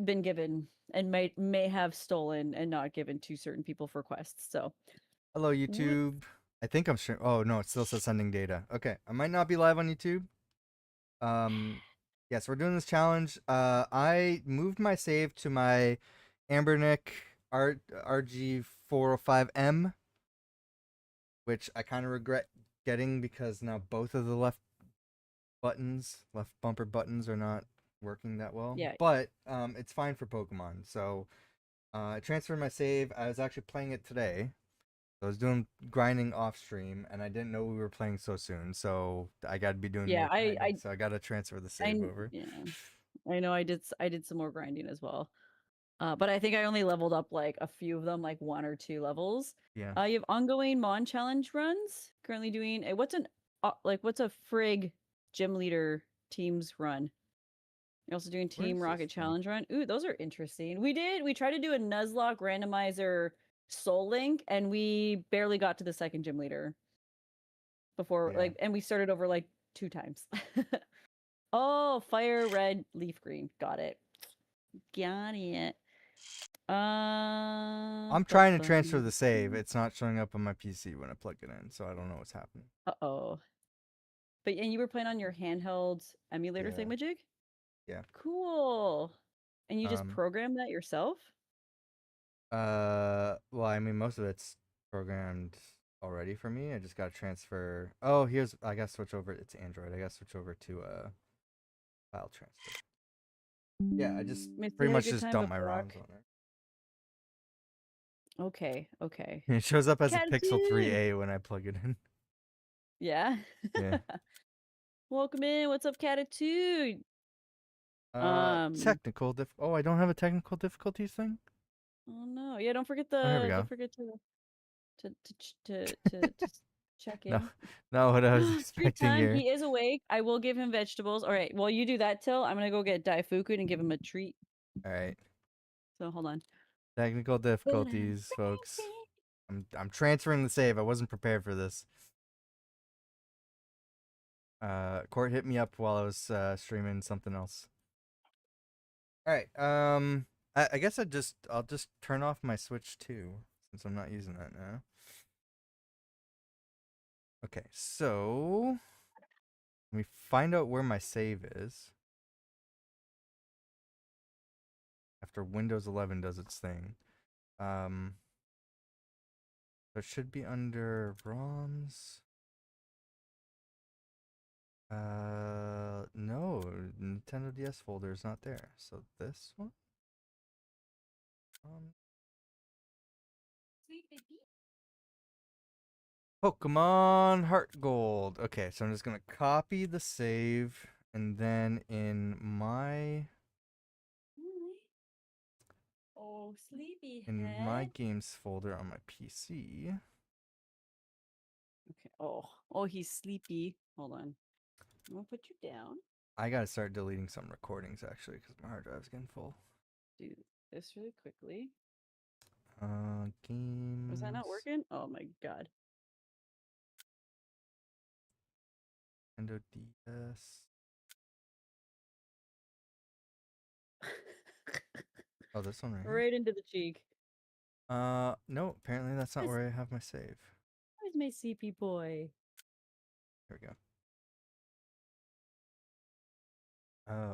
been given and may have stolen and not given to certain people for quests. So Hello, what? YouTube. I think I'm sure. Oh no, it still says sending data. Okay, I might not be live on YouTube. Yes, we're doing this challenge. I moved my save to my Ambernick RG405M, which I kind of regret getting because now both of the left bumper buttons, are not working that well. Yeah, But it's fine for Pokemon. So I transferred my save. I was actually playing it today. I was doing grinding off stream, and I didn't know we were playing so soon. So I got to be doing yeah. more grinding. So I got to transfer the save over. Yeah. I know I did some more grinding as well. But I think I only leveled up like a few of them, like 1 or 2 levels. Yeah. You have ongoing Mon challenge runs. Currently doing a what's a Frig gym leader teams run. You're also doing Where Team is this Rocket thing? Challenge run. Ooh, those are interesting. We tried to do a Nuzlocke randomizer Soul Link, and we barely got to the second gym leader before Yeah. and we started over like 2 times. Oh, fire red, leaf green. Got it. Got it. I'm trying to transfer the save. It's not showing up on my PC when I plug it in, so I don't know what's happening. Uh-oh. But and you were playing on your handheld emulator Yeah. thingamajig? Yeah. Cool. And you just Um. programmed that yourself? Well, I mean, most of it's programmed already for me. I just got to transfer. Oh, here's. I got to switch over. It's Android. I got to switch over to file transfer. Yeah, I just Missy pretty had a much good just time dump with my Brock. ROMs on there. Okay, okay. It shows up as a Pixel Catitude! 3a when I plug it in. Yeah. Yeah. Welcome in. What's up, Catitude? Um, Technical diff. Oh, I don't have a technical difficulties thing. oh no. Yeah, Oh, here we don't go. forget to check No, in. not what I was Street expecting time. here. He is awake. I will give him vegetables. All right. While you do that, Till, I'm gonna go get Daifuku and give him a treat. All right. So hold on. Technical difficulties, folks. I'm transferring the save. I wasn't prepared for this. Court hit me up while I was streaming something else. All right. I guess I'll just turn off my Switch too, since I'm not using that now. Okay, so let me find out where my save is after Windows 11 does its thing. Um, so it should be under ROMs. No, Nintendo DS folder is not there. So this one. Um, Pokemon HeartGold. Okay, so I'm just gonna copy the save, and then Oh, sleepy in my head. games folder on my PC. Okay. Oh, he's sleepy. Hold on. I'm gonna put you down. I gotta start deleting some recordings actually, because my hard drive's getting full. Do this really quickly. Was that not Games, working? Oh my god. Nintendo DS. Oh, this one right here. Right into the cheek. No, apparently that's not Where's, where I have my save. where's my sleepy boy? Here we go.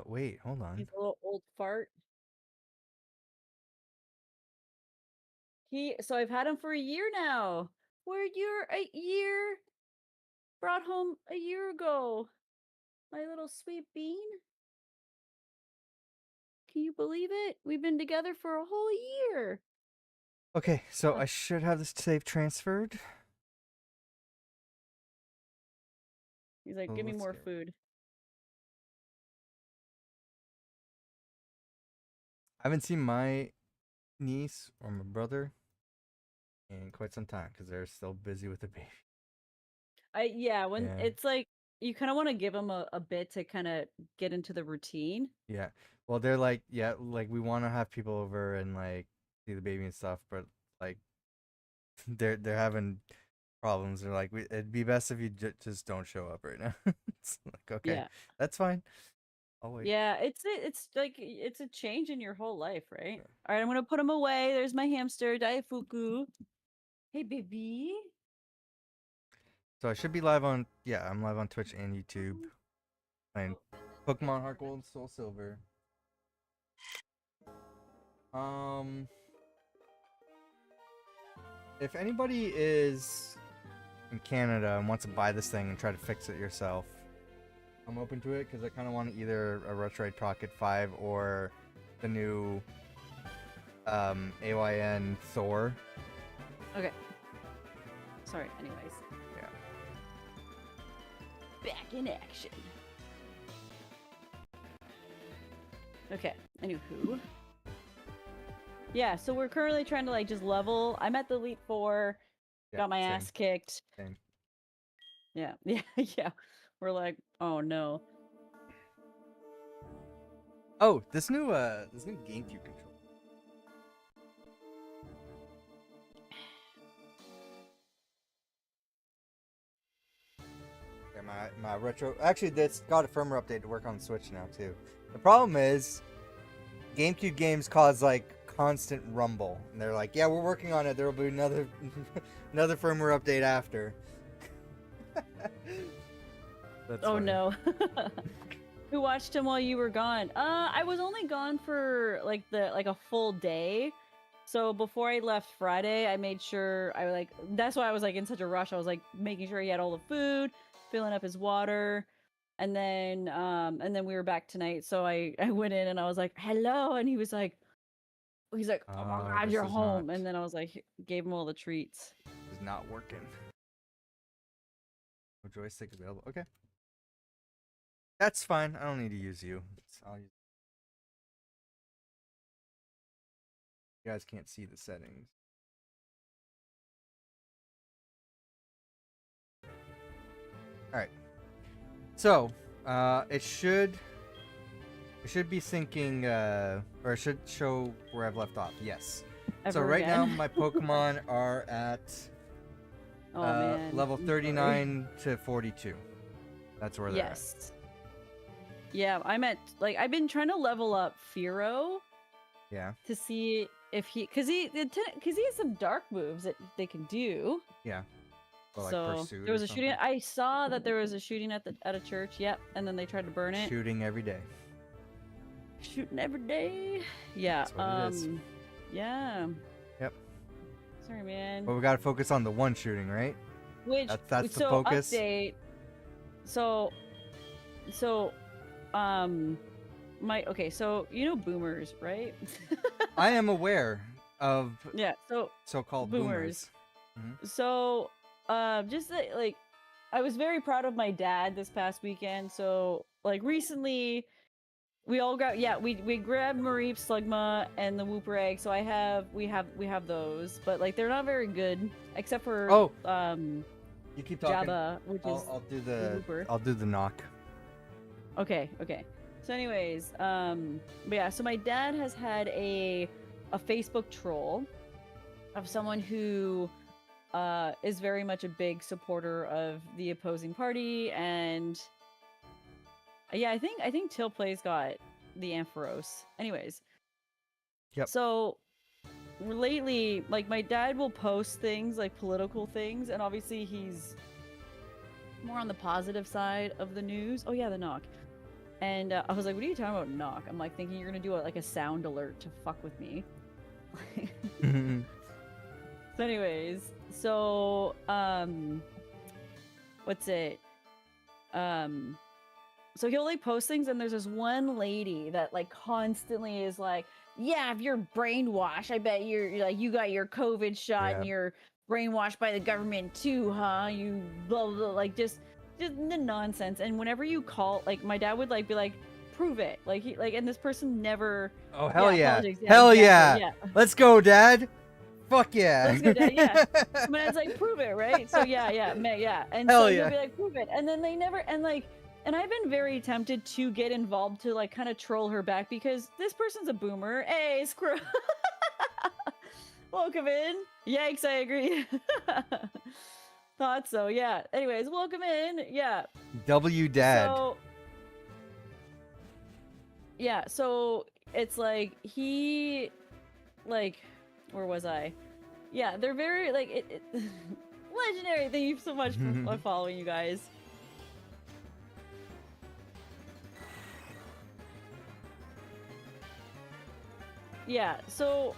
Wait, hold on. He's a little old fart. So I've had him for a year now. Where you're a year? Brought home a year ago. My little sweet bean. Can you believe it? We've been together for a whole year. Okay, so I should have this save transferred. He's like, So give me let's more get. food. I haven't seen my niece or my brother in quite some time because they're still busy with the baby. Yeah, when Yeah, it's like you kind of want to give them a bit to kind of get into the routine. yeah. Well, they're like, yeah, like we want to have people over and like see the baby and stuff, but like they're having problems. They're like, it'd be best if you just don't show up right now. It's like, okay, Yeah. that's fine. I'll wait. Yeah, it's like it's a change in your whole life, right? Yeah. All right, I'm gonna put him away. There's my hamster, Daifuku. Hey, baby. So I should be live on. Yeah, I'm live on Twitch and YouTube. Playing Pokemon HeartGold, SoulSilver. If anybody is in Canada and wants to buy this thing and try to fix it yourself, I'm open to it because I kind of want either a Retroid Pocket 5 or the new AYN Thor. Okay. Sorry. Anyways. Yeah. Back in action. Okay. Anywho. Yeah, so we're currently trying to like just level. I'm at the Elite 4. Yeah, Got my same. ass kicked. Same. Yeah. Yeah. We're like, oh no. Oh, this new GameCube controller. Yeah, my retro. Actually, that's got a firmware update to work on the Switch now too. The problem is, GameCube games cause like constant rumble, and they're like, "Yeah, we're working on it. There will be another another firmware update after." That's Oh funny. no. Who watched him while you were gone? I was only gone for like a full day. So before I left Friday, I made sure that's why I was like in such a rush. I was like making sure he had all the food, filling up his water, and then we were back tonight. So I went in and I was like, "Hello," and he's like, "Oh my God, this you're is home." not- And then I was like, gave him all the treats. Is not working. No joystick available. Okay. That's fine. I don't need to use you. You guys can't see the settings. Alright. So, it should be syncing, or it should show where I've left off. Yes. So Ever right now, again. my Pokemon are at Oh man. level I'm sorry. 39 to 42. That's where they're at. Yes. Yeah, I'm at I've been trying to level up Firo Yeah. to see if because he has some dark moves that they can do. Yeah. Or like So Pursuit there was or a shooting. something. I saw that there was a shooting at a church. Yep, and then they tried to burn it. Shooting every day. Shooting every day. Yeah. That's what it is. Yeah. Yep. Sorry, man. But we gotta focus on the one shooting, right? Which That's the so focus. Update. So so you know boomers, right? I am aware of Yeah, so so-called boomers. boomers. So just like I was very proud of my dad this past weekend. So like recently we all got we grabbed Mareep, Slugma, and the Wooper egg. So we have those, but like they're not very good except for You keep talking. Jabba, which is I'll do the Wooper. I'll do the knock. Okay. So anyways, but yeah, so my dad has had a Facebook troll of someone who is very much a big supporter of the opposing party, and yeah, I think Til Plays got the Ampharos. Anyways. Yep. So lately, like my dad will post things like political things, and obviously he's more on the positive side of the news. Oh yeah, the knock. And I was like, what are you talking about, knock? I'm like thinking you're gonna do a sound alert to fuck with me. So anyways, so what's it? So he'll like post things, and there's this one lady that like constantly is like, yeah, if you're brainwashed, I bet you're like you got your COVID shot and you're brainwashed by the government too, huh? You blah blah, like just the nonsense. And whenever you call, like my dad would like be like, prove it, like he like, and this person never. Oh hell yeah! Politics. Hell exactly, yeah! Let's go, Dad. Fuck yeah! Let's go, Dad. Yeah. My dad's like, prove it, right? So yeah. And hell so yeah. he'll be like, prove it, and then they never, and like. And I've been very tempted to get involved to like kind of troll her back because this person's a boomer. Hey, screw. Welcome in. Yikes, I agree. Thought so, yeah. Anyways, welcome in. Yeah. W Dad. So, yeah, so it's like he, like, where was I? Yeah, they're very like legendary. Thank you so much for following, you guys. Yeah, so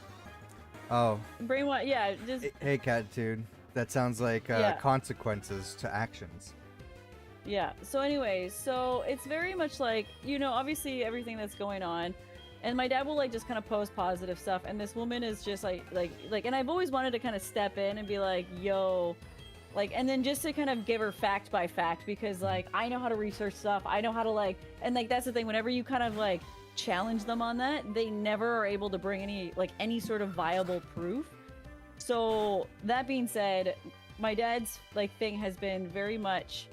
Oh, brainwash. Yeah, just hey, cat dude. That sounds like Yeah. consequences to actions. yeah. So anyways, so it's very much like, you know, obviously everything that's going on, and my dad will like just kind of post positive stuff, and this woman is just like, and I've always wanted to kind of step in and be like, yo, like, and then just to kind of give her fact by fact, because like I know how to research stuff, I know how to like, and like that's the thing, whenever you kind of like challenge them on that, they never are able to bring any sort of viable proof. So that being said, my dad's like thing has been very much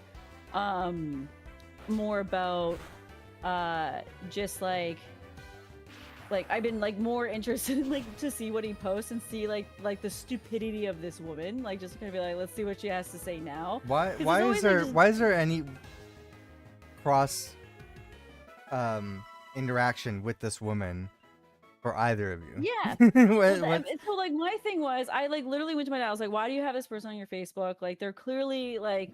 more about just like I've been like more interested in like to see what he posts and see like the stupidity of this woman, like just kind of be like, let's see what she has to say now. Why is there any cross interaction with this woman for either of you? Yeah. So like my thing was, I like literally went to my dad, I was like, why do you have this person on your Facebook? Like they're clearly like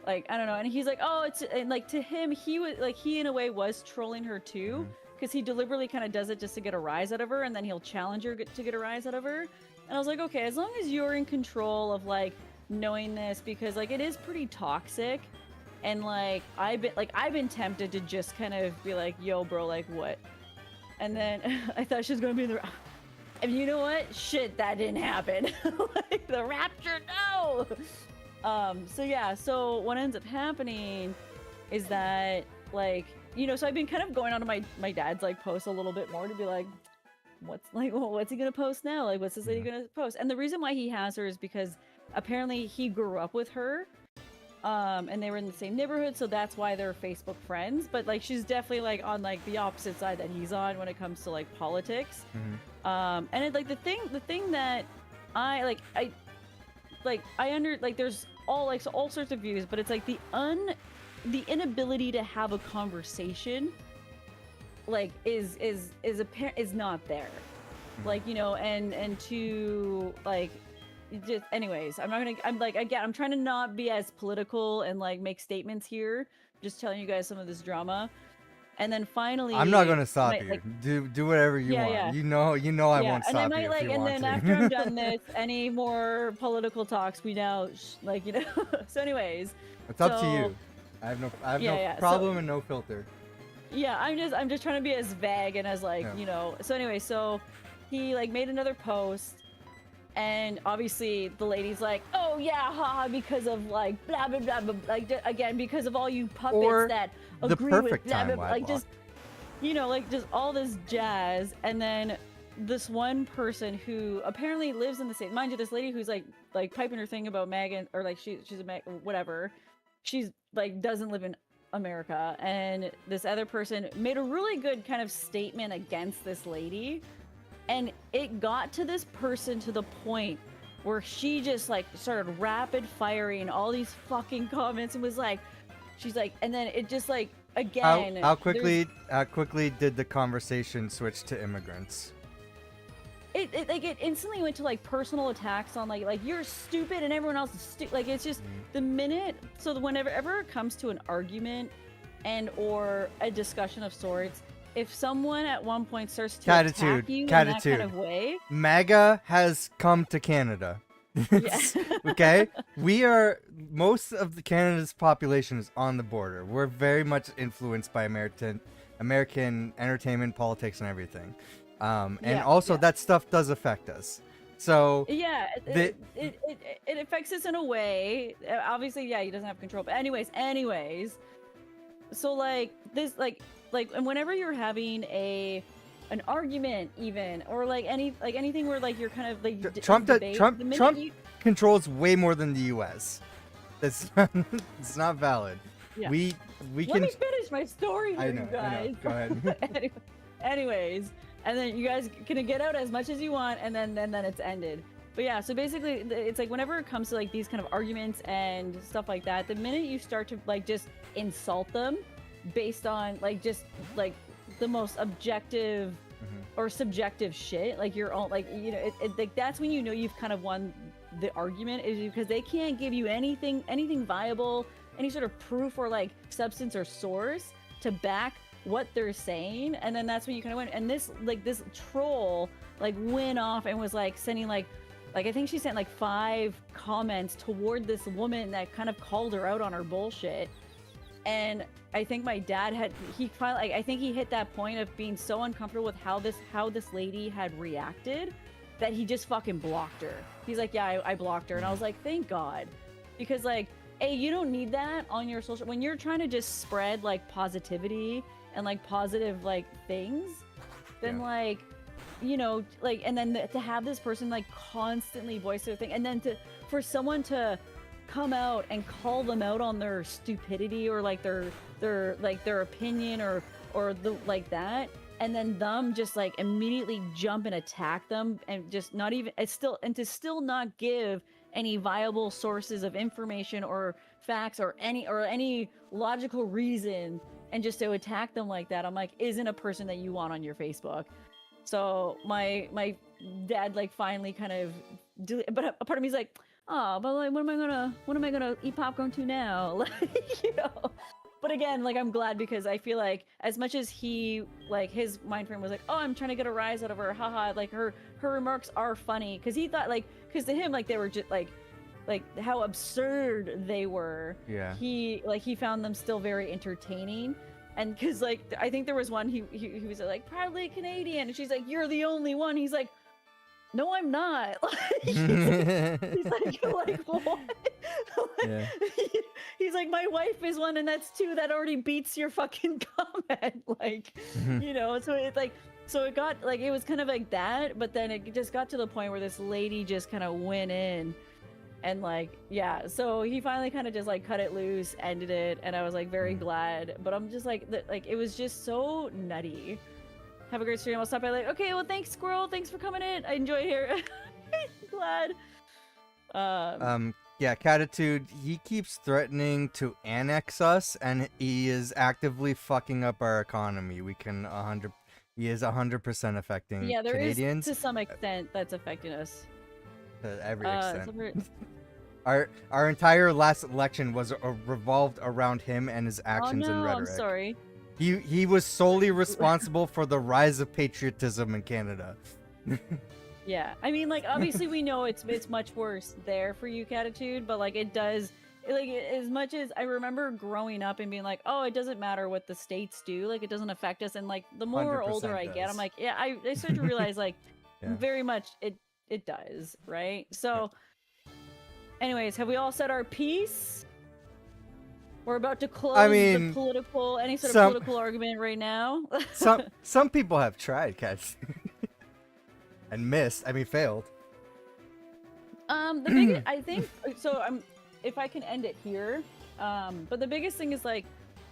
I don't know. And he's like, oh, it's, and like to him, he was like, he in a way was trolling her too, because he deliberately kind of does it just to get a rise out of her, and then he'll challenge her to get a rise out of her. And I was like, okay, as long as you're in control of like knowing this, because like it is pretty toxic, and like I've been tempted to just kind of be like, yo, bro, like what? And then I thought she was gonna be in the. And you know what? Shit, that didn't happen. Like the rapture, no. So yeah, so what ends up happening is that like, you know, so I've been kind of going onto my dad's like posts a little bit more to be like, what's he gonna post now? Like, what's this lady gonna post? And the reason why he has her is because apparently he grew up with her, and they were in the same neighborhood, so that's why they're Facebook friends. But like, she's definitely like on like the opposite side that he's on when it comes to like politics. And it, like the thing that I there's all sorts of views, but it's like the inability to have a conversation like is not there. Like, you know, and to like just anyways, I'm trying to not be as political and like make statements here, just telling you guys some of this drama. And then finally, I'm not gonna stop you. Like, do whatever you want. Yeah. You know I won't stop you if you want to. And then after I'm done this, any more political talks, we now like, you know. So anyways, it's up to you. I have no problem and no filter. Yeah, I'm just trying to be as vague and as like, you know. So anyway, so he like made another post, and obviously the lady's like, oh yeah, haha, because of like blah blah blah, blah, like again, because of all you puppets or that the agree perfect with blah, time blah, blah, like block. just, you know, like just all this jazz. And then this one person who apparently lives in the state, mind you, this lady who's like piping her thing about Megan, or like she's a whatever, she's like doesn't live in America, and this other person made a really good kind of statement against this lady. And it got to this person to the point where she just like started rapid firing all these fucking comments and was like, she's like, and then it just like, again, how quickly did the conversation switch to immigrants? It like it instantly went to like personal attacks on like you're stupid and everyone else is stupid. Like it's just the minute, so whenever it comes to an argument and or a discussion of sorts, if someone at one point starts to attack you in that kind of way, MAGA has come to Canada. Yeah. Okay, most of the Canada's population is on the border. We're very much influenced by American entertainment, politics, and everything. And also that stuff does affect us. So yeah, it affects us in a way. Obviously, yeah, he doesn't have control. But anyways, so like this, like, and whenever you're having an argument, even, or like anything where like you're kind of like Trump controls way more than the U.S. That's it's not valid. Yeah. We Let can. me finish my story here, you guys. Go ahead. Anyways, and then you guys can get out as much as you want, and then it's ended. But yeah, so basically, it's like whenever it comes to like these kind of arguments and stuff like that, the minute you start to like just insult them based on like just like the most objective or subjective shit. Like your own, like, you know, like that's when you know you've kind of won the argument, is because they can't give you anything viable, any sort of proof or like substance or source to back what they're saying, and then that's when you kind of win. And this troll like went off and was like sending like I think she sent like 5 comments toward this woman that kind of called her out on her bullshit. And I think my dad I think he hit that point of being so uncomfortable with how this lady had reacted that he just fucking blocked her. He's like, yeah, I blocked her. And I was like, thank God. Because like, A, you don't need that on your social, when you're trying to just spread like positivity and like positive like things, then like, you know, like, and then to have this person like constantly voice their thing, and then for someone to come out and call them out on their stupidity or like their opinion or the like that, and then them just like immediately jump and attack them, and just not even to still not give any viable sources of information or facts or any logical reason, and just to attack them like that, I'm like, isn't a person that you want on your Facebook. So my dad like finally kind of but a part of me is like, oh, but like, what am I gonna eat popcorn to now? Like, you know. But again, like, I'm glad, because I feel like as much as he, like, his mind frame was like, oh, I'm trying to get a rise out of her, haha, like her remarks are funny, because he thought, like, because to him, like, they were just like how absurd they were. Yeah. He found them still very entertaining. And because like I think there was one he was like, proudly Canadian, and she's like, you're the only one. He's like, no, I'm not. He's like what? Yeah. He's like, my wife is one, and that's 2. That already beats your fucking comment. Like, you know, so it's like, so it got like, it was kind of like that, but then it just got to the point where this lady just kind of went in. And like, yeah, so he finally kind of just like cut it loose, ended it, and I was like very glad. But I'm just like, it was just so nutty. Have a great stream. I'll stop by like, okay, well, thanks, Squirrel. Thanks for coming in. I enjoyed here. Glad. Yeah, Catitude, he keeps threatening to annex us, and he is actively fucking up our economy. He is 100% affecting yeah, there Canadians. is to some extent that's affecting us. To every extent. Our entire last election was revolved around him and his actions and rhetoric. I'm sorry. He was solely responsible for the rise of patriotism in Canada. Yeah, I mean, like, obviously we know it's much worse there for you, Catitude, but like, it does, like, as much as I remember growing up and being like, oh, it doesn't matter what the states do, like, it doesn't affect us, and like, the more older I get, I'm like, yeah, I start to realize, like, very much it does, right? So, anyways, have we all said our piece? We're about to close any sort of political argument right now. some people have tried, Cats. And failed. The biggest, I think, so if I can end it here, but the biggest thing is, like,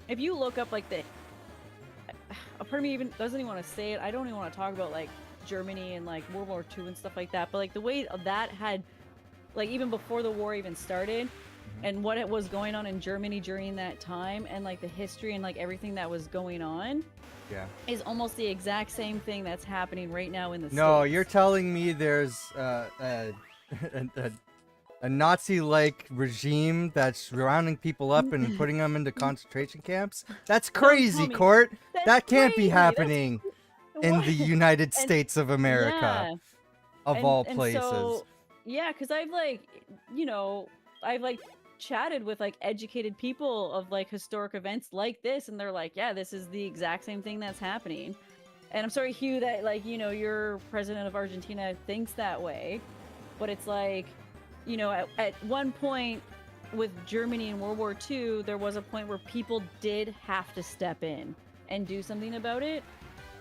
if you look up, like, a part of me even doesn't even want to say it. I don't even want to talk about, like, Germany and, like, World War II and stuff like that, but, like, the way that had, like, even before the war even started, and what it was going on in Germany during that time, and, like, the history and, like, everything that was going on, is almost the exact same thing that's happening right now in the States. No, you're telling me there's a Nazi-like regime that's rounding people up and putting them into concentration camps? That's crazy, Court. That can't be happening in the United States of America, of all places. So, yeah, because I've, like, you know, chatted with, like, educated people of, like, historic events like this, and they're like, yeah, this is the exact same thing that's happening. And I'm sorry, Hugh, that, like, you know, your president of Argentina thinks that way, but it's like, you know, at one point with Germany in World War II, there was a point where people did have to step in and do something about it.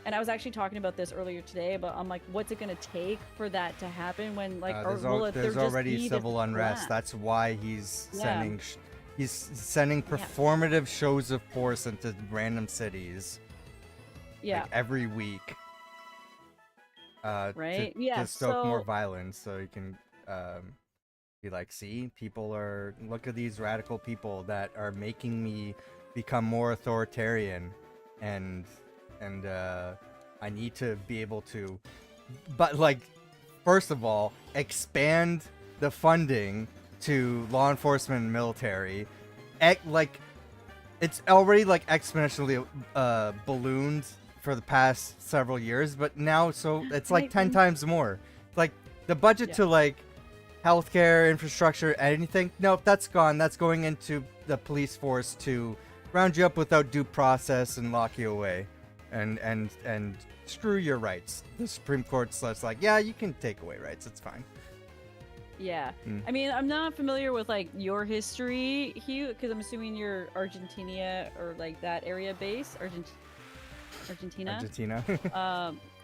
And I was actually talking about this earlier today, but I'm like, what's it going to take for that to happen when, like, there's already civil unrest. That's why he's sending performative shows of force into random cities. Yeah. Like, every week. Right? To stoke more violence, so you can be like, see, look at these radical people that are making me become more authoritarian, and and I need to be able to, but like, first of all, expand the funding to law enforcement and military. Like, it's already like exponentially ballooned for the past several years, but now so it's like 10 times more. Like the budget to like healthcare, infrastructure, anything, nope, that's gone. That's going into the police force to round you up without due process and lock you away, and screw your rights. The Supreme Court's like, yeah, you can take away rights, it's fine. Yeah. I mean, I'm not familiar with like your history, Hugh, because I'm assuming you're Argentina or like that area base, Argentina.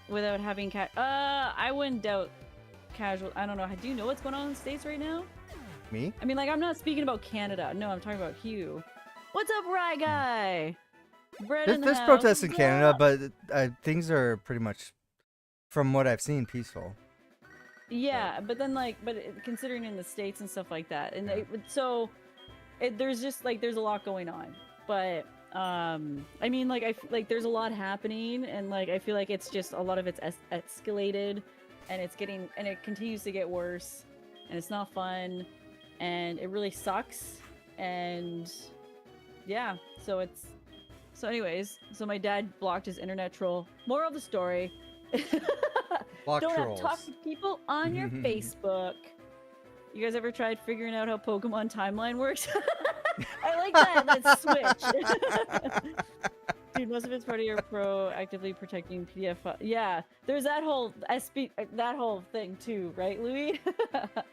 Without having I wouldn't doubt casual. I don't know. Do you know what's going on in the States right now? Me? I mean, like, I'm not speaking about Canada. No, I'm talking about Hugh. What's up, Rye Guy? There's protests in Canada, but things are pretty much, from what I've seen, peaceful. Yeah, but then considering in the States and stuff like that, and there's just like there's a lot going on. But I mean, like there's a lot happening, and like I feel like it's just a lot of it's escalated, and it continues to get worse, and it's not fun, and it really sucks, and yeah, so anyways, so my dad blocked his internet troll. Moral of the story. Block Don't trolls. talk to people on your Facebook. You guys ever tried figuring out how Pokemon timeline works? I like that switch. Dude, most of it's part of your proactively protecting PDF. Yeah, there's that whole thing too, right, Louis? Are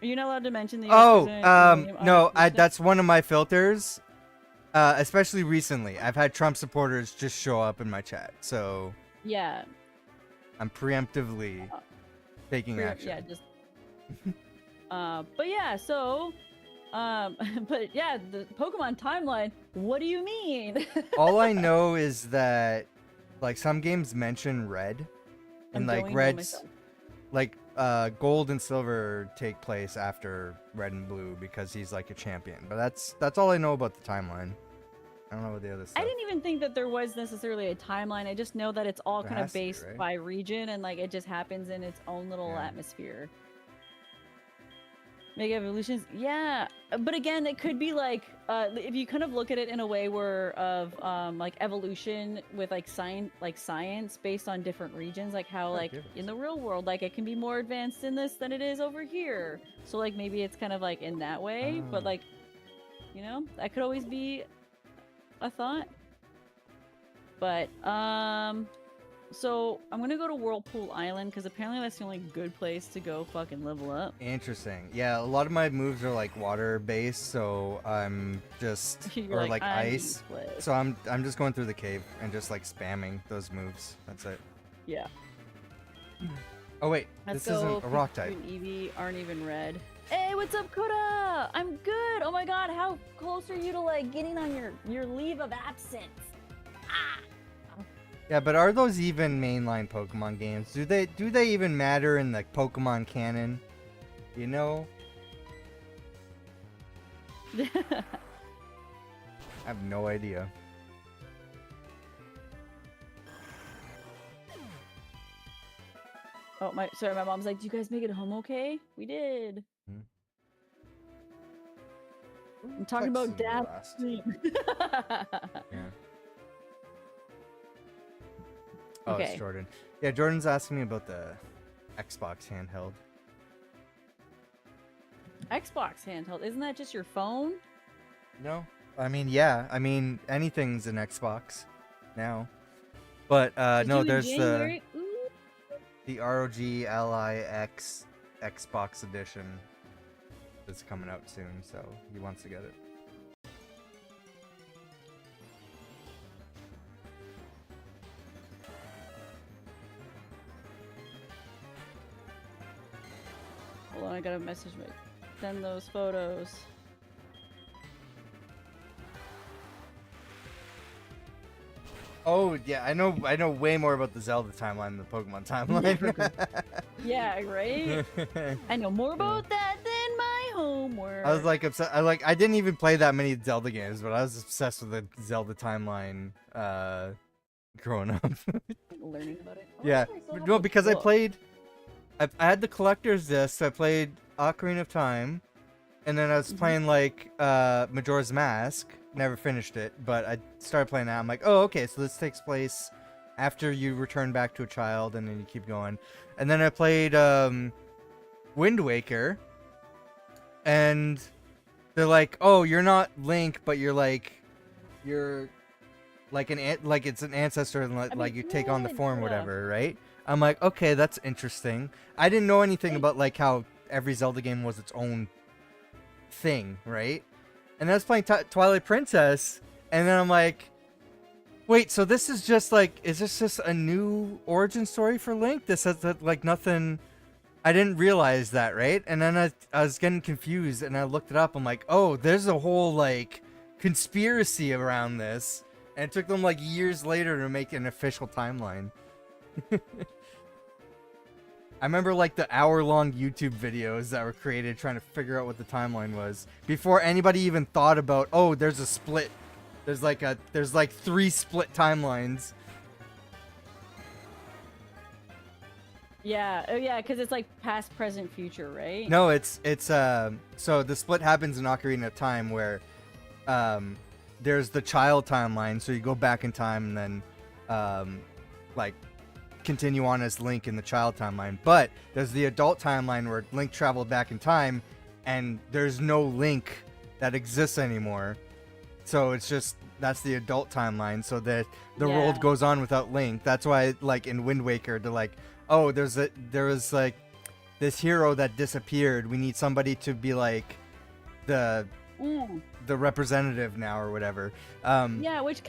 you not allowed to mention the? No, that's one of my filters. Especially recently, I've had Trump supporters just show up in my chat, so yeah. I'm preemptively taking action. Yeah, just. But yeah, so, but yeah, the Pokemon timeline. What do you mean? All I know is that, like, some games mention red, and like red's, like, gold and silver take place after red and blue because he's like a champion. But that's all I know about the timeline. I don't know what the other stuff. I didn't even think that there was necessarily a timeline. I just know that it's all kind of based right? by region, and like it just happens in its own little atmosphere. Mega evolutions, yeah, but again, it could be like if you kind of look at it in a way where like evolution with like science based on different regions, like how like in the real world, like it can be more advanced in this than it is over here. So like maybe it's kind of like in that way, but like, you know, that could always be a thought. But so I'm gonna go to Whirlpool Island because apparently that's the only good place to go fucking level up. Interesting. Yeah, a lot of my moves are like water based, so I'm just or like ice. So I'm just going through the cave and just like spamming those moves. That's it. Yeah. Oh wait, this isn't a rock type. Eevee aren't even red. Hey, what's up, Koda? I'm good. Oh my god, how close are you to like getting on your leave of absence? Ah. Yeah, but are those even mainline Pokemon games? Do they even matter in the Pokemon canon? You know? I have no idea. Oh sorry, my mom's like, "Do you guys make it home okay?" We did. I'm talking about dad. Yeah. Oh, okay. It's Jordan. Yeah, Jordan's asking me about the Xbox handheld. Xbox handheld? Isn't that just your phone? No. I mean, yeah. I mean, anything's an Xbox now. But no, there's the ROG Ally X Xbox edition that's coming out soon, so he wants to get it. Hold on, I gotta message me. Send those photos. Oh yeah, I know way more about the Zelda timeline than the Pokemon timeline. Yeah, right? I know more about that than my homework. I was like obsessed. I didn't even play that many Zelda games, but I was obsessed with the Zelda timeline growing up. Like, learning about it. Oh, Yeah, I still have no, the because I book. played. I had the collector's disc. So I played Ocarina of Time, and then I was Mhm. playing like Majora's Mask. Never finished it, but I started playing that. I'm like, oh, okay, so this takes place after you return back to a child, and then you keep going. And then I played Wind Waker, and they're like, oh, you're not Link, but you're like like it's an ancestor, and I like mean, you take on the form, yeah. whatever, right? I'm like, okay, that's interesting. I didn't know anything It, about like how every Zelda game was its own thing, right? And then I was playing Twilight Princess, and then I'm like, wait, so this is just like, is this just a new origin story for Link? This has like nothing. I didn't realize that, right? And then I was getting confused, and I looked it up. I'm like, oh, there's a whole like conspiracy around this, and it took them like years later to make an official timeline. I remember like the hour-long YouTube videos that were created trying to figure out what the timeline was before anybody even thought about, oh, there's a split. There's like 3 split timelines. yeah. Oh, yeah. Because it's like past, present, future, right? No, it's so the split happens in Ocarina of Time where um there's the child timeline, so you go back in time and then like continue on as Link in the child timeline. But there's the adult timeline where Link traveled back in time and there's no Link that exists anymore. So it's just that's the adult timeline, so that the world Yeah. goes on without Link. That's why like in Wind Waker they're like, "Oh, there was like this hero that disappeared. We need somebody to be like the Mm. the representative now or whatever." Yeah, which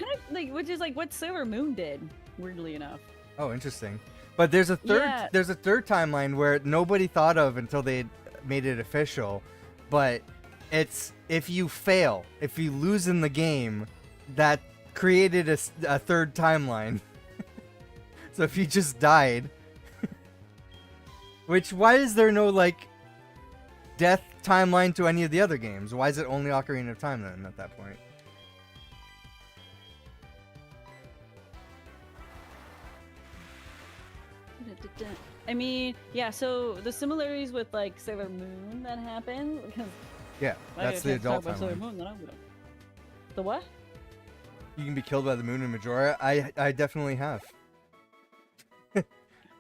is like what Sailor Moon did, weirdly enough. Oh, interesting. But there's a third Yeah. timeline where nobody thought of until they made it official. But it's if you fail, if you lose in the game, that created a third timeline. So if you just died, which why is there no like death timeline to any of the other games? Why is it only Ocarina of Time then at that point? I mean, yeah. So the similarities with like Sailor Moon that happened because Yeah, that's the adult about Sailor timeline. Moon. Then I'm gonna. The what? You can be killed by the moon in Majora. I definitely have.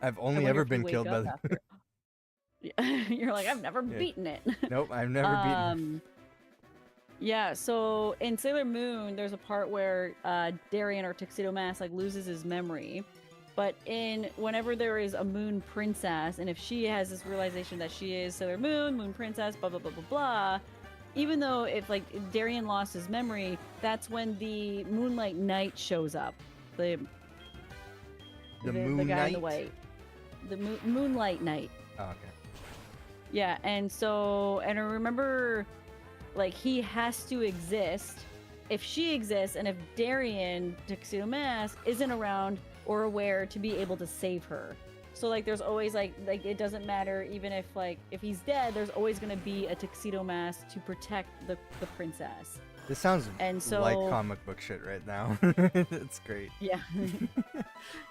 I've I only wonder ever if you been wake killed by up the after. Yeah, you're like, I've never yeah. beaten it. Nope, I've never beaten. Yeah, so in Sailor Moon, there's a part where Darien or Tuxedo Mask like loses his memory. But in whenever there is a Moon Princess, and if she has this realization that she is Sailor Moon, Moon Princess, blah blah blah blah blah, even though if like Darien lost his memory, that's when the Moonlight Knight shows up. The Moon guy Knight? in the white, the Moonlight Knight. Oh, okay. Yeah, and I remember, like, he has to exist. If she exists, and if Darien, Tuxedo Mask, isn't around or aware to be able to save her. So, like, there's always, like it doesn't matter, even if, like, if he's dead, there's always going to be a Tuxedo Mask to protect the princess. This sounds And so, like comic book shit right now. It's great. yeah.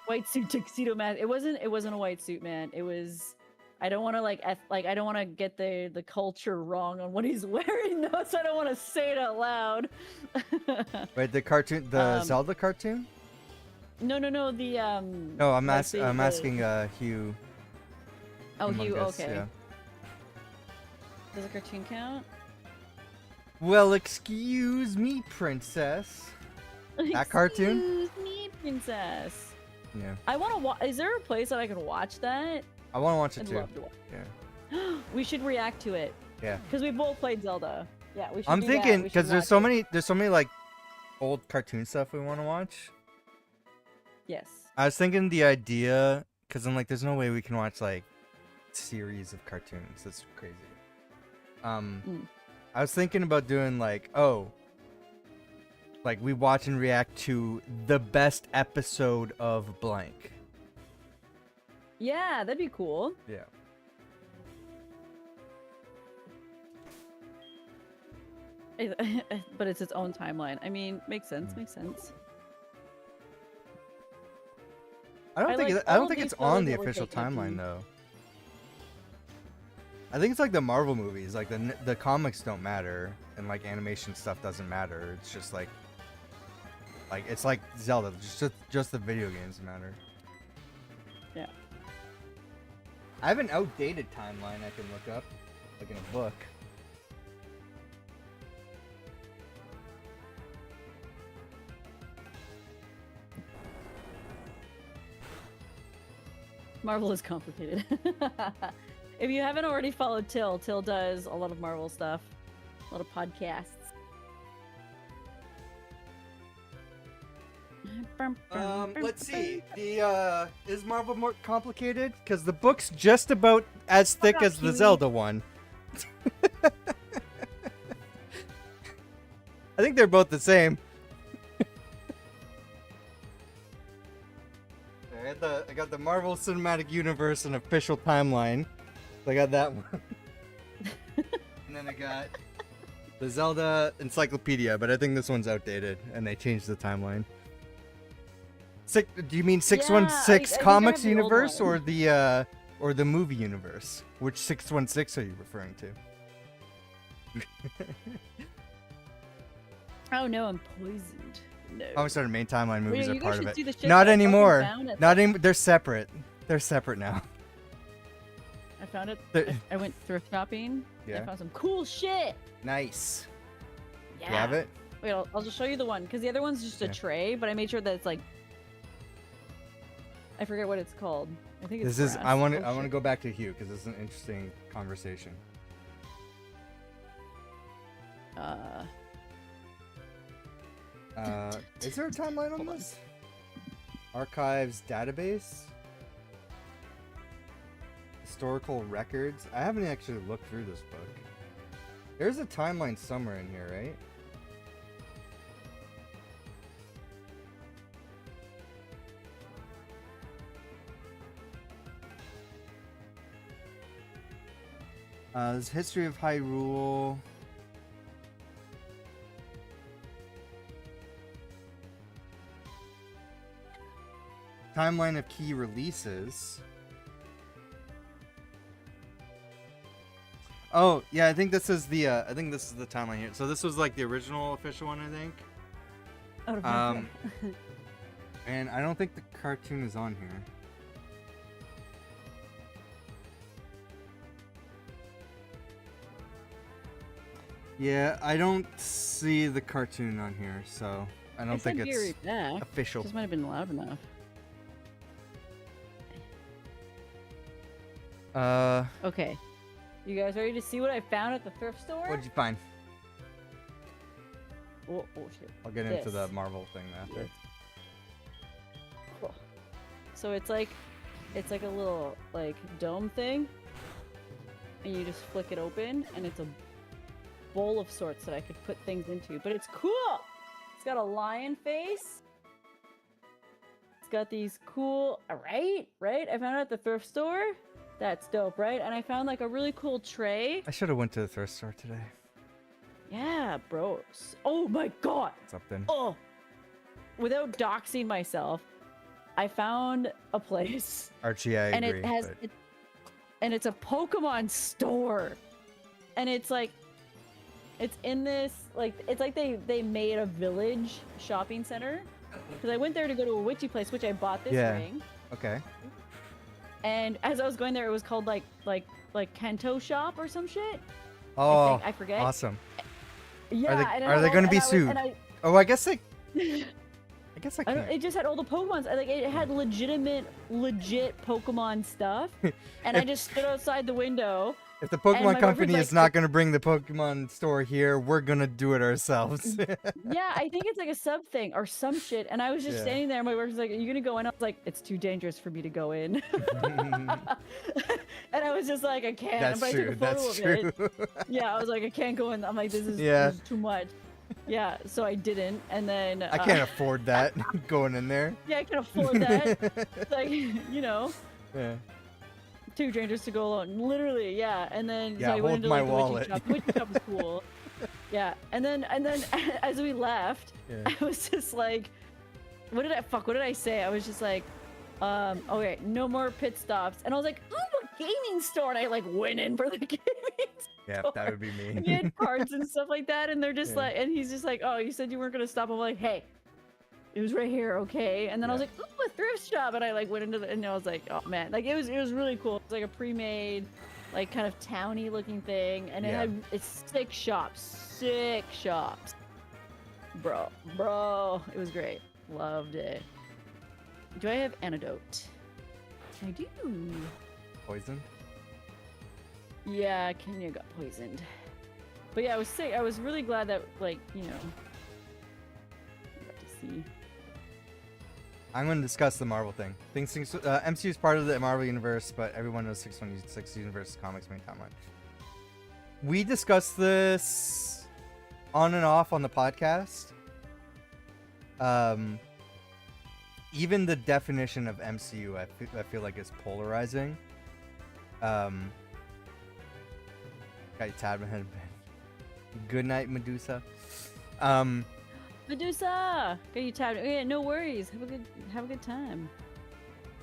White suit, Tuxedo Mask. It wasn't a white suit, man. It was... I don't want to I don't want to get the culture wrong on what he's wearing though, so I don't want to say it out loud. Wait, the cartoon, the Zelda cartoon? No, the No, I'm like I'm asking Hugh. Oh, Among Hugh, Us, okay. yeah. Does a cartoon count? Well, excuse me, princess. That cartoon? Excuse me, princess. Yeah. I want to watch. Is there a place that I can watch that? I want to watch it I'd too. love to watch. Yeah. We should react to it. Yeah. Because we both played Zelda. Yeah, we should. I'm do that. thinking We should because watch it. there's so many like old cartoon stuff we want to watch. Yes. I was thinking the idea because I'm like, there's no way we can watch like series of cartoons. That's crazy. I was thinking about doing like, like we watch and react to the best episode of blank. Yeah, that'd be cool. Yeah. But it's its own timeline. I mean, makes sense. Makes sense. I don't think like I all don't of think these it's on photos the that were official taken of timeline me. though. I think it's like the Marvel movies, like the comics don't matter, and like animation stuff doesn't matter. It's just like it's like Zelda, just the video games matter. Yeah. I have an outdated timeline I can look up, like in a book. Marvel is complicated. If you haven't already followed Til does a lot of Marvel stuff, a lot of podcasts. Let's see. The is Marvel more complicated? Because the book's just about as thick up, as the Huey. Zelda one. I think they're both the same. I got the Marvel Cinematic Universe and official timeline. So I got that one. And then I got the Zelda Encyclopedia, but I think this one's outdated and they changed the timeline. Do you mean 616 I think I Comics have the old universe one. or the movie universe? Which 616 are you referring to? Oh no, I'm poisoned. No. Oh, sorry, main timeline movies Wait, are you guys part should of it. see the shit Not that I fucking anymore. found at Not anymore. They're separate. They're separate now. I found it. The- I went thrift shopping. Yeah. I found some cool shit. Nice. Yeah. You have it? Wait, I'll just show you the one because the other one's just a Yeah. tray, but I made sure that it's like I forget what it's called. I think it's This is. grass. I want Oh, to shit. go back to Hugh because this is an interesting conversation. Is there a timeline on Hold on. this? Archives database? Historical records? I haven't actually looked through this book. There's a timeline somewhere in here, right? There's history of Hyrule. Timeline of key releases. Oh, yeah, I think this is the timeline here. So this was like the original official one, I think. Out of Um, And I don't think the cartoon is on here. Yeah, I don't see the cartoon on here, so I don't think be it's right back. official. Just might have been loud enough. Okay. You guys ready to see what I found at the thrift store? What'd you find? Oh shit. I'll get into the This. Marvel thing after. Cool. So it's like a little like dome thing, and you just flick it open, and it's a bowl of sorts that I could put things into. But it's cool. It's got a lion face. It's got these cool. Right. I found it at the thrift store. That's dope, right? And I found like a really cool tray. I should have went to the thrift store today. Yeah, bro. Oh my god. What's up then? Oh, without doxing myself, I found a place, Archie, I and agree. it has, but- and it's a Pokemon store, and it's like, it's in this like it's like they made a village shopping center, because I went there to go to a witchy place, which I bought this Yeah. ring, Okay. and as I was going there, it was called like Kanto shop or some shit. Oh, I forget. awesome. Yeah, they- and I are had they all- gonna be and I was- sued? and I- Oh, I guess I I don't, can't. it just had all the Pokemons. Like it had legit Pokemon stuff, and I just stood outside the window. If the my Pokemon boyfriend's company like, is not going to bring the Pokemon store here, we're going to do it ourselves. Yeah, I think it's like a sub thing or some shit. And I was just Yeah. standing there. And my boyfriend's like, "Are you gonna go in?" I was like, "It's too dangerous for me to go in." And I was just like, "I can't." That's but I true. took a photo That's of true. it. Yeah, I was like, "I can't go in." I'm like, "This is, Yeah. this is too much." Yeah, so I didn't. And then I can't afford that going in there. Yeah, I can afford that. It's like, you know. Yeah. Too dangerous to go alone. Literally, yeah. And then Yeah, so I went hold into my like, the wallet. witchy shop. The witchy shop was cool. Yeah. And then as we left, Yeah. I was just like, what did I say? I was just like, Okay, no more pit stops. And I was like, ooh, a gaming store. And I like went in for the gaming Yeah, store. that would be me. And he had cards and stuff like that. And they're just Yeah. like, and he's just like, oh, you said you weren't going to stop. I'm like, hey, it was right here, okay? And then I was Yeah. like, ooh, a thrift shop. And I like went into the, and I was like, oh man, like it was really cool. It's like a pre-made, like kind of towny looking thing. And it's 6 shops. Bro, it was great. Loved it. Do I have antidote? I do. Poison? Yeah, Kenya got poisoned. But yeah, I was sick. I was really glad that, like, you know, I got to see. I'm going to discuss the Marvel thing. MCU is part of the Marvel universe, but everyone knows 616 universe comics mean how much. We discussed this on and off on the podcast. Even the definition of MCU, I feel like is polarizing. Got your tab ahead of bed. Good night, Medusa. Medusa, got you tabbed. Yeah, no worries. Have a good time.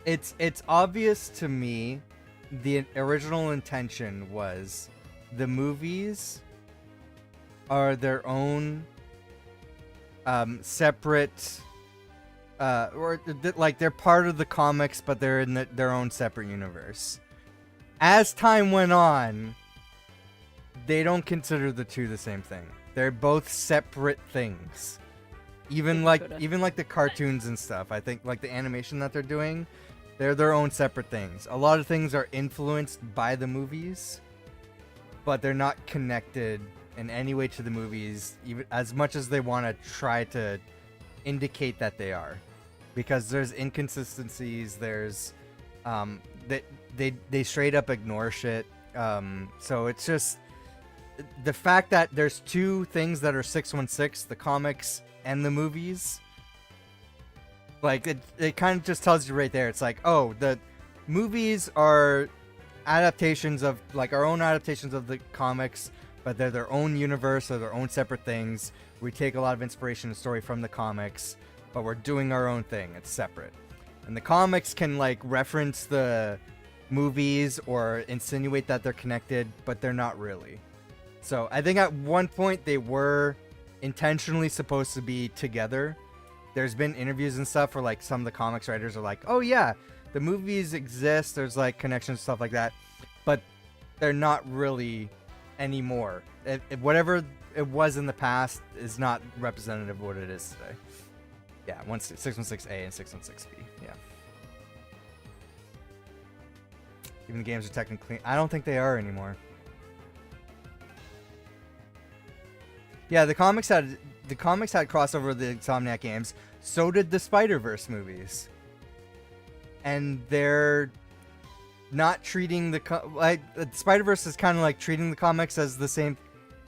It's obvious to me the original intention was the movies are their own separate like they're part of the comics, but they're in their own separate universe. As time went on, they don't consider the two the same thing. They're both separate things. Even like the cartoons and stuff. I think like the animation that they're doing, they're their own separate things. A lot of things are influenced by the movies, but they're not connected in any way to the movies, even as much as they want to try to indicate that they are, because there's inconsistencies. There's they straight up ignore shit. So it's just the fact that there's two things that are 616, the comics and the movies. Like it kind of just tells you right there. It's like, oh, the movies are adaptations of like our own adaptations of the comics, but they're their own universe or their own separate things. We take a lot of inspiration and story from the comics, but we're doing our own thing. It's separate. And the comics can like reference the movies or insinuate that they're connected, but they're not really. So I think at one point they were intentionally supposed to be together. There's been interviews and stuff where like some of the comics writers are like, oh yeah, the movies exist. There's like connections, stuff like that, but they're not really anymore. Whatever it was in the past is not representative of what it is today. Yeah, 616A and 616B. Yeah. Even the games are technically, I don't think they are anymore. Yeah, the comics had crossover with the Insomniac games. So did the Spider-Verse movies. And they're not treating the Spider-Verse is kind of like treating the comics as the same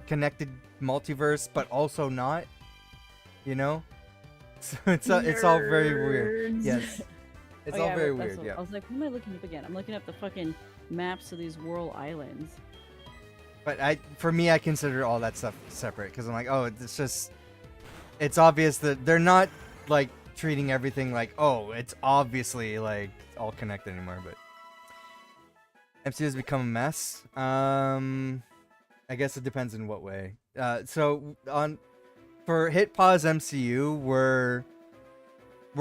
connected multiverse, but also not. You know? So it's all very weird. Yes. It's all very weird, yeah. I was like, what am I looking up again? I'm looking up the fucking maps of these Whirl Islands. But for me, I consider all that stuff separate because I'm like, oh, it's obvious that they're not like treating everything like, oh, it's obviously like all connected anymore. But MCU has become a mess. I guess it depends in what way. For Hit Pause MCU, we're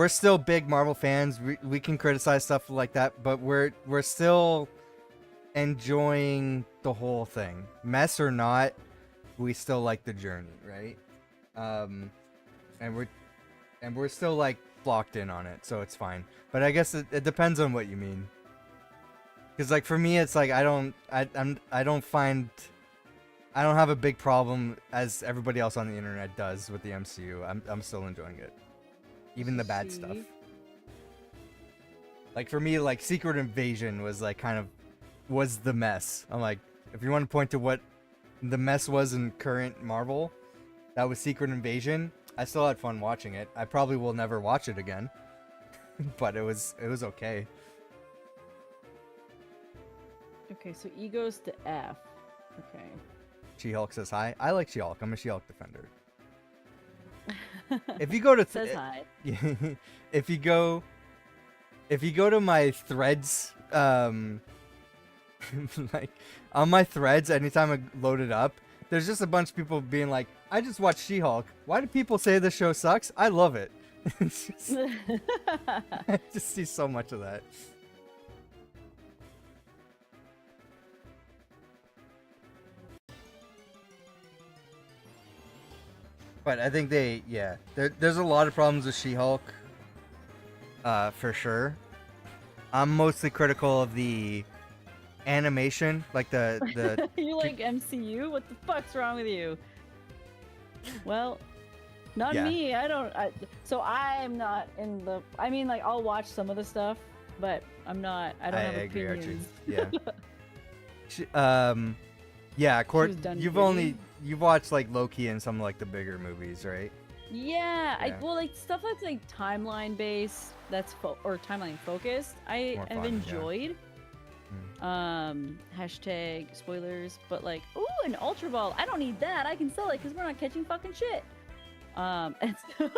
still big Marvel fans. We can criticize stuff like that, but we're still enjoying the whole thing. Mess or not, we still like the journey, right? And we're still like locked in on it, so it's fine. But I guess it depends on what you mean. Because like for me, it's like I don't have a big problem as everybody else on the internet does with the MCU. I'm still enjoying it, even the bad stuff. Like for me, like Secret Invasion was like was the mess. I'm like, if you want to point to what the mess was in current Marvel, that was Secret Invasion. I still had fun watching it. I probably will never watch it again, but it was okay. Okay, so E goes to F. Okay. She-Hulk says hi. I like She-Hulk. I'm a She-Hulk defender. If you go to says hi. if if you go to my threads, like on my threads, anytime I load it up, there's just a bunch of people being like, I just watched She-Hulk. Why do people say the show sucks? I love it. It's just, I just see so much of that. But I think there's a lot of problems with She-Hulk, for sure. I'm mostly critical of the animation, like the You like MCU? What the fuck's wrong with you? Well, not Yeah. me. So I'm not in the. I mean, like I'll watch some of the stuff, but I'm not. I don't have agree, Archie. opinions. Yeah. Yeah, She was done you've watched like Loki and some like the bigger movies, right? Yeah, Yeah. well, like stuff that's like timeline based, or timeline focused. I More have fun, yeah. enjoyed. Hashtag spoilers, but like, ooh, an Ultra Ball. I don't need that. I can sell it because we're not catching fucking shit. And so,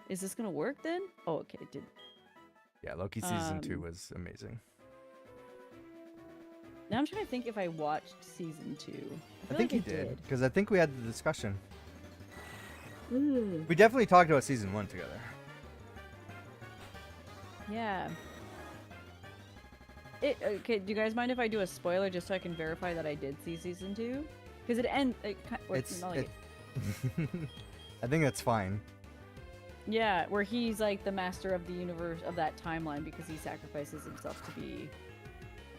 is this gonna work then? Oh, okay, it did. Yeah, Loki season 2 was amazing. Now I'm trying to think if I watched season 2. I think like you did, because I think we had the discussion. Ooh. We definitely talked about season 1 together. Yeah. Okay, do you guys mind if I do a spoiler just so I can verify that I did see season 2? Because it ends. I think that's fine. Yeah, where he's like the master of the universe of that timeline because he sacrifices himself to be.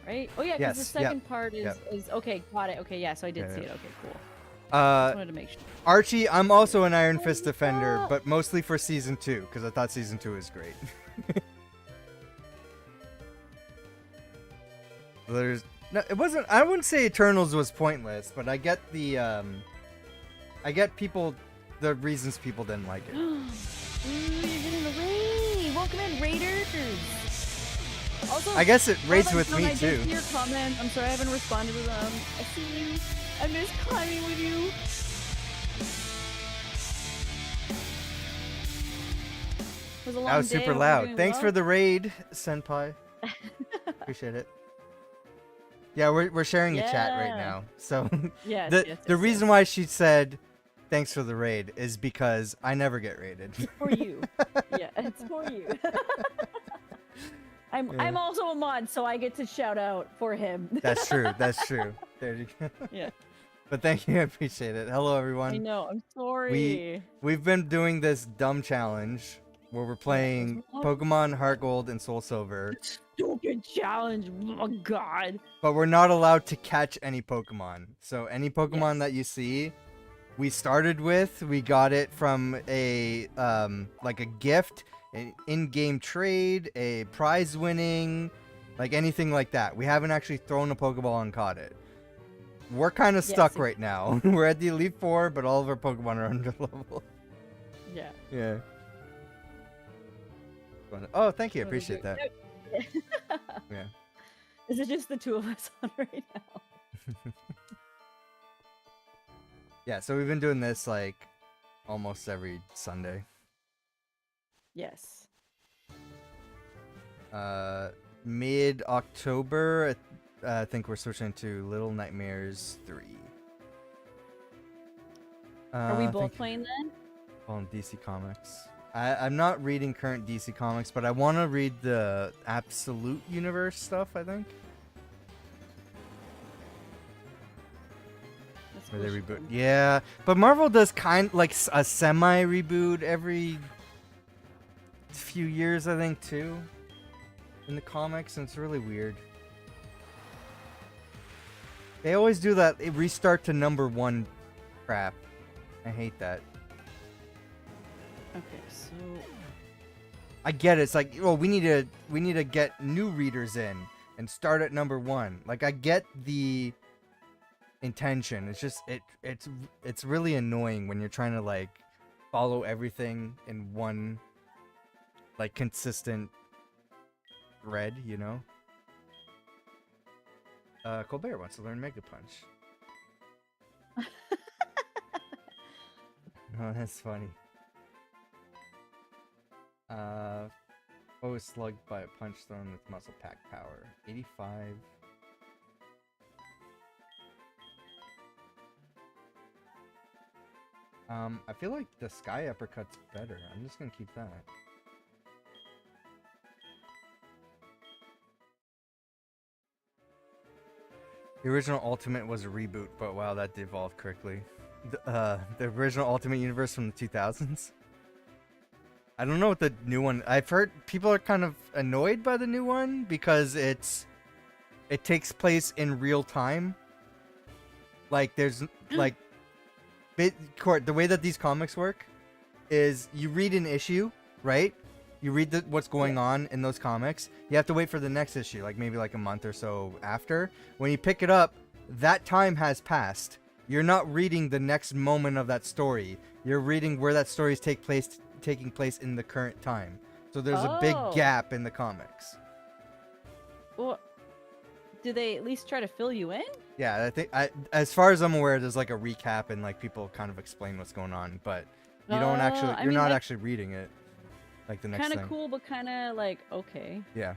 Right? Oh yeah, because the second part is okay. Got it. Okay, yeah. So I did see it. Okay, cool. Just wanted to make sure. Archie, I'm also an Iron Fist defender, but mostly for season 2 because I thought season 2 was great. It wasn't. I wouldn't say Eternals was pointless, but I get the the reasons people didn't like it. Ooh, you're getting a raid. Welcome in, Raiders. Also, I guess it raids with me I too. did see your comment. I'm sorry I haven't responded to them. I see you. I miss climbing with you. It was a long That was day. super Hope you're loud. doing Thanks well. for the raid, Senpai. Appreciate it. Yeah, we're sharing a chat right now. So Yes, the reason why she said thanks for the raid is because I never get raided. It's for you. Yeah, it's for you. I'm also a mod, so I get to shout out for him. That's true. That's true. There you go. Yeah. But thank you. I appreciate it. Hello, everyone. I know. I'm sorry. We've been doing this dumb challenge where we're playing Pokemon HeartGold and SoulSilver. Stupid challenge. Oh god. But we're not allowed to catch any Pokemon. So any Pokemon that you see, we started with, we got it from a like a gift, an in-game trade, a prize winning, like anything like that. We haven't actually thrown a Pokeball and caught it. We're kind of stuck right now. We're at the Elite Four, but all of our Pokemon are under level. Yeah. Yeah. Oh, thank you. I appreciate that. Yeah. Is it just the two of us on right now? Yeah, so we've been doing this like almost every Sunday. Yes. Mid-October, I think we're switching to Little Nightmares 3. Are we both playing then? On DC Comics. I'm not reading current DC Comics, but I want to read the Absolute Universe stuff, I think. Where they reboot. Yeah, but Marvel does kind like a semi-reboot every few years, I think, too. In the comics, and it's really weird. They always do that restart to #1 crap. I hate that. Okay, so I get it. It's like, well, we need to get new readers in and start at #1. Like, I get the intention. It's just it's really annoying when you're trying to like follow everything in one like consistent thread, you know? Colbert wants to learn Mega Punch. Oh, that's funny. Oh, slugged by a punch thrown with muscle pack power. 85. I feel like the sky uppercut's better. I'm just gonna keep that. The original Ultimate was a reboot, but wow, that evolved quickly. The original Ultimate Universe from the 2000s. I don't know what the new one. I've heard people are kind of annoyed by the new one because it takes place in real time. Like there's like the way that these comics work is you read an issue, right? You read what's going on in those comics. You have to wait for the next issue, like maybe like a month or so after. When you pick it up, that time has passed. You're not reading the next moment of that story. You're reading where that story is taking place in the current time. So there's a big gap in the comics. Well, do they at least try to fill you in? Yeah, I think as far as I'm aware, there's like a recap and like people kind of explain what's going on, but you don't actually. You're not actually reading it. Like the next thing. Kind of cool, but kind of like okay. Yeah.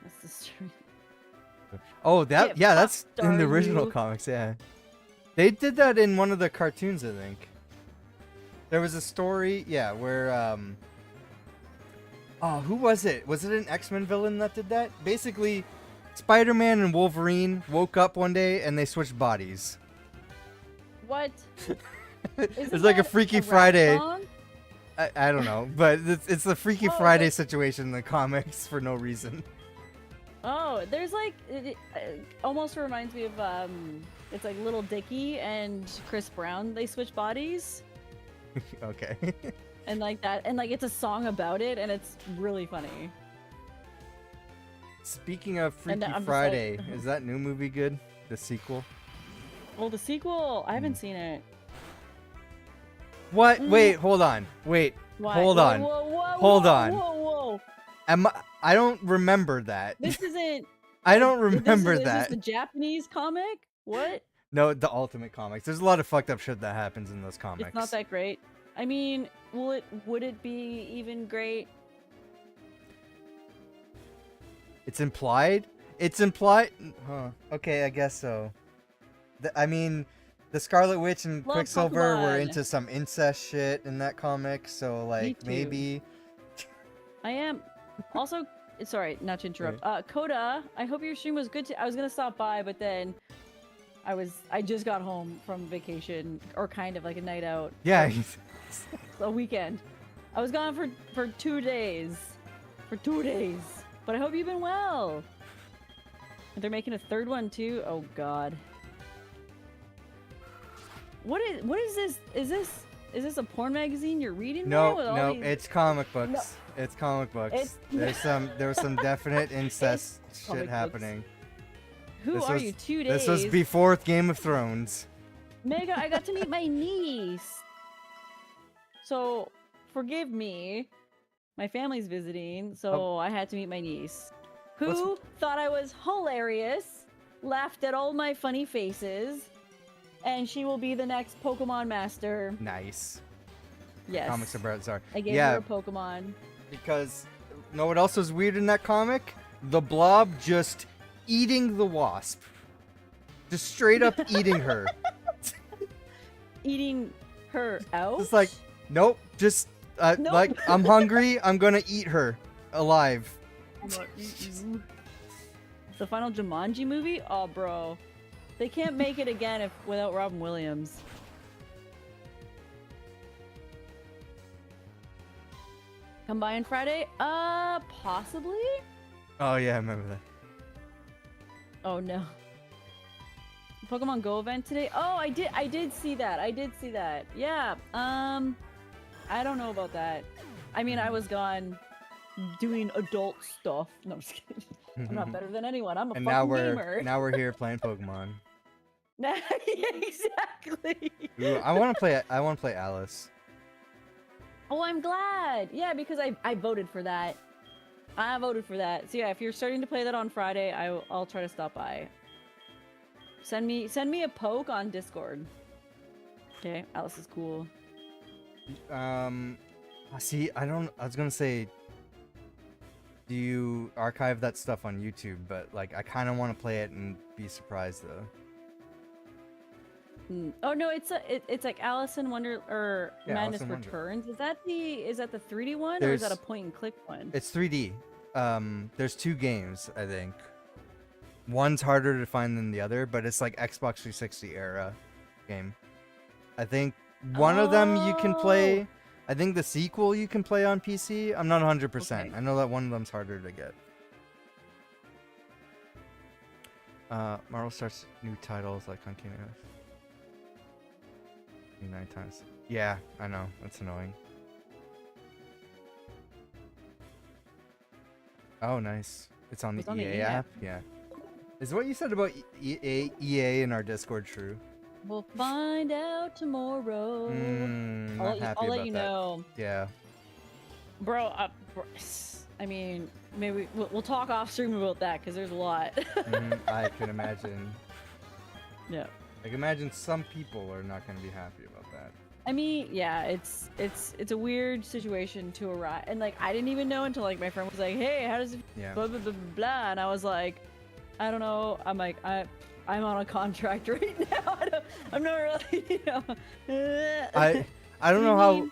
That's the story. Oh, that's in the original comics. Yeah, they did that in one of the cartoons, I think. There was a story, yeah, where oh, who was it? Was it an X-Men villain that did that? Basically, Spider-Man and Wolverine woke up one day and they switched bodies. What? It's like a Freaky Friday. I don't know, but it's the Freaky Friday situation in the comics for no reason. Oh, there's like it almost reminds me of it's like Little Dicky and Chris Brown. They switch bodies. Okay. And like that, and like it's a song about it, and it's really funny. Speaking of Freaky Friday, like, is that new movie good? The sequel? Well, the sequel, I haven't seen it. What? Wait, hold on. Wait, what? hold on. Hold on. Whoa. I don't remember that. This isn't. I don't remember that. Is this a Japanese comic? What? No, the Ultimate Comics. There's a lot of fucked up shit that happens in those comics. It's not that great. I mean, would it be even great? It's implied? It's implied? Huh. Okay, I guess so. I mean, the Scarlet Witch and Quicksilver were into some incest shit in that comic, so like maybe. I am. Also, sorry, not to interrupt. Coda, I hope your stream was good. I was gonna stop by, but then I just got home from vacation, or kind of like a night out. Yeah. A weekend. I was gone for 2 days. For 2 days. But I hope you've been well. They're making a third one too. Oh God. What is this? Is this a porn magazine you're reading? No, it's comic books. No. It's comic books. There was some definite incest shit happening. Who are you? 2 days. This was before Game of Thrones. Mega, I got to meet my niece. So, forgive me. My family's visiting, so I had to meet my niece. Who thought I was hilarious, laughed at all my funny faces, and she will be the next Pokemon master. Nice. Yes. Comics about Zar. I gave her a Pokemon. Because, know what else was weird in that comic? The Blob just eating the Wasp. Just straight up eating her. Eating her out? It's like, nope, just, nope. Like, I'm hungry, I'm gonna eat her. Alive. I'm gonna eat you. The final Jumanji movie? Oh, bro. They can't make it again without Robin Williams. Come by on Friday? Possibly? Oh yeah, I remember that. Oh no. Pokemon Go event today? Oh, I did see that. Yeah. I don't know about that. I mean, I was gone doing adult stuff. No, I'm just kidding. I'm not better than anyone. I'm a fucking gamer. Now we're here playing Pokemon. Exactly. Ooh, I want to play Alice. Oh, I'm glad. Yeah, because I voted for that. I voted for that. So yeah, if you're starting to play that on Friday, I'll try to stop by. Send me a poke on Discord. Okay, Alice is cool. See, I was gonna say, do you archive that stuff on YouTube? But like, I kind of want to play it and be surprised though. Oh no, it's like Alice in Wonder or Yeah, Alice Madness in Wonder. Returns. Is that the 3D one or is that a point and click one? It's 3D. There's 2 games, I think. One's harder to find than the other, but it's like Xbox 360 era game. I think one of them you can play. I think the sequel you can play on PC. I'm not 100%. Okay. I know that one of them's harder to get. Marvel starts new titles like continuous. 9 times. Yeah, I know. That's annoying. Oh, nice. It's on the EA app? Yeah. Is what you said about EA in our Discord true? We'll find out tomorrow. I'll let you know. Yeah. Bro, I mean, maybe we'll talk off stream about that because there's a lot. I can imagine. Yeah. I can imagine some people are not going to be happy about that. I mean, yeah, it's a weird situation to arrive, and like I didn't even know until like my friend was like, "Hey, how does it?" Yeah. Blah blah blah blah, blah. And I was like, "I don't know." I'm like, I'm on a contract right now. I'm not really, you know. I don't know how.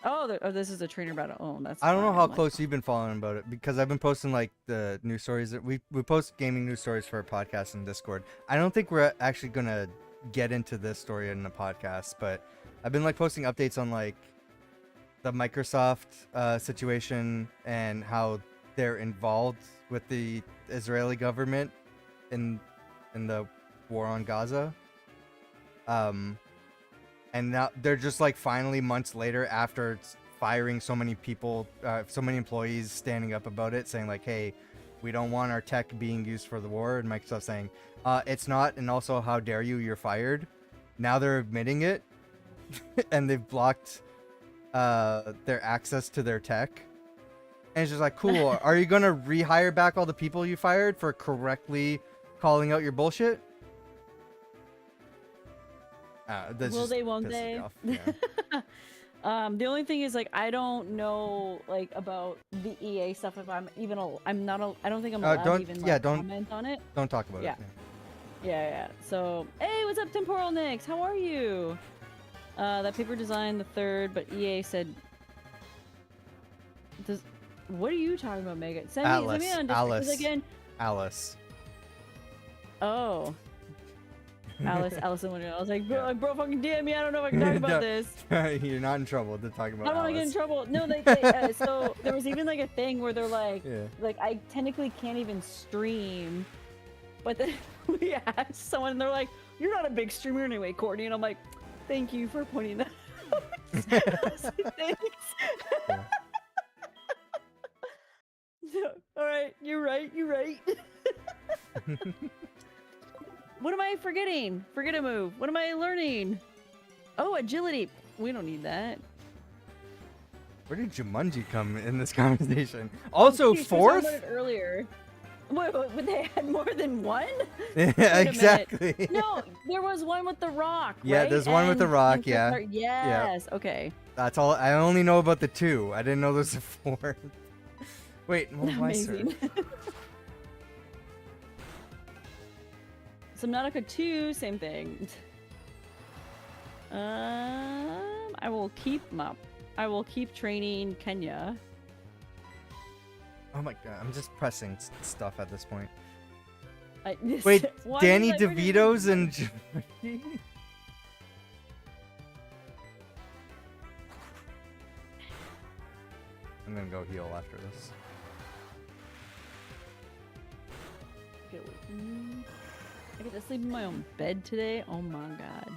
Oh, this is a trainer battle. Oh, that's. I don't know fine. how Like, close you've been following about it because I've been posting like the news stories that we post gaming news stories for our podcast in Discord. I don't think we're actually gonna get into this story in the podcast, but I've been like posting updates on like the Microsoft situation and how they're involved with the Israeli government in the war on Gaza. And now they're just like finally months later after firing so many people, so many employees standing up about it, saying like, hey, we don't want our tech being used for the war. And Microsoft saying, it's not. And also, how dare you? You're fired. Now they're admitting it. And they've blocked their access to their tech. And it's just like, cool. Are you going to rehire back all the people you fired for correctly calling out your bullshit? Will they? Won't they? Yeah. The only thing is like I don't know like about the EA stuff. If I'm even, I'm not. I don't think I'm allowed to even like, comment on it. Don't talk about it. Yeah. So, hey, what's up, Temporal Nix? How are you? That paper designed the 3rd, but EA said. What are you talking about, Megan? Send me on Discord again. Alice. Oh. Alice in Wonderland. I was like, bro, fucking DM me. I don't know if I can talk about this. You're not in trouble to talk about. I don't want to get in trouble. No, so there was even like a thing where they're like, like I technically can't even stream, but then we asked someone, and they're like, "You're not a big streamer anyway, Courtney," and I'm like, "Thank you for pointing that out." Thanks. All right, you're right. What am I forgetting? Forget a move. What am I learning? Oh, agility. We don't need that. Where did Jumanji come in this conversation? Also, 4th? Earlier. Wait, they had more than one? Yeah, exactly. No, there was one with the rock, right? Yeah, there's one with the rock, yeah. Yes, okay. That's all. I only know about the 2. I didn't know there's a 4th. Wait, why, sir? Subnautica 2, same thing. I will keep training Kenya. Oh my god, I'm just pressing stuff at this point. Wait, Danny DeVito's and I'm gonna go heal after this. I get to sleep in my own bed today? Oh my god.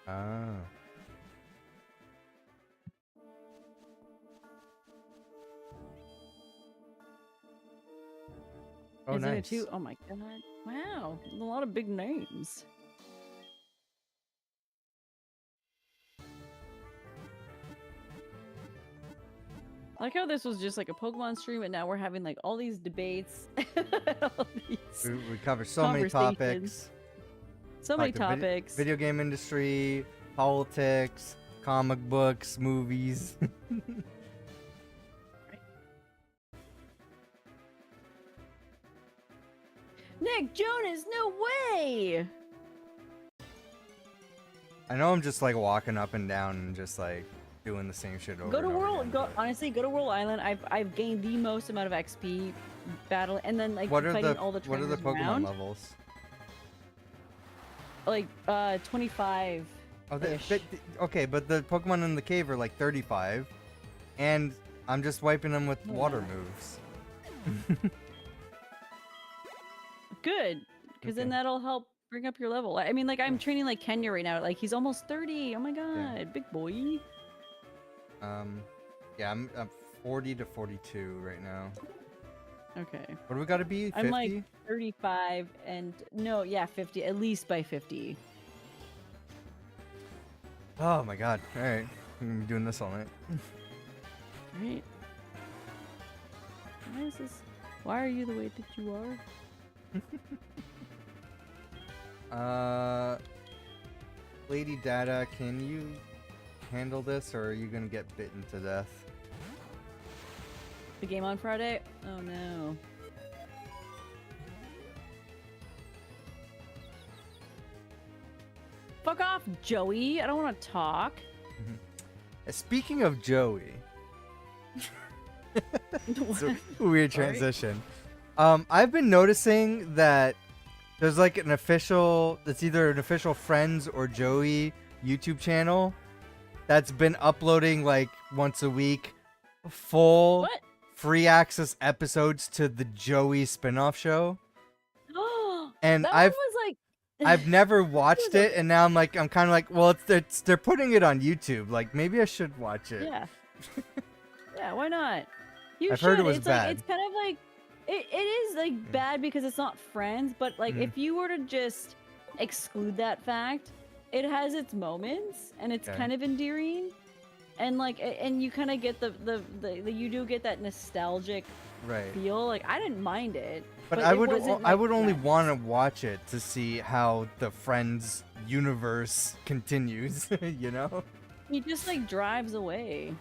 Oh. Oh, nice. Too? Oh my god. Wow. A lot of big names. I like how this was just like a Pokemon stream, and now we're having like all these debates. All these we cover so many topics. So many topics. Video game industry, politics, comic books, movies. Nick Jonas, no way! I know I'm just like walking up and down and just like doing the same shit over. Go to and over World. again, Go but- honestly. Go to World Island. I've gained the most amount of XP battle, and then like What are fighting the all the what are the trainers Pokemon around, levels? like 25. Oh, Ish. okay, but the Pokemon in the cave are like 35, and I'm just wiping them with water Yeah. moves. Good, because then Okay. that'll help bring up your level. I mean, like I'm training like Kenya right now. Like he's almost 30. Oh my god, big boy. Yeah, I'm 40 to 42 right now. Okay. What do we gotta be? 50? I'm like 35 and no, yeah, 50. At least by 50. Oh my god. All right, I'm gonna be doing this all night. Right. Why is this? Why are you the way that you are? Lady Dada, can you handle this, or are you gonna get bitten to death? The game on Friday? Oh no. Fuck off, Joey. I don't want to talk. Speaking of Joey, it's a weird Sorry. transition. I've been noticing that there's like an official, it's either an official Friends or Joey YouTube channel that's been uploading like once a week full What? free access episodes to the Joey spin-off show. And that I've one was like. I've never watched was it, and now I'm kind of like, well, they're putting it on YouTube. Like, maybe I should watch it. Yeah. Yeah, why not? You I've should. heard it was it's bad. like it's kind of like it is like bad because it's not Friends, but like if you were to just exclude that fact, it has its moments and it's Okay. kind of endearing. And like and you kind of get the you do get that nostalgic Right. feel. Like I didn't mind it. But it I would wasn't, I like, would only Friends. want to watch it to see how the Friends universe continues, you know? He just like drives away.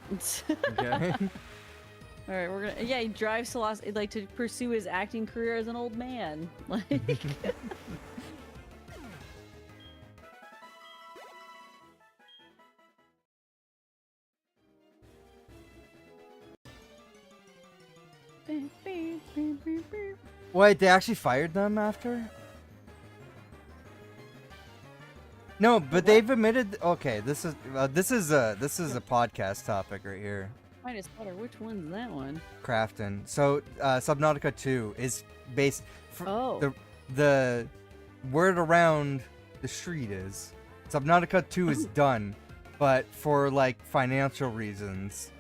Okay. All right, we're gonna. Yeah, he drives to like to pursue his acting career as an old man. Like, Wait, they actually fired them after? No, but they've admitted. Okay, this is a podcast topic right here. minus butter. Which one's that one? Crafton. So, Subnautica 2 is based. Oh. The word around the street is Subnautica 2 is done, but for like financial reasons,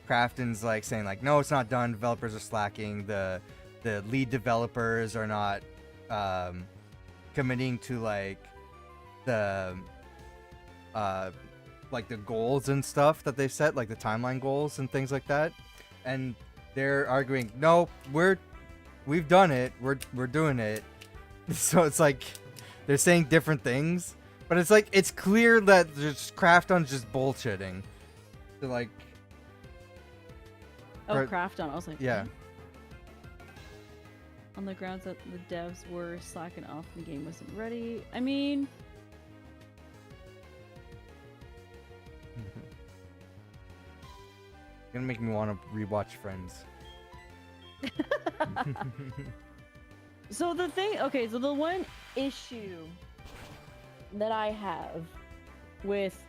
Crafton's like saying like, no, it's not done. Developers are slacking. The lead developers are not committing to like the goals and stuff that they've set, like the timeline goals and things like that. And they're arguing, no, we've done it. We're doing it. So it's like they're saying different things, but it's like it's clear that just Crafton's just bullshitting. They're like, Oh, Right. craft on. I was like, yeah. what? On the grounds that the devs were slacking off, the game wasn't ready. I mean, gonna make me want to rewatch Friends. so the thing. Okay, so the one issue that I have with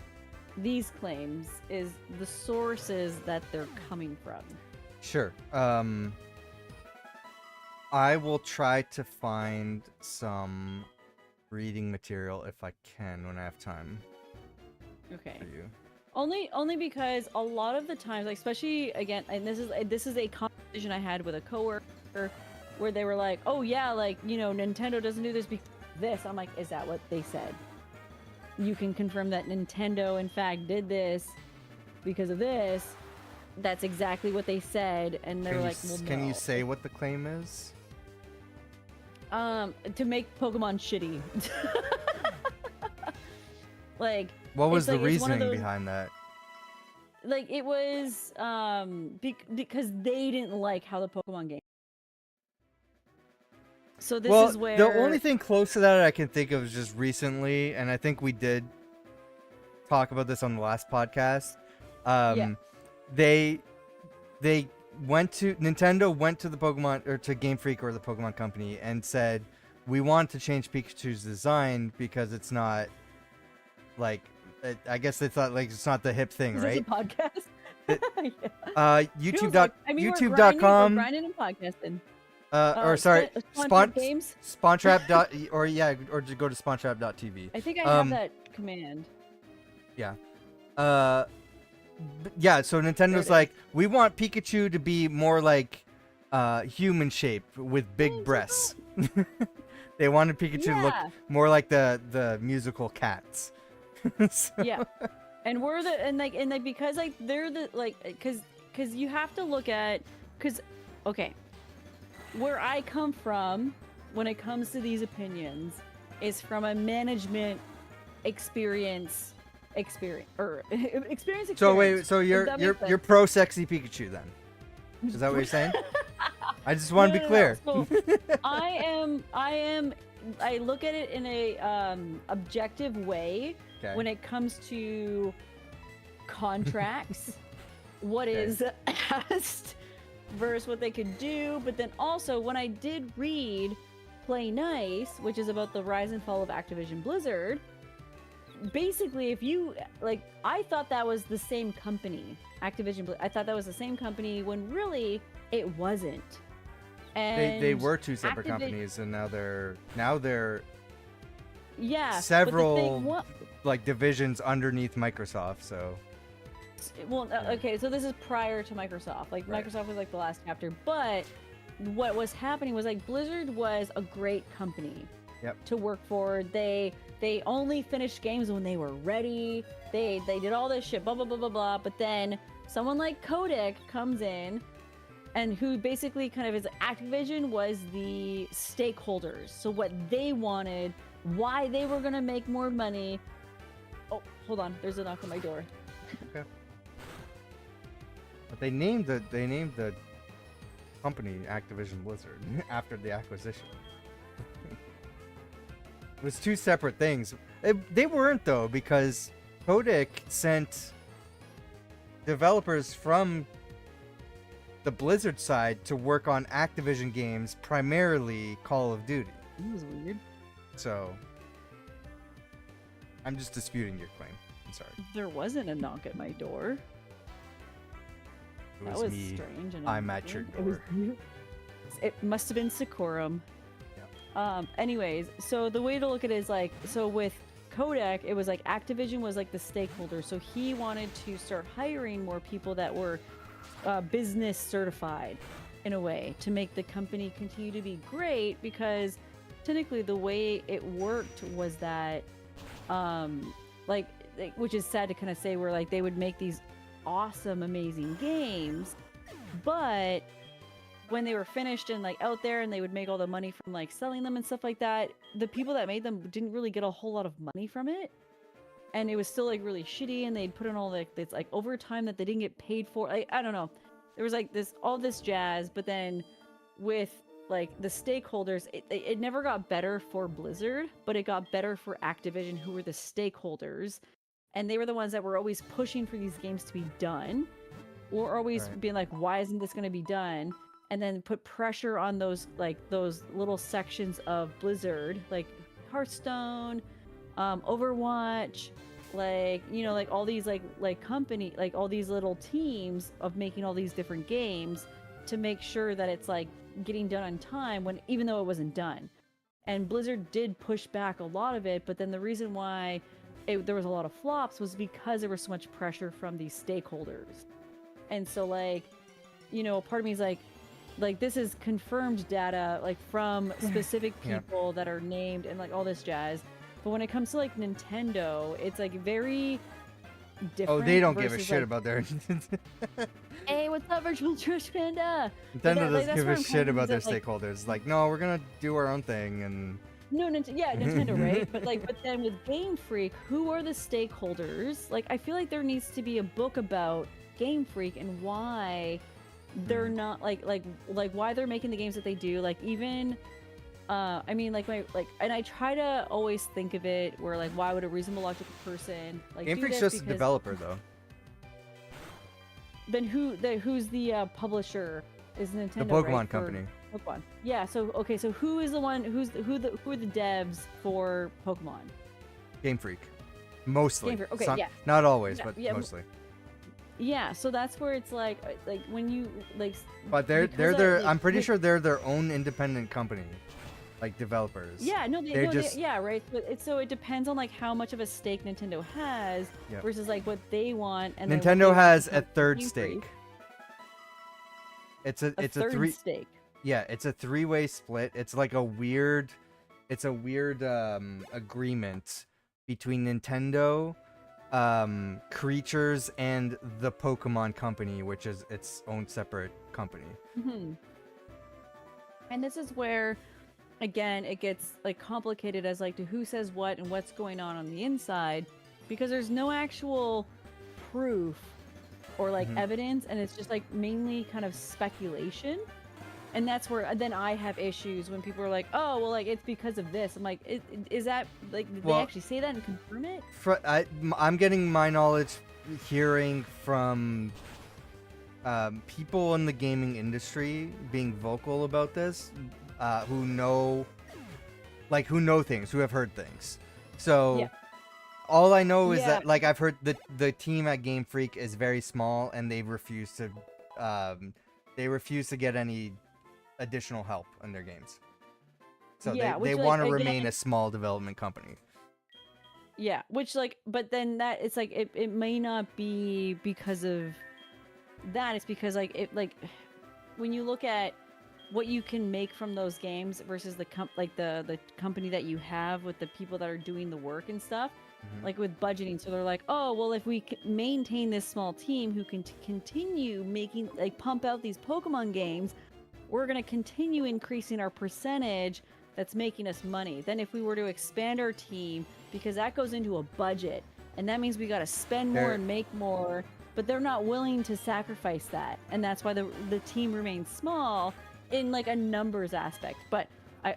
these claims is the sources that they're coming from. Sure. I will try to find some reading material if I can when I have time Okay. for you. Only because a lot of the times, like especially again, and this is a conversation I had with a coworker where they were like, "Oh yeah, like Nintendo doesn't do this because of this." I'm like, "Is that what they said? You can confirm that Nintendo in fact did this because of this." That's exactly what they said, and they're like, "Well, Can no." you say what the claim is? To make Pokemon shitty. Like What was the it's one of reasoning those, behind that? like it was because they didn't like how the Pokemon game. So this Well, is where the only thing close to that I can think of is just recently, and I think we did talk about this on the last podcast. They Nintendo went to the Pokemon or to Game Freak or the Pokemon Company and said, we want to change Pikachu's design because it's not like, I guess they thought like it's not the hip thing, is right? this a podcast? YouTube.com we're grinding and podcasting. or sorry, Games. Spawntrap dot or to go to spawntrap.tv. I think I have that command. Yeah. Yeah, so Nintendo's like, we want Pikachu to be more like human shape with big breasts. They wanted Pikachu to look more like the musical Cats. So. Yeah. And we're the and because like they're the like because you have to look at okay, where I come from when it comes to these opinions is from a management experience. So wait, so you're pro sexy Pikachu then? Is that what you're saying? I just want to be clear. No. So I look at it in a objective way when it comes to contracts, what is asked versus what they could do. But then also when I did read Play Nice, which is about the rise and fall of Activision Blizzard, basically if you like, I thought that was the same company, Activision. I thought that was the same company when really it wasn't. And they were two separate companies, and now they're several like divisions underneath Microsoft. So okay, so this is prior to Microsoft. Like Microsoft was like the last chapter, but what was happening was like Blizzard was a great company to work for. They only finished games when they were ready. They did all this shit, blah blah blah blah blah. But then someone like Kodak comes in, and who basically kind of is Activision was the stakeholders. So what they wanted, why they were gonna make more money. Oh, hold on, there's a knock on my door. Okay. But they named the company Activision Blizzard after the acquisition. It was two separate things. They weren't though, because Kodak sent developers from the Blizzard side to work on Activision games, primarily Call of Duty. That was weird. So I'm just disputing your claim. I'm sorry. There wasn't a knock at my door. It was that was me. Strange. I'm at your door. It must have been Secorum. Yep. Anyways, so the way to look at it is like, so with Kodak, it was like Activision was like the stakeholder. So he wanted to start hiring more people that were business certified in a way to make the company continue to be great, because technically the way it worked was that like which is sad to kind of say, where like they would make these awesome amazing games, but when they were finished and like out there and they would make all the money from like selling them and stuff like that, the people that made them didn't really get a whole lot of money from it, and it was still like really shitty, and they'd put in all this like overtime that they didn't get paid for. I don't know, there was like all this jazz. But then with like the stakeholders, it never got better for Blizzard, but it got better for Activision, who were the stakeholders, and they were the ones that were always pushing for these games to be done, or always being like, why isn't this going to be done? And then put pressure on those little sections of Blizzard, like Hearthstone, Overwatch, like, you know, like all these like company, like all these little teams of making all these different games to make sure that it's like getting done on time, when even though it wasn't done. And Blizzard did push back a lot of it, but then the reason why there was a lot of flops was because there was so much pressure from these stakeholders. And so like, you know, part of me is like this is confirmed data like from specific people that are named and like all this jazz. But when it comes to like Nintendo, it's like very different. Oh, they don't give a shit about their Hey, what's up, Virtual Trash Panda? Nintendo doesn't give a shit about their stakeholders. Like, no, we're gonna do our own thing, and No, yeah, Nintendo, right? But then with Game Freak, who are the stakeholders? Like, I feel like there needs to be a book about Game Freak and why they're not like why they're making the games that they do. Like, even I mean, and I try to always think of it where, like, why would a reasonable logical person like Game do Freak's this? just a Because developer, though. then who's the publisher? Is Nintendo, The Pokemon right? company. Pokemon. Yeah. So okay. So who is the one? Who are the devs for Pokemon? Game Freak. Mostly. Game Freak, okay, Some, yeah. Not always, Yeah, but yeah, mostly. Yeah. So that's where it's like when you like. But they're because their. like, I'm pretty sure they're their own independent company, like developers. Yeah. No. They're just. yeah. Right. But it depends on like how much of a stake Nintendo has Yep. versus like what they want. And then what they Nintendo want has to a come from third Game stake. Freak. It's A a third three. stake. Yeah, it's a three-way split. It's like a weird. It's a weird agreement between Nintendo, Creatures, and the Pokemon Company, which is its own separate company. Mm-hmm. And this is where, again, it gets like complicated as like to who says what and what's going on the inside, because there's no actual proof or like evidence, and it's just like mainly kind of speculation. And that's where then I have issues when people are like, "Oh, well, like it's because of this." I'm like, "Is that like did they actually say that and confirm it?" I'm getting my knowledge hearing from people in the gaming industry being vocal about this, who know things, who have heard things. So Yeah. all I know is Yeah. that like I've heard the team at Game Freak is very small, and they refuse to get any additional help in their games. So Yeah, they which, like, want to again- remain a small development company. Yeah, which like, but then that it's like it may not be because of that. It's because like when you look at what you can make from those games versus the the company that you have with the people that are doing the work and stuff, like with budgeting. So they're like, oh well, if we maintain this small team who can continue making like pump out these Pokemon games, we're going to continue increasing our percentage that's making us money. Then if we were to expand our team, because that goes into a budget, and that means we got to spend more and make more, but they're not willing to sacrifice that. And that's why the team remains small in like a numbers aspect. But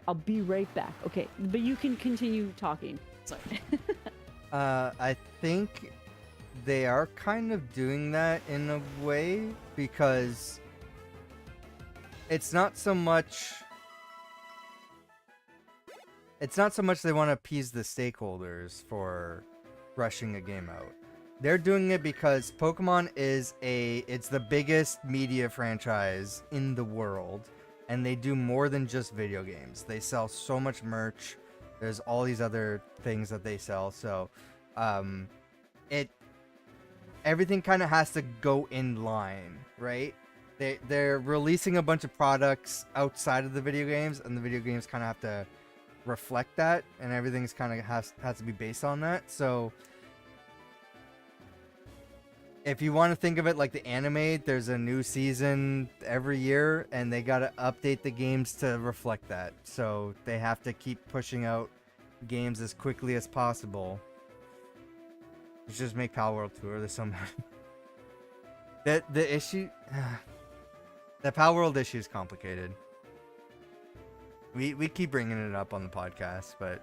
I'll be right back. Okay, but you can continue talking. Sorry. I think they are kind of doing that in a way, because it's not so much they want to appease the stakeholders for rushing a game out. They're doing it because Pokemon it's the biggest media franchise in the world, and they do more than just video games. They sell so much merch. There's all these other things that they sell. So, everything kind of has to go in line, right? They're releasing a bunch of products outside of the video games, and the video games kind of have to reflect that, and everything's kind of has to be based on that. So if you want to think of it like the anime, there's a new season every year, and they got to update the games to reflect that. So they have to keep pushing out games as quickly as possible. Let's just make Pal World Tour. There's so many. The issue, the Pal World issue is complicated. We keep bringing it up on the podcast, but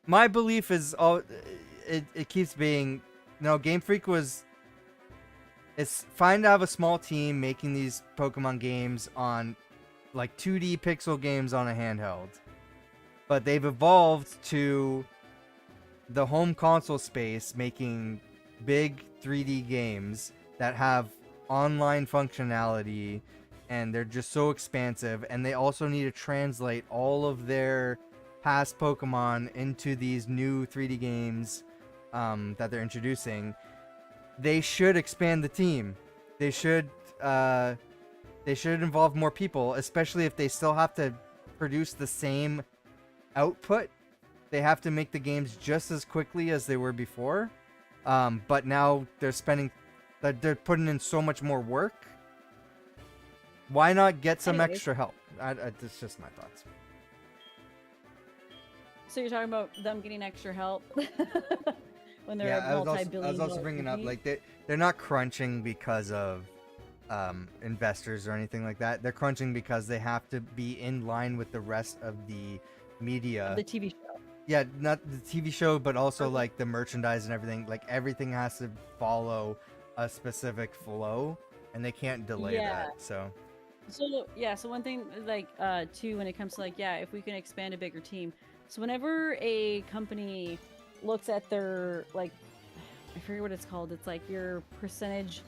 my belief is it keeps being, no, Game Freak it's fine to have a small team making these Pokemon games on like 2D pixel games on a handheld, but they've evolved to the home console space, making big 3D games that have online functionality, and they're just so expansive, and they also need to translate all of their past Pokemon into these new 3D games that they're introducing. They should expand the team. They should involve more people, especially if they still have to produce the same output. They have to make the games just as quickly as they were before, but now they're putting in so much more work. Why not get some extra help? It's just my thoughts. So you're talking about them getting extra help when they're Yeah, a multi-billion. I was also bringing up like they're not crunching because of investors or anything like that. They're crunching because they have to be in line with the rest of the media. The TV show. Yeah, not the TV show, but also like the merchandise and everything. Like everything has to follow a specific flow, and they can't delay that. So one thing like too when it comes to like if we can expand a bigger team. So whenever a company looks at their like I forget what it's called. It's like your percentage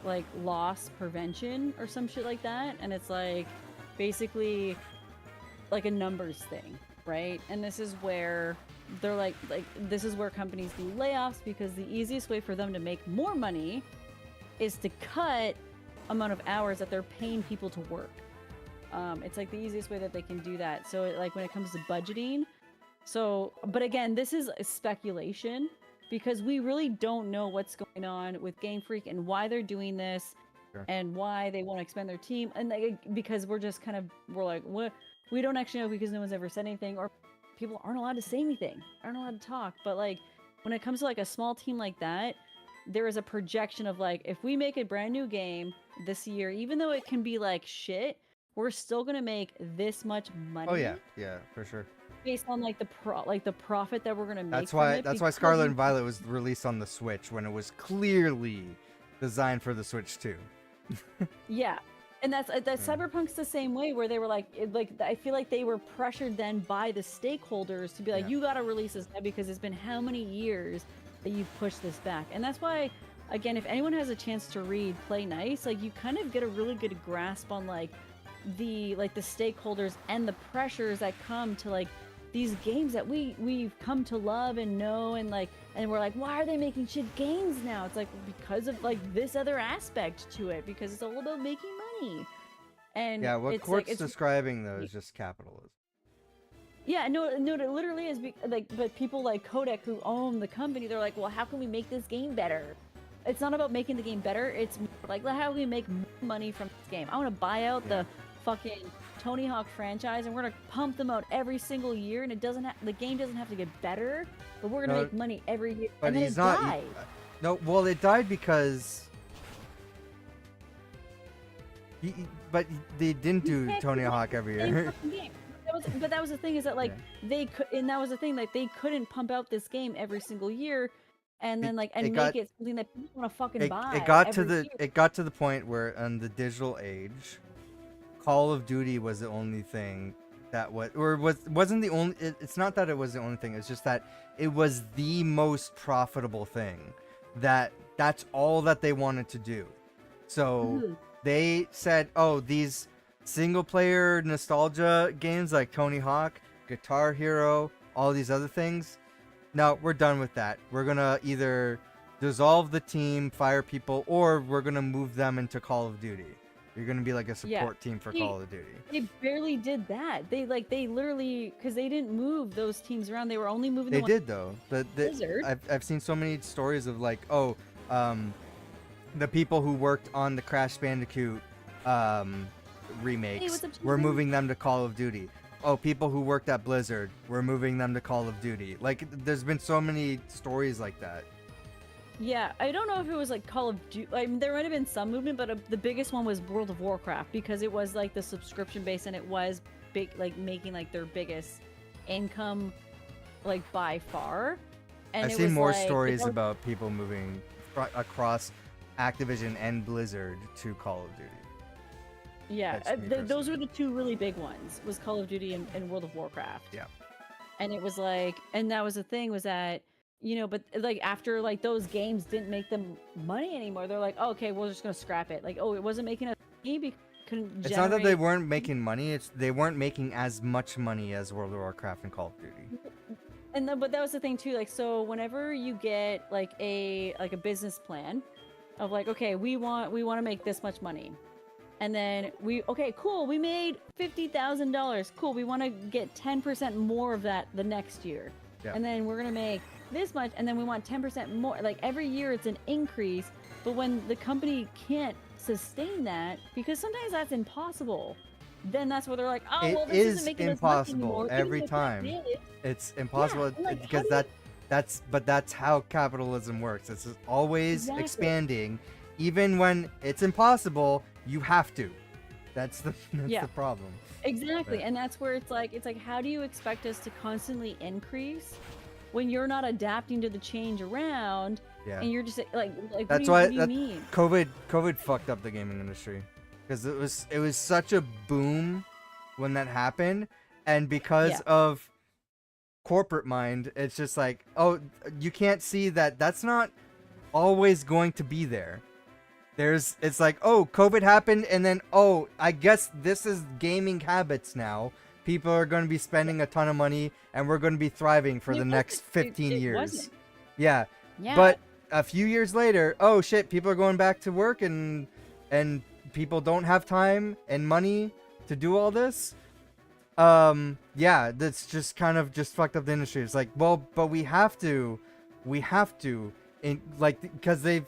like loss prevention or some shit like that, and it's like basically like a numbers thing, right? And this is where they're like this is where companies do layoffs because the easiest way for them to make more money is to cut amount of hours that they're paying people to work. It's like the easiest way that they can do that. So like when it comes to budgeting, but again, this is a speculation because we really don't know what's going on with Game Freak and why they're doing this and why they want to expand their team. And because we're like, what? We don't actually know because no one's ever said anything, or people aren't allowed to say anything, aren't allowed to talk. But like when it comes to like a small team like that, there is a projection of like, if we make a brand new game this year, even though it can be like shit, we're still gonna make this much money. Oh yeah, for sure. Based on like the profit that we're gonna make. That's why Scarlet and Violet was released on the Switch when it was clearly designed for the Switch too. Yeah, and that's Cyberpunk's the same way, where they were like I feel like they were pressured then by the stakeholders to be like, you gotta release this now because it's been how many years that you've pushed this back. And that's why, again, if anyone has a chance to read Play Nice, like you kind of get a really good grasp on like the stakeholders and the pressures that come to like these games that we've come to love and know, and we're like, why are they making shit games now? It's like because of like this other aspect to it, because it's all about making money. And what Court's describing though is just capitalism. Yeah, no, it literally is. But people like Kodak who own the company, they're like, well, how can we make this game better? It's not about making the game better. It's like, how can we make money from this game? I want to buy out the fucking Tony Hawk franchise, and we're gonna pump them out every single year, and the game doesn't have to get better, but we're gonna make money every year. But and then he's it not. died. Well, it died because. But they didn't do Tony Hawk every year. But that was the thing, is that like they could, and that was the thing, like they couldn't pump out this game every single year, and then make it something that people want to fucking buy. It got to the point where in the digital age, Call of Duty was the only thing that wasn't the only. It's not that it was the only thing. It's just that it was the most profitable thing. That's all that they wanted to do. So they said, "Oh, these single-player nostalgia games like Tony Hawk, Guitar Hero, all these other things. No, we're done with that. We're gonna either dissolve the team, fire people, or we're gonna move them into Call of Duty. You're gonna be like a support team for Call of Duty." They barely did that. They literally, because they didn't move those teams around. They were only moving. They did though. I've seen so many stories of like, the people who worked on the Crash Bandicoot remakes, we're moving them to Call of Duty. Oh, people who worked at Blizzard, we're moving them to Call of Duty. Like, there's been so many stories like that. Yeah, I don't know if it was like Call of Duty. I mean, there might have been some movement, but the biggest one was World of Warcraft, because it was like the subscription base, and it was big, like making like their biggest income, like by far. And I've seen more stories about people moving across Activision and Blizzard to Call of Duty. Yeah, those were the two really big ones, was Call of Duty and World of Warcraft. Yeah. And it was like, and that was the thing, was that, but like after like those games didn't make them money anymore, they're like, oh, okay, we're just gonna scrap it. Like, oh, it wasn't making us money because couldn't generate. It's not that they weren't making money, it's they weren't making as much money as World of Warcraft and Call of Duty. But that was the thing too, like, so whenever you get like a business plan of like, okay, we want to make this much money. And then okay, cool, we made $50,000. Cool, we want to get 10% more of that the next year. Yeah. And then we're going to make this much, and then we want 10% more. Like, every year it's an increase, but when the company can't sustain that, because sometimes that's impossible. then that's where they're like, oh, It well, this isn't is making us money impossible anymore. every Giving it back time. is. It's impossible I'm like, how because do you- that's how capitalism works. It's just always Exactly. expanding, even when it's impossible. You have to. That's the Yeah. the problem. Exactly. But- And that's where it's like, how do you expect us to constantly increase when you're not adapting to the change around? Yeah. And you're just like That's what why do you mean? COVID fucked up the gaming industry because it was such a boom when that happened, and because Yeah. of corporate mind, it's just like, oh, you can't see that that's not always going to be there. It's like, oh, COVID happened, and then, oh, I guess this is gaming habits now. People are going to be spending a ton of money, and we're going to be thriving for the next 15 years. Wasn't. Yeah. Yeah. But a few years later, oh shit, people are going back to work, and people don't have time and money to do all this. Yeah, that's just kind of just fucked up the industry. It's like, well, but we have to, because they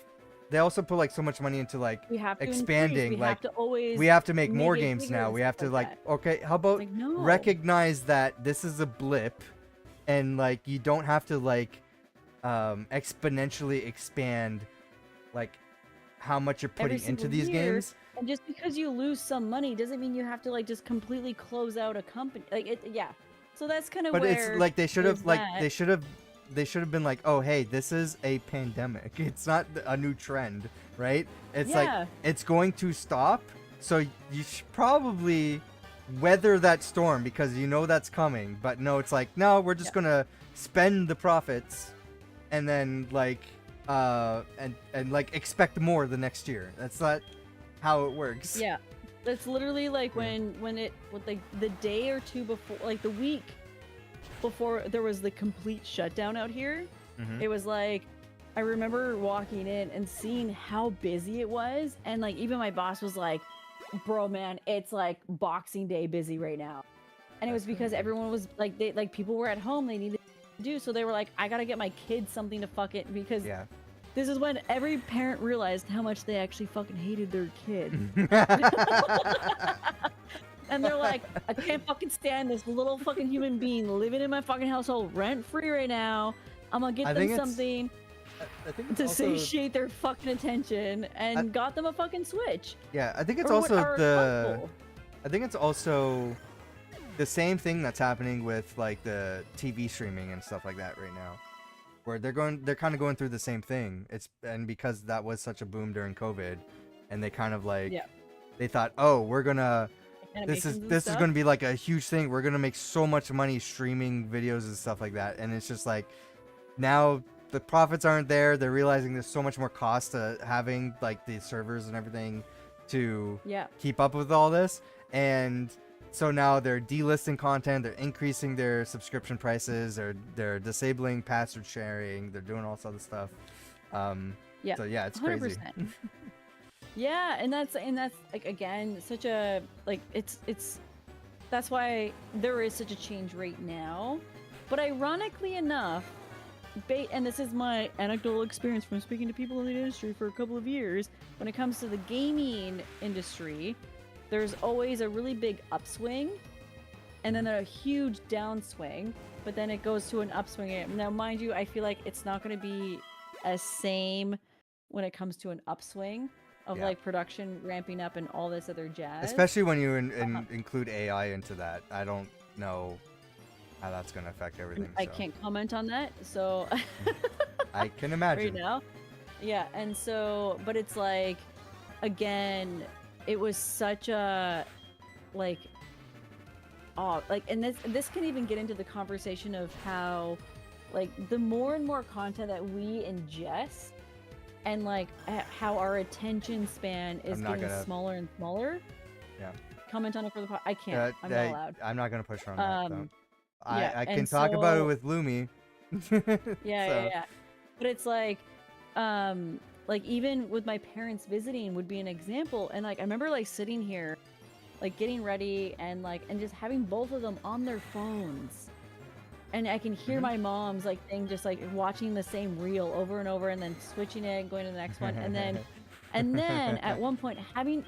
also put like so much money into like we have to expanding, increase. We like have to always we have to make make more it games bigger now. and We have stuff to like like, that. okay, how about Like, no. recognize that this is a blip, and like you don't have to like exponentially expand like how much you're Every putting into single these year. games. And just because you lose some money doesn't mean you have to like just completely close out a company. Like it, yeah. So that's kind of But where. it's like they should have that. they should have been like, oh hey, this is a pandemic. It's not a new trend, right? It's Yeah. like it's going to stop, so you should probably weather that storm because you know that's coming. But no, it's like, no, we're just gonna spend the profits and then like and like expect more the next year. That's not how it works. Yeah, that's literally like when like the day or two before, like the week before there was the complete shutdown out here. Mhm. It was like, I remember walking in and seeing how busy it was, and like even my boss was like, bro, man, it's like Boxing Day busy right now. And it was because everyone was like, people were at home, they needed to do, so they were like, I gotta get my kids something to fuck it, because Yeah. this is when every parent realized how much they actually fucking hated their kid. And they're like, I can't fucking stand this little fucking human being living in my fucking household rent free right now. I'm gonna get them something I think it's to also, satiate their fucking attention, and got them a fucking Switch. yeah, I think it's Or also or a console. I think it's also the same thing that's happening with like the TV streaming and stuff like that right now, where they're kind of going through the same thing. And because that was such a boom during COVID, and they kind of like they thought, oh, we're gonna this is going to be like a huge thing. We're gonna make so much money streaming videos and stuff like that, and it's just like now the profits aren't there. They're realizing there's so much more cost to having like the servers and everything to keep up with all this, and so now they're delisting content, they're increasing their subscription prices, they're disabling password sharing, they're doing all this other stuff. So yeah, it's 100%. Crazy. Yeah, and that's like, again, such a like it's that's why there is such a change right now. But ironically enough, and this is my anecdotal experience from speaking to people in the industry for a couple of years, when it comes to the gaming industry, there's always a really big upswing and then a huge downswing, but then it goes to an upswing. Now, mind you, I feel like it's not going to be as same when it comes to an upswing of like production ramping up and all this other jazz. Especially when you include AI into that. I don't know how that's going to affect everything. I can't comment on that, so I can imagine. Right now. Yeah, and so, but it's like, again, it was such a like, and this can even get into the conversation of how like the more and more content that we ingest, and like how our attention span is getting smaller and smaller. Yeah. Comment on it for the I can't. I'm not allowed. I'm not gonna push her on that. Though. Yeah, I can talk about it with Lumi. Yeah. But it's like even with my parents visiting would be an example, and like I remember like sitting here, like getting ready and just having both of them on their phones. And I can hear my mom's like thing, just like watching the same reel over and over, and then switching it and going to the next one, and then at one point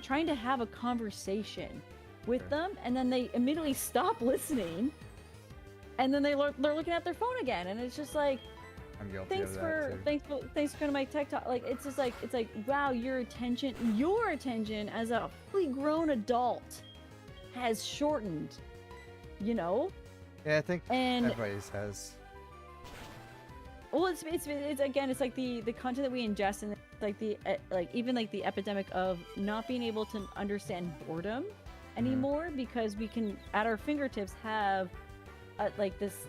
trying to have a conversation with Sure. them, and then they immediately stop listening, and then they're looking at their phone again, and it's just like, I'm guilty thanks of that for too. thanks for coming to my TikTok. Like it's just like wow, your attention as a fully grown adult has shortened, you know. Yeah, I think And everybody's has. well, it's again, it's like the content that we ingest, and it's like the like even like the epidemic of not being able to understand boredom anymore, because we can at our fingertips have like this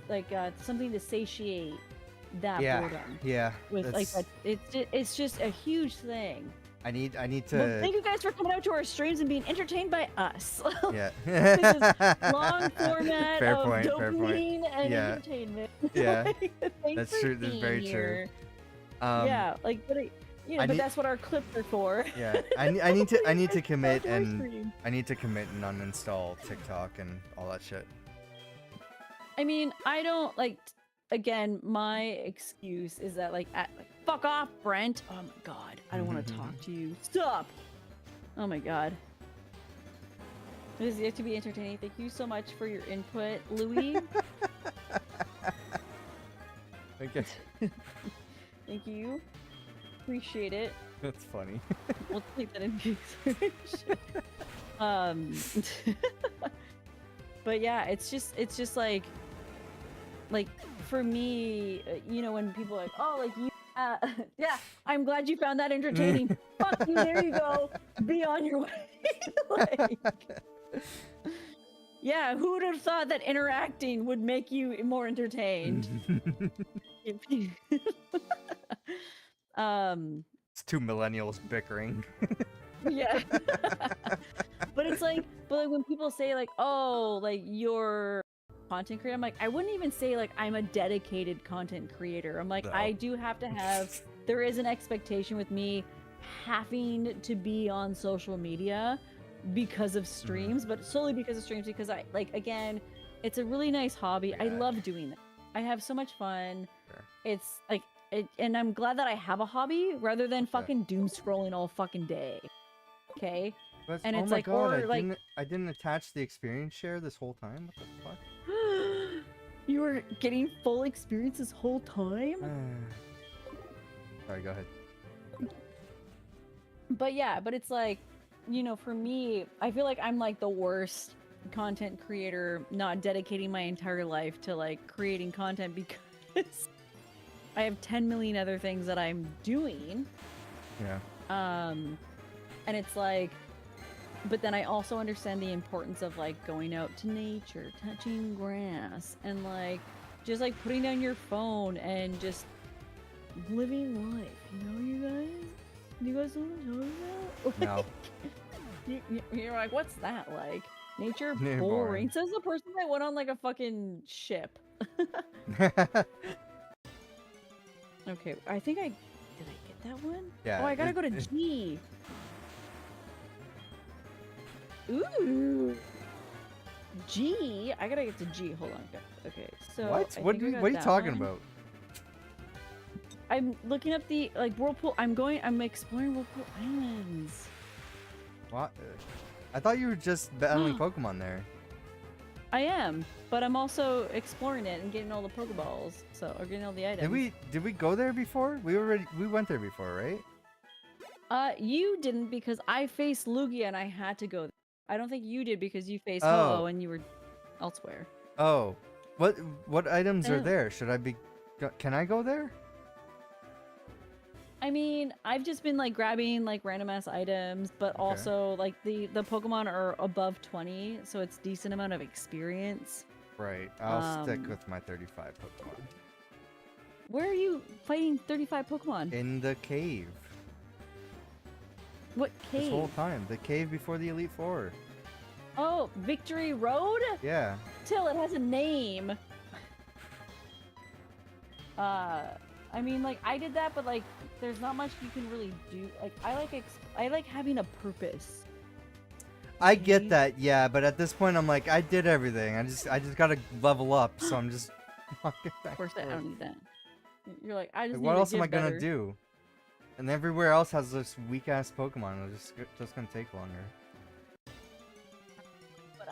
something to satiate that boredom Yeah. with like that. It's just a huge thing. I need to. Well, thank you guys for coming out to our streams and being entertained by us. Yeah. This is long format Fair of point, fair point. dopamine and Yeah. entertainment. Yeah. Thanks That's for true. That's being very true. here. Yeah. But but that's what our clips are for. Yeah. I need to commit Our and stream. I need to commit and uninstall TikTok and all that shit. I mean, I don't like. Again, my excuse is that fuck off, Brent. Oh my god, I don't want to talk to you. Stop. Oh my god. This is yet to be entertaining. Thank you so much for your input, Louis. Okay. Thank you. Appreciate it. That's funny. We'll take that into consideration. But yeah, it's just like for me, when people are like, oh, like you, yeah, I'm glad you found that entertaining. Fuck you, there you go. Be on your way. Like, yeah, who would have thought that interacting would make you more entertained? It's two millennials bickering. Yeah. But it's like when people say like, oh, like you're content creator, I'm like, I wouldn't even say like I'm a dedicated content creator. I'm like, No. I do have to have, there is an expectation with me having to be on social media because of streams, but solely because of streams, because I again, it's a really nice hobby. I love doing it. I have so much fun. Sure. It's like and I'm glad that I have a hobby rather than fucking doom scrolling all fucking day. Okay? But, And oh it's my like, god, or like, I didn't attach the experience share this whole time. What the fuck? you were getting full experience this whole time? Sorry, go ahead. But yeah, but it's like, for me, I feel like I'm like the worst content creator, not dedicating my entire life to like creating content because I have 10 million other things that I'm doing. Yeah. And it's like, but then I also understand the importance of like going out to nature, touching grass, and like just like putting down your phone and just living life. You guys? You guys know what I'm talking about? No. You're like, what's that like? Nature Boring. boring. Says the person that went on like a fucking ship. Okay, I think did I get that one? Yeah. Oh, I gotta go to G. Ooh. G. I gotta get to G. Hold on. Okay, so What? I What think I are got you that talking one. about? I'm looking up the whirlpool. I'm exploring Whirlpool Islands. What? I thought you were just battling Pokemon there. I am, but I'm also exploring it and getting all the Pokeballs. Or getting all the items. Did we go there before? We went there before, right? You didn't because I faced Lugia and I had to go there. I don't think you did because you faced Oh. Ho-Oh and you were elsewhere. Oh. What items are Oh. there? Can I go there? I mean, I've just been like grabbing like random ass items, but Okay. also like the Pokemon are above 20, so it's decent amount of experience. Right. I'll stick Um, with my 35 Pokemon. Where are you fighting 35 Pokemon? In the cave. What This cave? whole time. The cave before the Elite Four. Oh, Victory Road? Yeah. Till it has a name. I mean, like I did that, but like there's not much you can really do. Like I like having a purpose. I get that, yeah, but at this point I'm like, I did everything. I just gotta level up, so I'm just walking back. Of course, I and forth. don't need that. You're like, I just Like, need what to else am get I gonna better. do? And everywhere else has this weak ass Pokemon. It's just gonna take longer.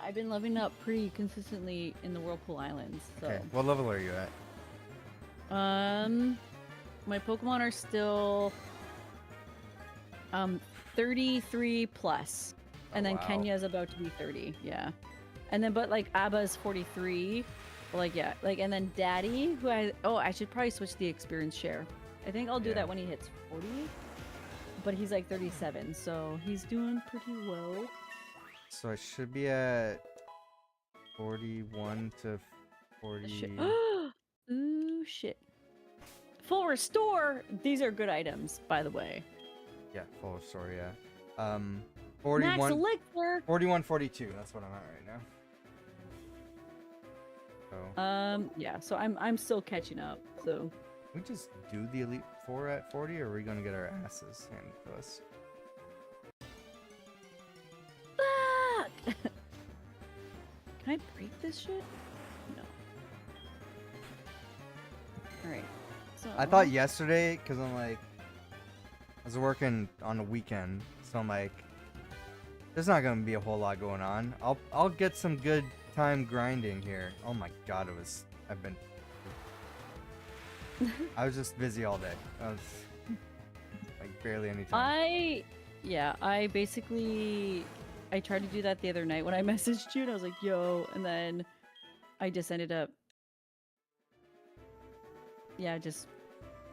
I've been leveling up pretty consistently in the Whirlpool Islands. So. Okay. What level are you at? My Pokemon are still 33 plus. And then wow. Kenya's about to be 30, yeah. And then but like Abba's 43. Like yeah, like and then Daddy, who I should probably switch the experience share. I think I'll do that when he hits 40. But he's like 37, so he's doing pretty well. So I should be at 41 to 40. Shit. Ooh, shit. Full restore. These are good items, by the way. Yeah, full restore, yeah. 41. Max elixir. 41, 42. That's what I'm at right now. So. Yeah. So I'm still catching up. So. We just do the Elite Four at 40, or are we gonna get our asses handed to us? Fuck! Can I break this shit? No. Alright. So I thought yesterday, because I'm like, I was working on a weekend, so I'm like, there's not gonna be a whole lot going on. I'll get some good time grinding here. Oh my god, I was just busy all day. I was like barely any time. I tried to do that the other night when I messaged you and I was like, yo, and then I just ended up just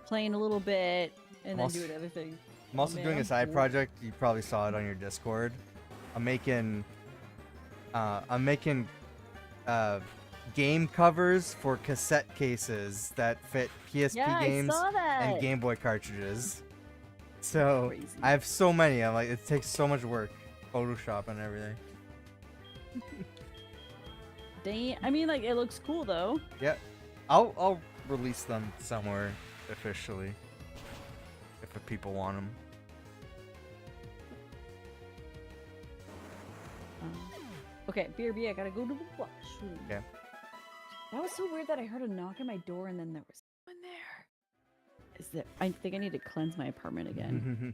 playing a little bit and then doing other things. I'm also doing a side project. You probably saw it on your Discord. I'm making game covers for cassette cases that fit PSP games and Game Boy cartridges. So crazy. I have so many. I'm like, it takes so much work, Photoshop and everything. Dang, I mean, like, it looks cool though. Yeah, I'll release them somewhere officially if the people want them. Okay, BRB, I gotta go to the washroom. Okay. That was so weird that I heard a knock at my door and then there was someone there. I think I need to cleanse my apartment again.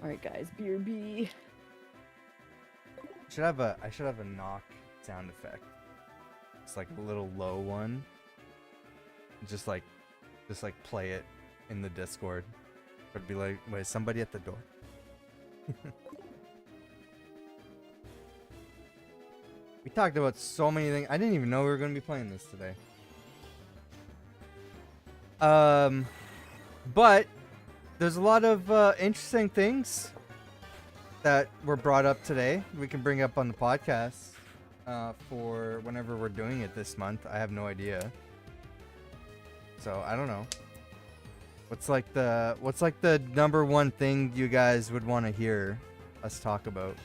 Alright guys, BRB. I should have a knock sound effect. It's like a little low one. Just like play it in the Discord. It'd be like, wait, is somebody at the door? We talked about so many things. I didn't even know we were going to be playing this today. But there's a lot of interesting things that were brought up today. We can bring up on the podcast for whenever we're doing it this month. I have no idea. So I don't know. What's like the number one thing you guys would want to hear us talk about?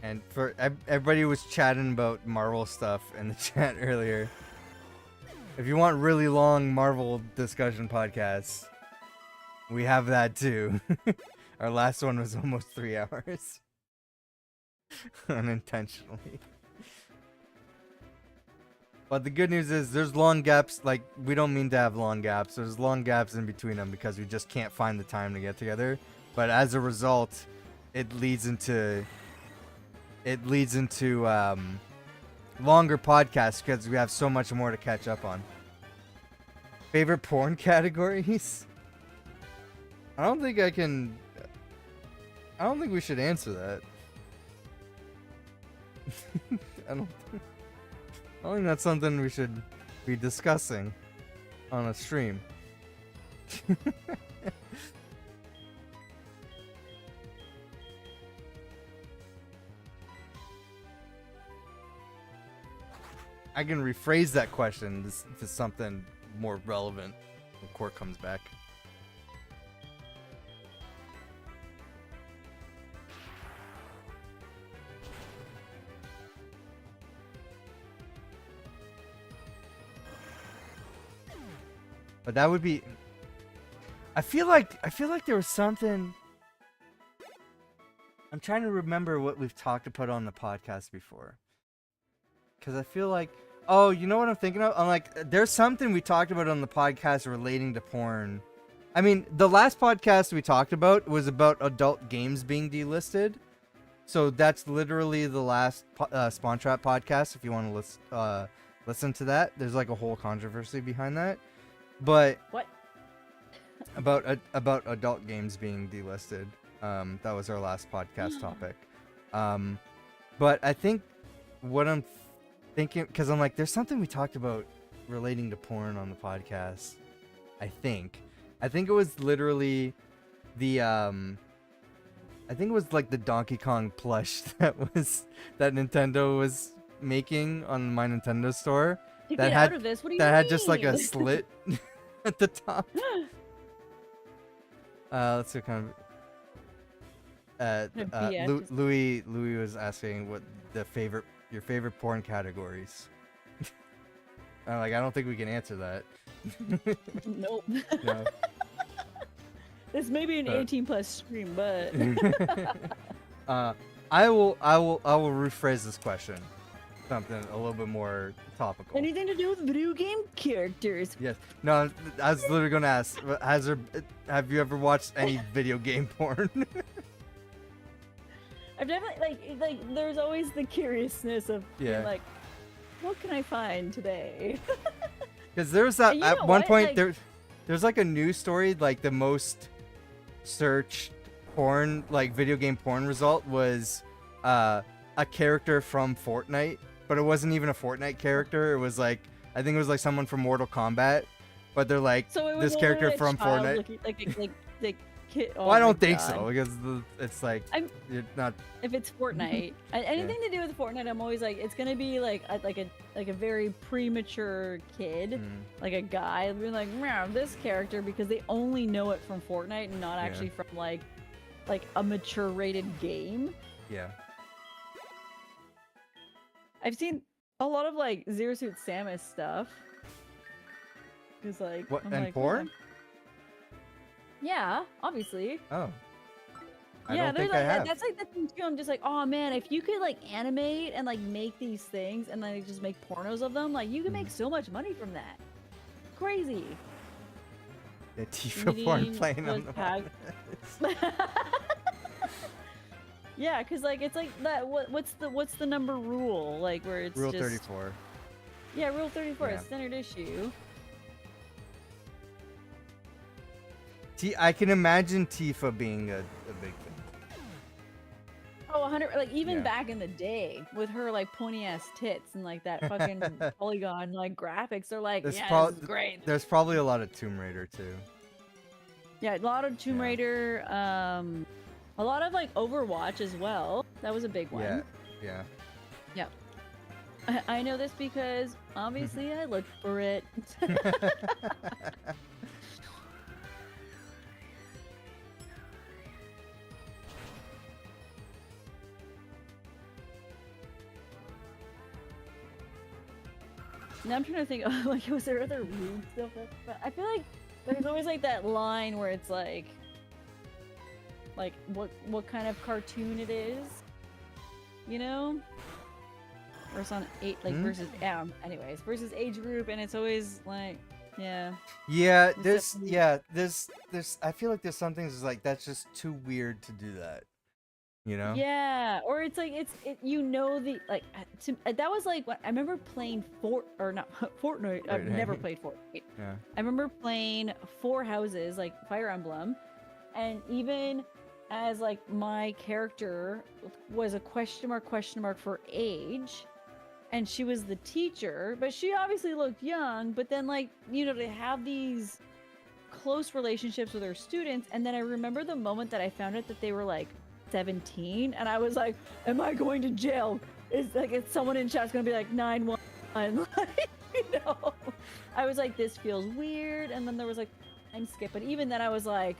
And for everybody was chatting about Marvel stuff in the chat earlier. If you want really long Marvel discussion podcasts, we have that too. Our last one was almost 3 hours. Unintentionally. But the good news is there's long gaps. Like, we don't mean to have long gaps. There's long gaps in between them because we just can't find the time to get together. But as a result, it leads into longer podcasts because we have so much more to catch up on. Favorite porn categories? I don't think we should answer that. I don't think that's something we should be discussing on a stream. I can rephrase that question to something more relevant when Court comes back. But that would be. I feel like there was something. I'm trying to remember what we've talked about on the podcast before. Because I feel like Oh, you know what I'm thinking of? I'm like, there's something we talked about on the podcast relating to porn. I mean, the last podcast we talked about was about adult games being delisted. So that's literally the last Spawn Trap podcast. If you want to listen to that, there's like a whole controversy behind that. But What? about adult games being delisted. That was our last podcast topic. But I think what I'm thinking, because I'm like, there's something we talked about relating to porn on the podcast. I think it was literally the I think it was like the Donkey Kong plush that Nintendo was making on my Nintendo store. To That get had out of this, what do you that mean? had just like a slit at the top. Let's see what kind of. BS. Louis was asking what your favorite porn categories. I'm like, I don't think we can answer that. Nope. No. This may be an 18 plus stream, but I will rephrase this question. Something a little bit more topical. anything to do with video game characters. Yes. No, I was literally gonna ask. Have you ever watched any video game porn? I've definitely like there's always the curiousness of being like, what can I find today? Because there was that And at know one what? point Like- there's like a news story, like the most searched porn, like video game porn result was a character from Fortnite, but it wasn't even a Fortnite character. It was like, I think it was like someone from Mortal Kombat, but they're like So it was this literally character a from child Fortnite. looking, like kid. Oh Well, I my don't think God. so, because it's like you're not. If it's Fortnite, anything to do with Fortnite, I'm always like, it's gonna be like a very premature kid, like a guy being like, "Meow, this character," because they only know it from Fortnite and not actually from like a mature rated game. Yeah. I've seen a lot of like Zero Suit Samus stuff. It's like What, I'm and like, porn? Yeah, obviously. Oh. I Yeah, don't there's think I like have. that's like the thing too. I'm just like, oh man, if you could like animate and like make these things and then just make pornos of them, like you can make so much money from that. Crazy. Yeah, Tifa porn Meeting playing on was the packed. Yeah, cause like it's like that. What's the number rule? Like where it's Rule just 34. Yeah, Rule 34 Yeah. is standard issue. I can imagine Tifa being a big thing. Oh, 100. Like even Yeah. back in the day with her like pointy ass tits and like that fucking polygon like graphics, they're like, There's yeah, this is great. There's probably a lot of Tomb Raider too. Yeah, a lot of Tomb Yeah. Raider, a lot of like Overwatch as well. That was a big one. Yeah. Yep. I know this because obviously I looked for it. Now I'm trying to think, like, was there other weird stuff? But I feel like there's always like that line where it's like what kind of cartoon it is, you know? Or it's on versus anyways, versus age group, and it's always like, yeah. Yeah, It's definitely- there's I feel like there's some things like that's just too weird to do that. You know? Yeah, or it's like that was like when I remember playing Fortnite. I've Right. never played Fortnite. Yeah. I remember playing Four Houses, like Fire Emblem, and even as like my character was a question mark for age, and she was the teacher, but she obviously looked young. But then like to have these close relationships with her students, and then I remember the moment that I found out that they were like 17, and I was like, am I going to jail? Is someone in chat's gonna be like 911? Like, I was like, this feels weird, and then there was like time skip, but even then I was like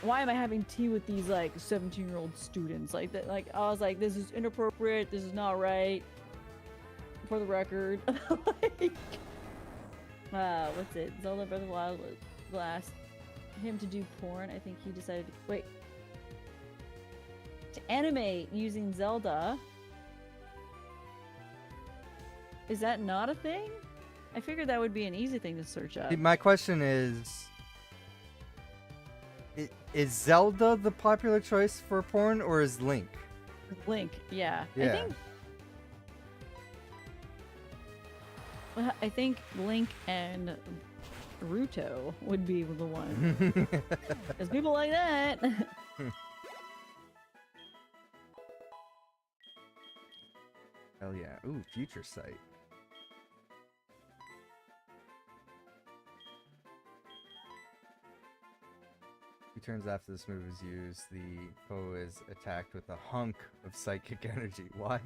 why am I having tea with these like 17-year-old students like that? Like I was like, this is inappropriate, this is not right, for the record. Like, what's it, Zelda Breath of the Wild was the last him to do porn. I think he decided to animate using Zelda. Is that not a thing? I figured that would be an easy thing to search up. My question is Zelda the popular choice for porn, or is Link? Link, yeah. Yeah. I think Link and Ruto would be the one. Because people like that. Hell yeah. Ooh, future sight. Two turns after this move is used, the foe is attacked with a hunk of psychic energy. Why?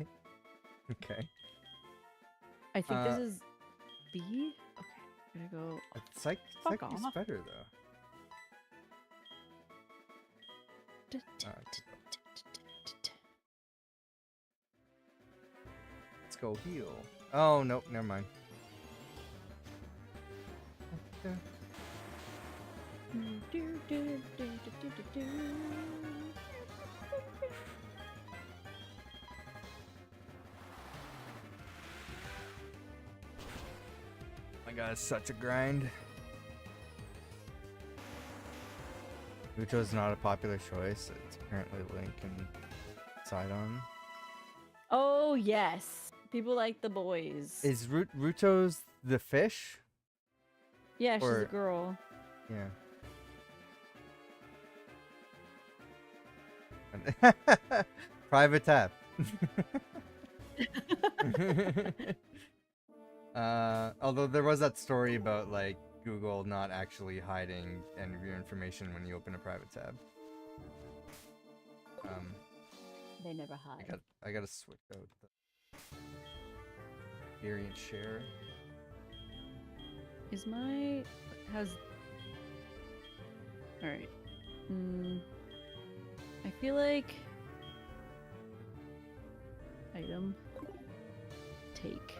Okay. I think this is B? Okay, I'm gonna go. Psychic is off. better though. Let's go heal. Oh, nope, never mind. My god, it's such a grind. Ruto's not a popular choice. It's apparently Link and Sidon. Oh, yes. People like the boys. Is Ruto's the fish? Yeah, she's a girl. Yeah. Private tab. Although there was that story about like Google not actually hiding any of your information when you open a private tab. They never hide. I gotta switch out the variant share. Is my Alright. I feel like item take.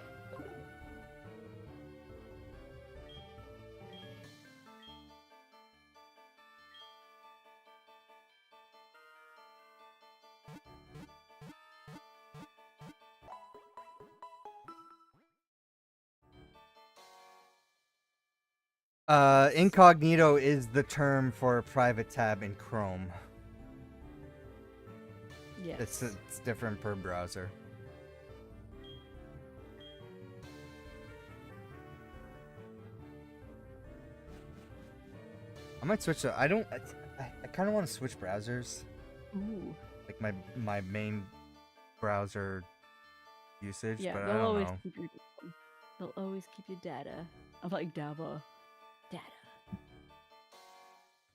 Incognito is the term for a private tab in Chrome. Yes. It's different per browser. I might switch to, I kind of want to switch browsers. Ooh. Like my main browser usage, Yeah, but I they'll don't always know. they'll always keep your data. I'm like data.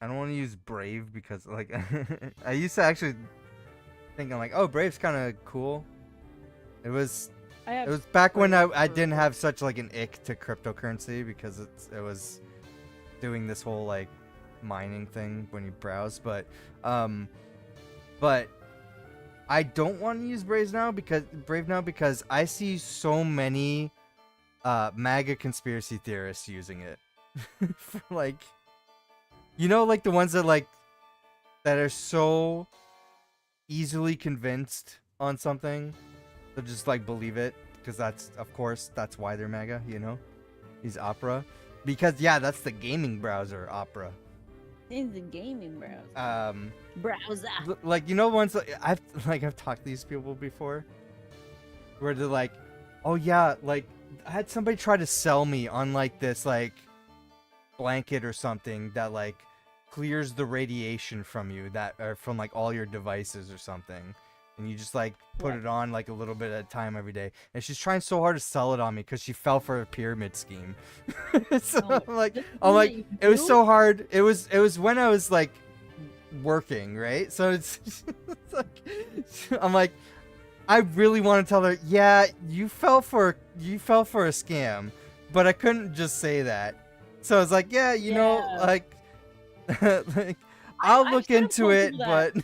I don't want to use Brave because like I used to actually think I'm like, oh, Brave's kind of cool. It was back when I didn't have such like an ick to cryptocurrency because it was doing this whole like mining thing when you browse, but I don't want to use Brave now because I see so many MAGA conspiracy theorists using it for like, you know, like the ones that are so easily convinced on something, they'll just like believe it because that's why they're MAGA, you know. He's Opera because that's the gaming browser, Opera. In the gaming browser. Browser. Like, you know, once I've talked to these people before, where they're like, oh yeah, like I had somebody try to sell me on like this like blanket or something that like clears the radiation from you or from like all your devices or something, and you just like put it on like a little bit at a time every day, and she's trying so hard to sell it on me because she fell for a pyramid scheme. So I'm like it was so hard. It was when I was like working, right? So it's like I'm like, I really want to tell her, yeah, you fell for a scam, but I couldn't just say that. So I was like, yeah, you know, like like I'll look into it, but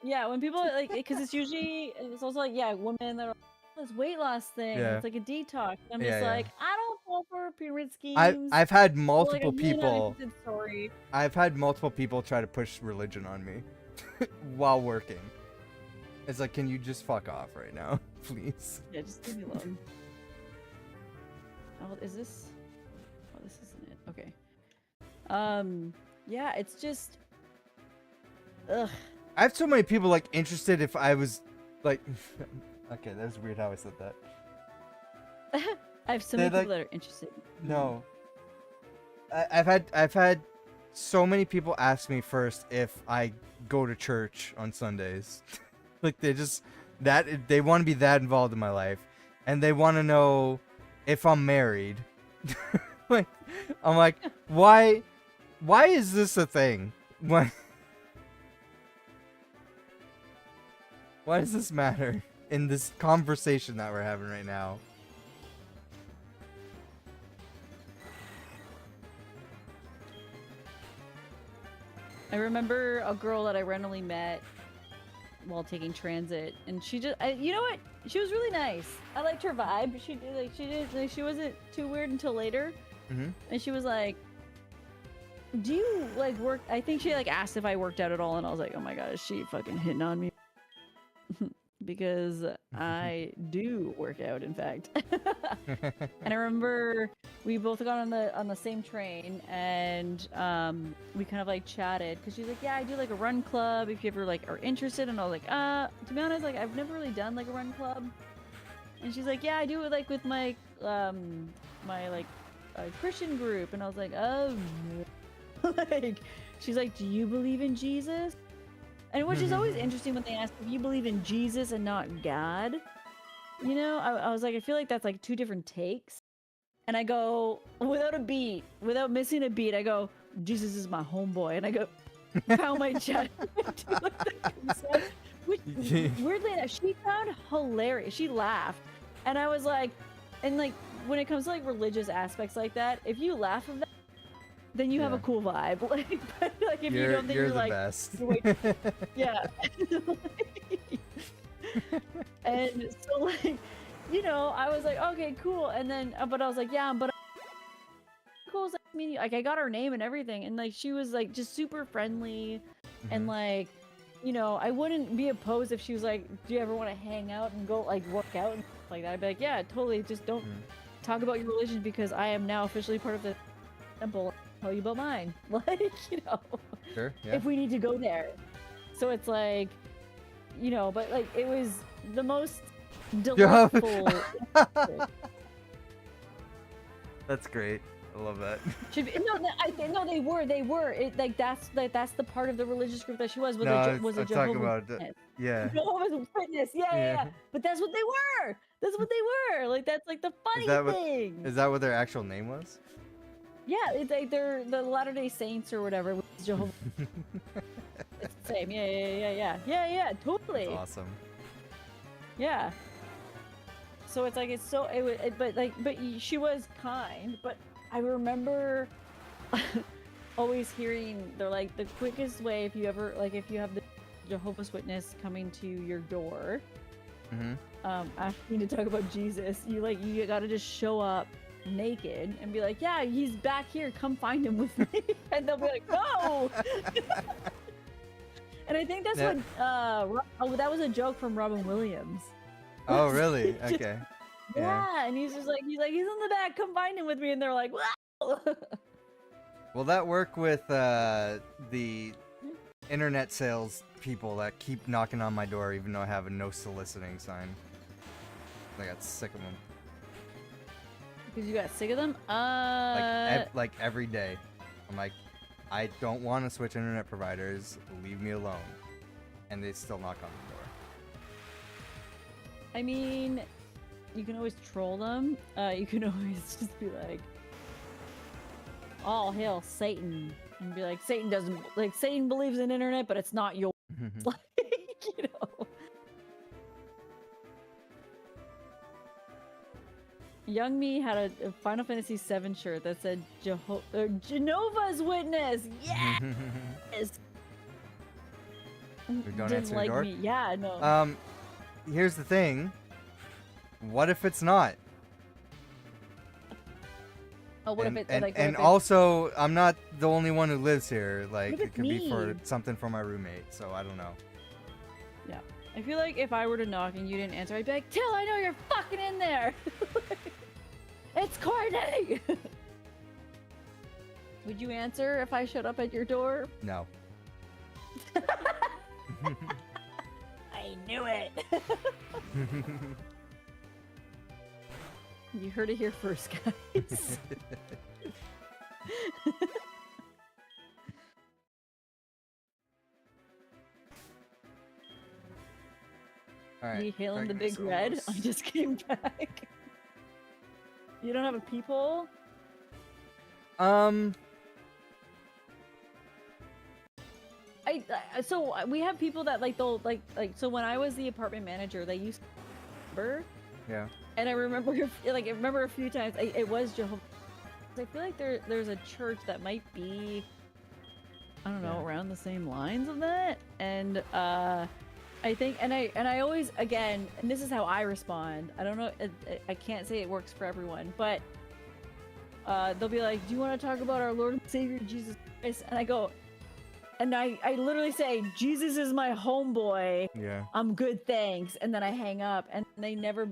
yeah, when people like, because it's also like, women that are this weight loss thing. Yeah. It's like a detox. I'm just like, I don't fall for pyramid schemes. I've had multiple like, people. Sorry. I've had multiple people try to push religion on me while working. It's like, can you just fuck off right now, please? Yeah, just leave me alone. Oh, is this? Oh, this isn't it. Okay. Yeah, it's just. Ugh. I have so many people like interested if I was like. Okay, that was weird how I said that. I have so many people that are interested. No. I've had so many people ask me first if I go to church on Sundays. Like they want to be that involved in my life, and they want to know if I'm married. Like, I'm like, why is this a thing? Why does this matter in this conversation that we're having right now? I remember a girl that I randomly met while taking transit, and she just, you know what? She was really nice. I liked her vibe. She wasn't too weird until later. Mm-hmm. And she was like, "Do you like work?" I think she like asked if I worked out at all, and I was like, "Oh my god, is she fucking hitting on me?" Because I do work out, in fact. And I remember we both got on the same train, and we kind of like chatted because she's like, "Yeah, I do like a run club if you ever like are interested." And I was like, to be honest, like I've never really done like a run club." And she's like, "Yeah, I do it like with my my like Christian group." And I was like, "Oh." Like, she's like, "Do you believe in Jesus?" And which is always interesting when they ask if you believe in Jesus and not God. You know, I was like, I feel like that's like two different takes. And I go, without a beat, without missing a beat, I go, "Jesus is my homeboy." And I go, pound my chest. Which, weirdly enough, she found hilarious. She laughed. And I was like, and like, when it comes to like religious aspects like that, if you laugh at that, then you have a cool vibe. Like, but like if you don't think you're the like, best. yeah. And so like, you know, I was like, okay, cool. And then, but I was like, yeah, but cool. I mean, like I got her name and everything, and like she was like just super friendly, and like, you know, I wouldn't be opposed if she was like, "Do you ever want to hang out and go like work out and stuff like that?" I'd be like, "Yeah, totally. Just don't talk about your religion because I am now officially part of the temple. Tell you about mine." Like, you know, Sure, yeah. if we need to go there. So it's like, you know, but like it was the most delightful. That's great. I love that. Should be, no, they were. It like that's the part of the religious group that she was. Was a Jehovah's Witness. Yeah. Jehovah's Witness. Yeah. But that's what they were. That's what they were. Like that's like the funny thing. Is that what their actual name was? Yeah, it's like they're the Latter-day Saints or whatever. With Jehovah. It's the same. Yeah. Totally. That's awesome. Yeah. So it's like it's so but she was kind, but I remember always hearing they're like the quickest way if you have the Jehovah's Witness coming to your door, asking to talk about Jesus, you gotta just show up naked and be like, "Yeah, he's back here, come find him with me." And they'll be like, "No." And I think that's what that was a joke from Robin Williams. Oh really? Okay. Yeah, and he's like he's in the back, come find him with me, and they're like, "Wow." Will that work with the internet sales people that keep knocking on my door even though I have a no soliciting sign? I got sick of them. Because you got sick of them? Like every day. I'm like, I don't want to switch internet providers. Leave me alone. And they still knock on the door. I mean, you can always troll them. You can always just be like, "All hail Satan," and be like, "Satan doesn't Satan believes in internet, but it's not yours." Like, you know. Young Me had a Final Fantasy VII shirt that said Jehovah's Witness. Yes. We don't Didn't answer like the door? me. Yeah, no. Here's the thing. What if it's not? Oh, what if it and also, I'm not the only one who lives here. Like, it could be me? for something for my roommate. So I don't know. Yeah. I feel like if I were to knock and you didn't answer, I'd be like, "Till, I know you're fucking in there." It's It's Courtney! Would you answer if I showed up at your door? No. I knew it! You heard it here first, guys. All right. You hailing the Darkness big red? almost. I just came back. You don't have a peephole? So we have people that like they'll like so when I was the apartment manager, they used to Yeah. and I remember a few times it was Jehovah. I feel like there's a church that might be, I don't know, Yeah. around the same lines of that, and I think and I always, again, and this is how I respond. I don't know, I can't say it works for everyone, but they'll be like, "Do you want to talk about our Lord and Savior Jesus Christ?" And I go, and I literally say, "Jesus is my homeboy. Yeah. I'm good, thanks." And then I hang up, and they never.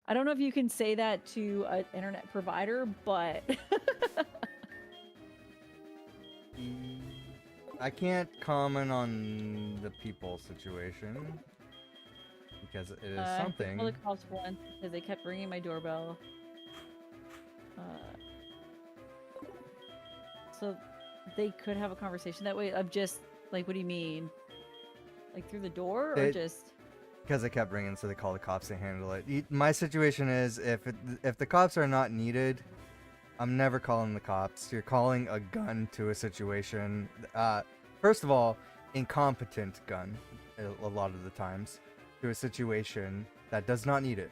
I don't know if you can say that to an internet provider, but I can't comment on the people situation because it is I something. called the cops once because they kept ringing my doorbell. So they could have a conversation that way of just like, what do you mean? Like through the door, or just? Because I kept ringing, so they call the cops to handle it. My situation is, if the cops are not needed, I'm never calling the cops. You're calling a gun to a situation. First of all, incompetent gun, a lot of the times, to a situation that does not need it.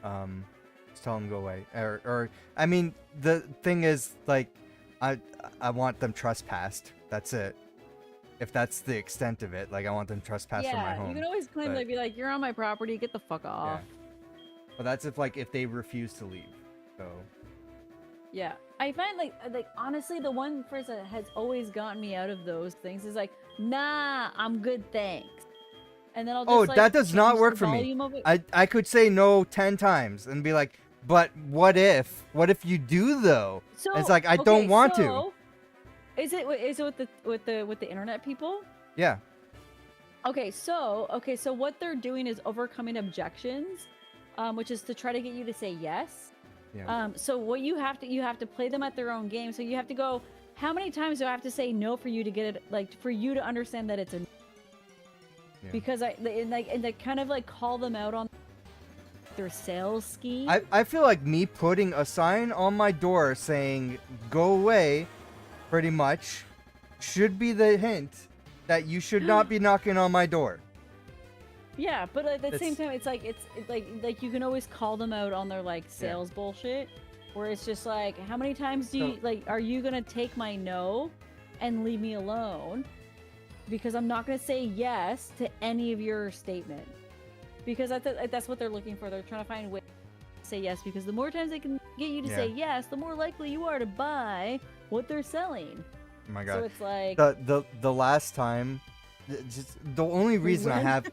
Just tell them to go away. Or I mean, the thing is, like, I want them trespassed. That's it. If that's the extent of it, like, I want them trespassed from my home. You can always claim, like, be like, "You're on my property, get the fuck off." Yeah. But that's if they refuse to leave. So. Yeah, I find like honestly, the one phrase that has always gotten me out of those things is like, "Nah, I'm good, thanks." And then I'll just That does not work for me. I could say no 10 times and be like, "But what if? What if you do though?" So it's like I don't want to. Is it with the internet people? Yeah. Okay, so what they're doing is overcoming objections, which is to try to get you to say yes. Yeah. So what you have to play them at their own game. So you have to go, how many times do I have to say no for you to get it, like, for you to understand that it's a? Yeah. Because they kind of like call them out on their sales scheme. I feel like me putting a sign on my door saying "Go away," pretty much, should be the hint that you should not be knocking on my door. Yeah, but at the same time, it's like you can always call them out on their like sales bullshit, where it's just like, how many times do you are you gonna take my no and leave me alone? Because I'm not gonna say yes to any of your statement. Because that's what they're looking for. They're trying to find ways to say yes. Because the more times they can get you to say yes, the more likely you are to buy what they're selling. Oh my god! So it's like the last time, just the only reason I have.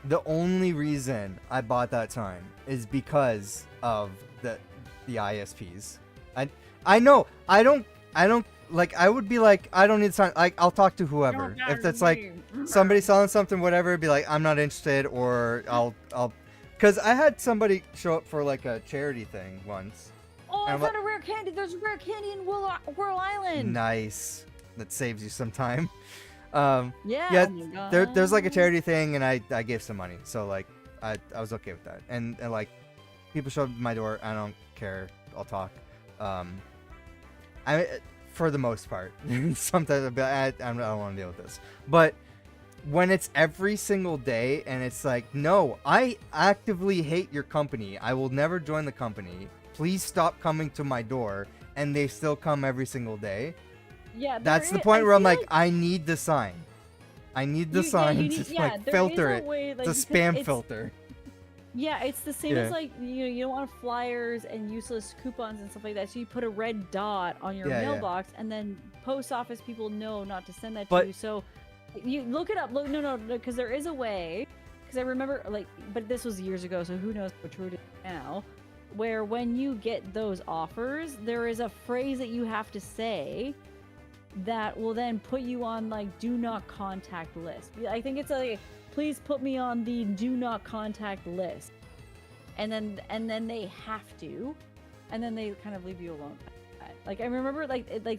The only reason I bought that sign is because of the ISPs. I know I don't like, I would be like, I don't need sign, like, I'll talk to whoever. If that's like somebody selling something, whatever, be like, I'm not interested, or I'll because I had somebody show up for like a charity thing once. Oh, I found a rare candy. There's a rare candy in Whirl Island. Nice. That saves you some time. Yeah. There's like a charity thing, and I gave some money, so like I was okay with that. And like, people show up at my door, I don't care. I'll talk. For the most part. Sometimes I'll be like, I don't want to deal with this. But when it's every single day, and it's like, no, I actively hate your company. I will never join the company. Please stop coming to my door. And they still come every single day. Yeah, that's the point where I'm like, I need the sign. I need the sign to like filter it. It's a spam filter. Yeah, it's the same as like, you don't want flyers and useless coupons and stuff like that. So you put a red dot on your mailbox, and then post office people know not to send that to you. So you look it up. No, because there is a way. Because I remember, like, but this was years ago, so who knows what true it is now. where when you get those offers, there is a phrase that you have to say that will then put you on like do not contact list. I think it's like, please put me on the do not contact list. And then they have to, and then they kind of leave you alone. Like I remember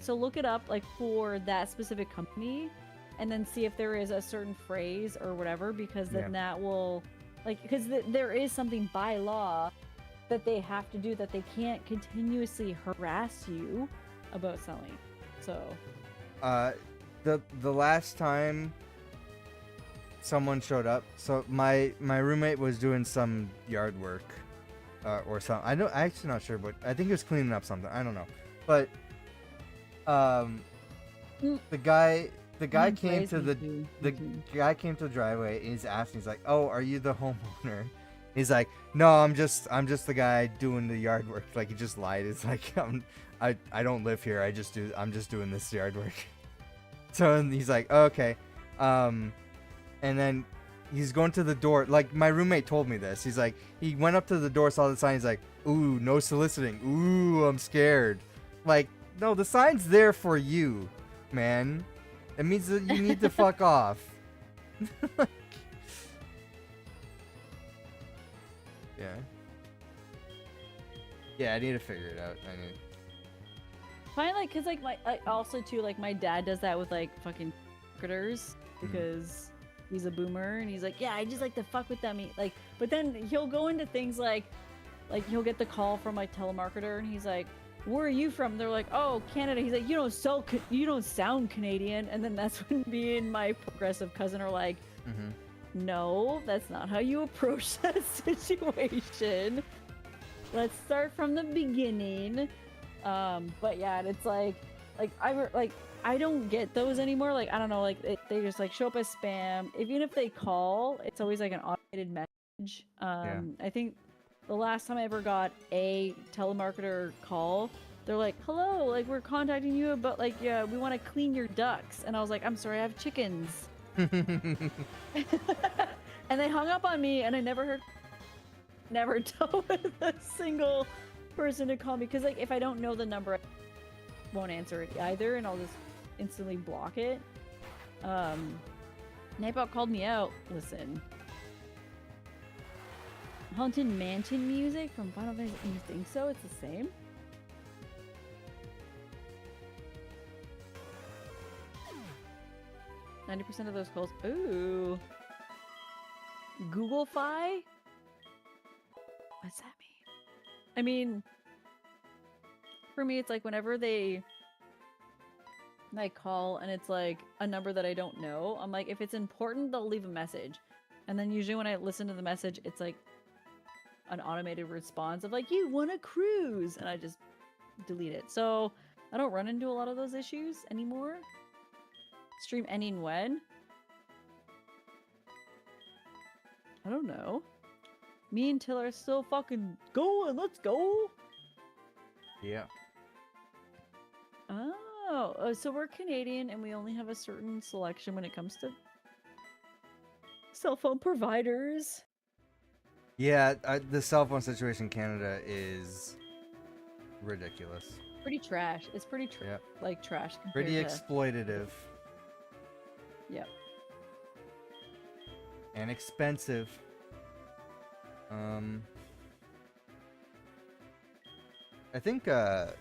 so look it up like for that specific company and then see if there is a certain phrase or whatever, because then that will like, because there is something by law that they have to do, that they can't continuously harass you about selling. So the last time someone showed up, so my roommate was doing some yard work or something. I'm actually not sure, but I think he was cleaning up something. I don't know. But the guy came to the guy came to the driveway and he's asking, he's like, "Oh, are you the homeowner?" He's like, "No, I'm just the guy doing the yard work." Like he just lied. It's like I don't live here. I'm just doing this yard work. So he's like, oh, "Okay." And then he's going to the door. Like my roommate told me this. He's like, he went up to the door, saw the sign. He's like, "Ooh, no soliciting. Ooh, I'm scared." Like, no, the sign's there for you, man. It means that you need to fuck off. Yeah. Yeah, I need to figure it out. Fine, like, cause like also too, like my dad does that with like fucking marketers because he's a boomer and he's like, yeah, I just like to fuck with them. Like, but then he'll go into things like he'll get the call from like telemarketer and he's like, "Where are you from?" They're like, "Oh, Canada." He's like, you don't sound Canadian." And then that's when me and my progressive cousin are like, no, that's not how you approach that situation. Let's start from the beginning. But yeah, it's like I don't get those anymore. Like, I don't know, like they just like show up as spam. Even if they call, it's always like an automated message. I think the last time I ever got a telemarketer call, they're like, "Hello, like we're contacting you about like, yeah, we want to clean your ducts." And I was like, "I'm sorry, I have chickens." And they hung up on me, and I never told a single person to call me, because like if I don't know the number, I won't answer it either, and I'll just instantly block it. Nightbot called me out. Listen. Haunted Mansion music from Final Fantasy. You think so? It's the same? %of those calls. Ooh. Google-fi? What's that mean? I mean, for me, it's like whenever they call and it's like a number that I don't know, I'm like, if it's important, they'll leave a message. And then usually when I listen to the message, it's like an automated response of like, "You want a cruise," and I just delete it. So I don't run into a lot of those issues anymore. Stream ending when? I don't know. Me and Till are still fucking going. Let's go. Yeah. Oh, so we're Canadian and we only have a certain selection when it comes to cell phone providers. Yeah, the cell phone situation in Canada is ridiculous. Pretty trash. It's pretty like trash. Pretty exploitative. Yep. And expensive. I think the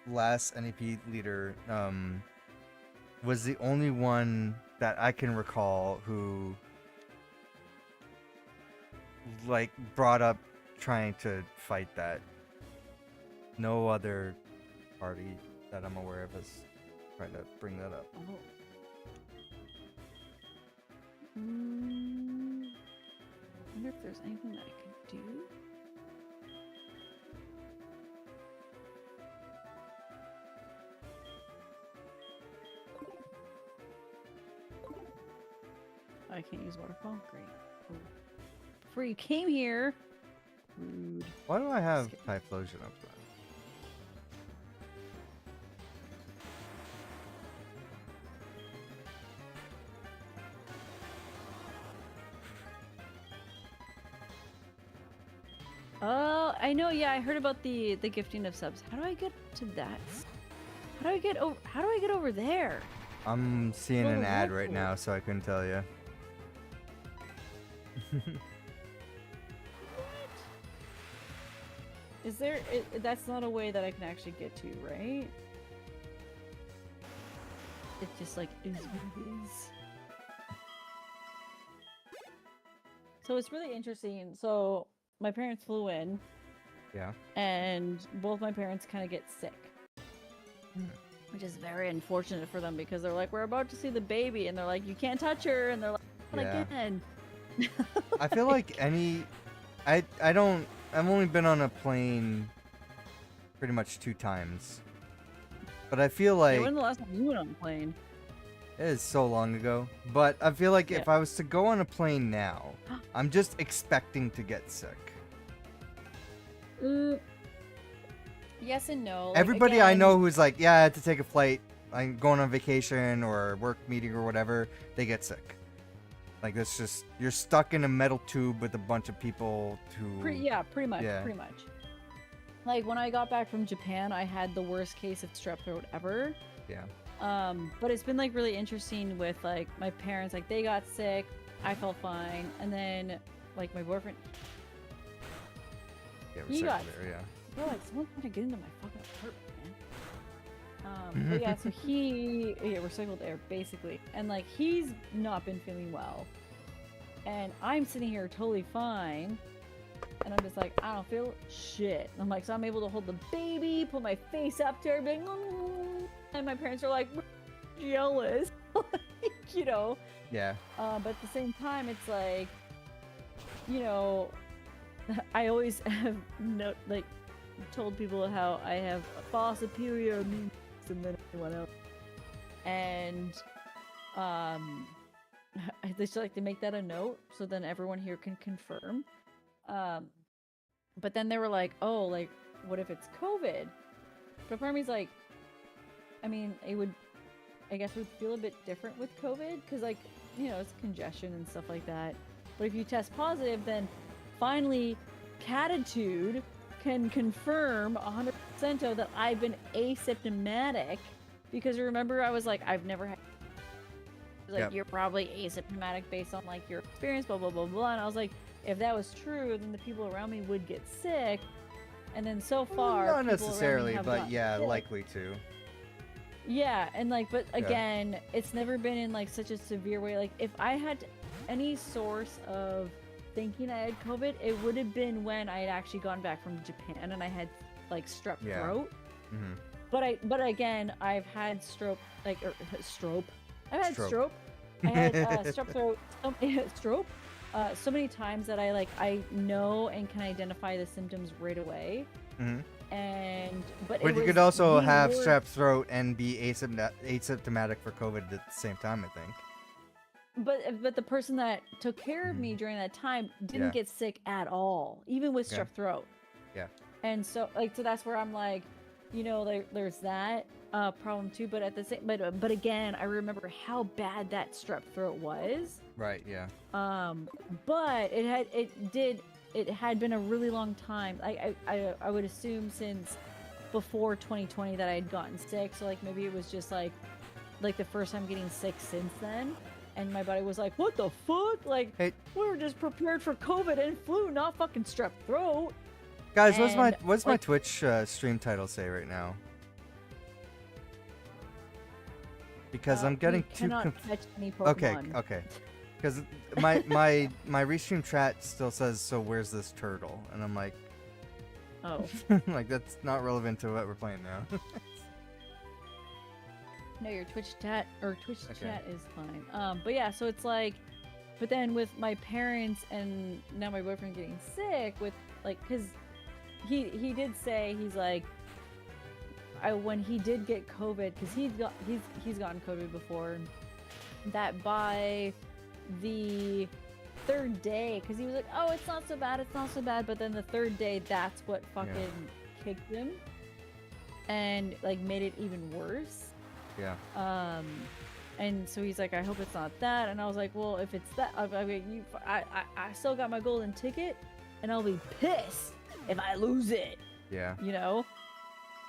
last NEP leader was the only one that I can recall who like brought up trying to fight that. No other party that I'm aware of has tried to bring that up. Oh. I wonder if there's anything that I can do. I can't use waterfall? Great. Cool. Before you came here. Rude. Why do I have Typhlosion up there? Oh, I know. Yeah, I heard about the gifting of subs. How do I get to that? How do I get over? How do I get over there? I'm seeing Well, an ad what right for? now, so I couldn't tell you. Is there? That's not a way that I can actually get to, right? It just like is what it is. So it's really interesting. So my parents flew in, Yeah. and both my parents kind of get sick, which is very unfortunate for them because they're like, we're about to see the baby, and they're like, you can't touch her, and they're like, not Yeah. again. I feel like I don't. I've only been on a plane pretty much 2 times, but I feel Yeah, like when the last time you went on a plane? it is so long ago. But I feel like if Yeah. I was to go on a plane now, I'm just expecting to get sick. Yes and no. Like, Everybody I again, know who's like, yeah, I had to take a flight, I'm going on vacation or work meeting or whatever, they get sick. Like, that's just, you're stuck in a metal tube with a bunch of people who... yeah, pretty much, Yeah. pretty much. Like, when I got back from Japan, I had the worst case of strep throat ever. Yeah. But it's been, like, really interesting with, like, my parents. Like, they got sick, I felt fine, and then, like, my boyfriend... Yeah, He got... recycled air, yeah. Bro, like, someone's trying to get into my fucking apartment, man. But yeah, so he... Yeah, recycled air, basically. And, like, he's not been feeling well. And I'm sitting here totally fine. And I'm just like, I don't feel shit. And I'm like, so I'm able to hold the baby, put my face up to her, being, and my parents are like, jealous. Like, you know. Yeah. But at the same time, it's like, you know, I always have told people how I have a far superior immune system than anyone else. And I just like to make that a note so then everyone here can confirm. But then they were like, oh, like, what if it's COVID? But part of me's like, I mean, I guess it would feel a bit different with COVID because, like, you know, it's congestion and stuff like that. But if you test positive, then finally Catitude can confirm 100% that I've been asymptomatic, because remember I was like, I've never had, like, Yep. You're probably asymptomatic based on, like, your experience, blah blah blah blah. And I was like, if that was true, then the people around me would get sick. And then so far, Not people around me necessarily, have but gotten yeah, sick. likely to. Yeah, and like, but again, it's never been in like such a severe way. Like, if I had any source of thinking I had COVID, it would have been when I had actually gone back from Japan and I had like strep throat. Mm-hmm. But again, I've had stroke, like, or stroke. I've had Stroke. stroke. I had strep throat, stroke, so many times that I know and can identify the symptoms right away. Mm-hmm. But you it could was also the have worst- strep throat and be asymptomatic for COVID at the same time, I think. But the person that took care of me during that time didn't get sick at all, even with strep throat. Yeah. And so that's where I'm like, you know, there's that problem too. But at the same, but again, I remember how bad that strep throat was. Right. Yeah. But it had been a really long time. I would assume since before 2020 that I had gotten sick. So like maybe it was just like the first time getting sick since then. And my body was like, what the fuck? Like, Hey. we were just prepared for COVID and flu, not fucking strep throat. Guys, And, what's my like- Twitch stream title say right now? Because I'm getting you too cannot catch any Okay, Pokemon. okay. Because my restream chat still says, so where's this turtle? And I'm like, Oh. like, that's not relevant to what we're playing now. No, your Twitch chat Okay. chat is fine. But yeah, so it's like, but then with my parents and now my boyfriend getting sick with like, cause he did say, he's like, when he did get COVID, cause he's gotten COVID before, that by the third day, cause he was like, oh, it's not so bad, but then the third day, that's what fucking kicked him and like made it even worse. Yeah. And so he's like, I hope it's not that. And I was like, well, if it's that, I still got my golden ticket, and I'll be pissed if I lose it, Yeah. you know?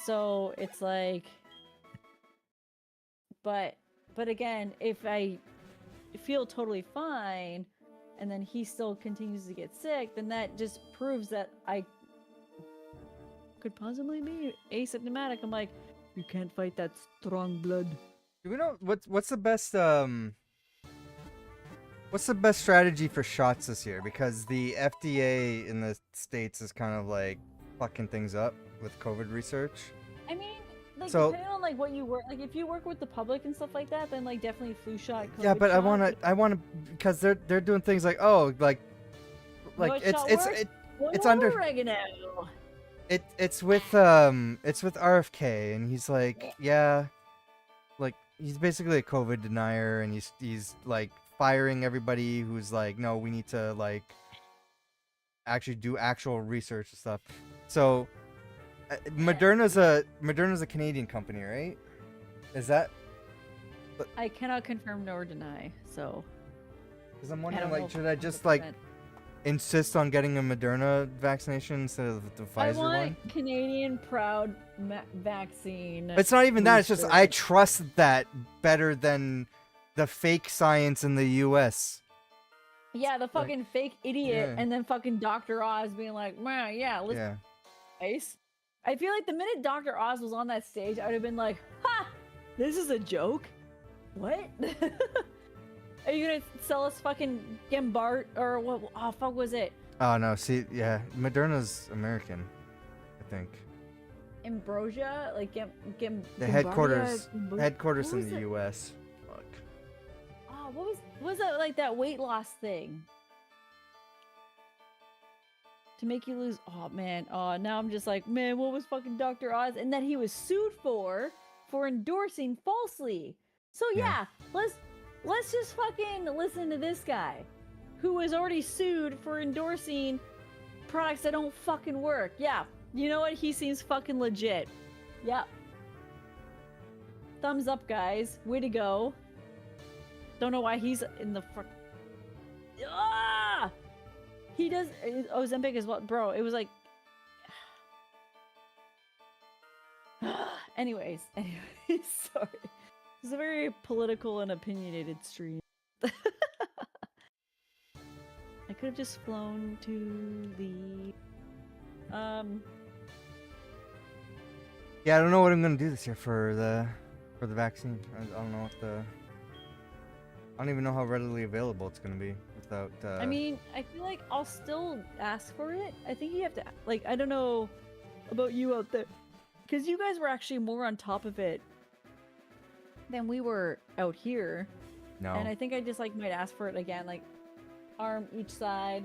So it's like, but again, if I feel totally fine and then he still continues to get sick, then that just proves that I could possibly be asymptomatic. I'm like, you can't fight that strong blood. Do we know what's the best strategy for shots this year? Because the FDA in the States is kind of like fucking things up with COVID research. I mean, like, So- depending on like what you work, like if you work with the public and stuff like that, then like definitely flu shot. COVID Yeah, but shot. I wanna because they're doing things like, oh, like What it's shot it's works? it, What it's under oregano. it's with RFK, and he's like, yeah, like he's basically a COVID denier, and he's like firing everybody who's like, no, we need to like actually do actual research and stuff. So Moderna's a Canadian company, right? Is that? I cannot confirm nor deny. So. Because I'm I wondering, don't know like, should I just 100%. like insist on getting a Moderna vaccination instead of the Pfizer I want one? Canadian proud vaccine. It's not even that. It's just booster. I trust that better than the fake science in the U.S. Yeah, the fucking fake idiot, yeah. and then fucking Dr. Oz being like, man, yeah, let's Yeah. ice. I feel like the minute Dr. Oz was on that stage, I would have been like, ha! This is a joke? What? Are you gonna sell us fucking Gambart or what? Oh, fuck was it? Oh no. See, yeah, Moderna's American, I think. Ambrosia? Like The headquarters What in was the it? U.S. Fuck. Oh, what was that, like that weight loss thing? To make you lose. Oh man. Oh, now I'm just like, man, what was fucking Dr. Oz? And that he was sued for endorsing falsely. So yeah, let's just fucking listen to this guy, who was already sued for endorsing products that don't fucking work. Yeah, you know what? He seems fucking legit. Yep. Thumbs up, guys. Way to go. Don't know why he's in the fuck. Ah! He does Ozempic as well, bro. It was like. Anyways, sorry. It's a very political and opinionated stream. I could have just flown to the. Yeah, I don't know what I'm gonna do this year for the vaccine. I don't know what the. I don't even know how readily available it's gonna be without. I mean, I feel like I'll still ask for it. I think you have to, like, I don't know about you out there, because you guys were actually more on top of it than we were out here. No. And I think I just like might ask for it again, like arm each side,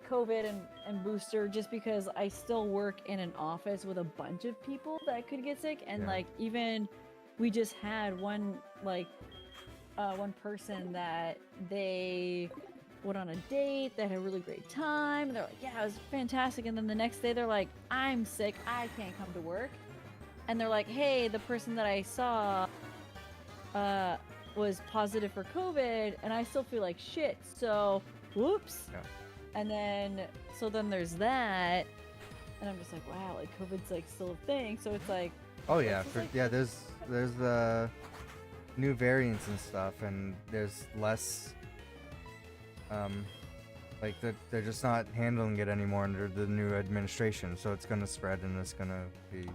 COVID and booster, just because I still work in an office with a bunch of people that could get sick, and Yeah. like even we just had one person that they went on a date, they had a really great time, and they're like, yeah, it was fantastic, and then the next day they're like, I'm sick, I can't come to work, and they're like, hey, the person that I saw was positive for COVID, and I still feel like shit, so whoops. Yeah. And then then there's that, and I'm just like, wow, like COVID's like still a thing, so it's like, Oh yeah, just like- there's new variants and stuff, and there's less. Like they're just not handling it anymore under the new administration, so it's gonna spread and it's gonna be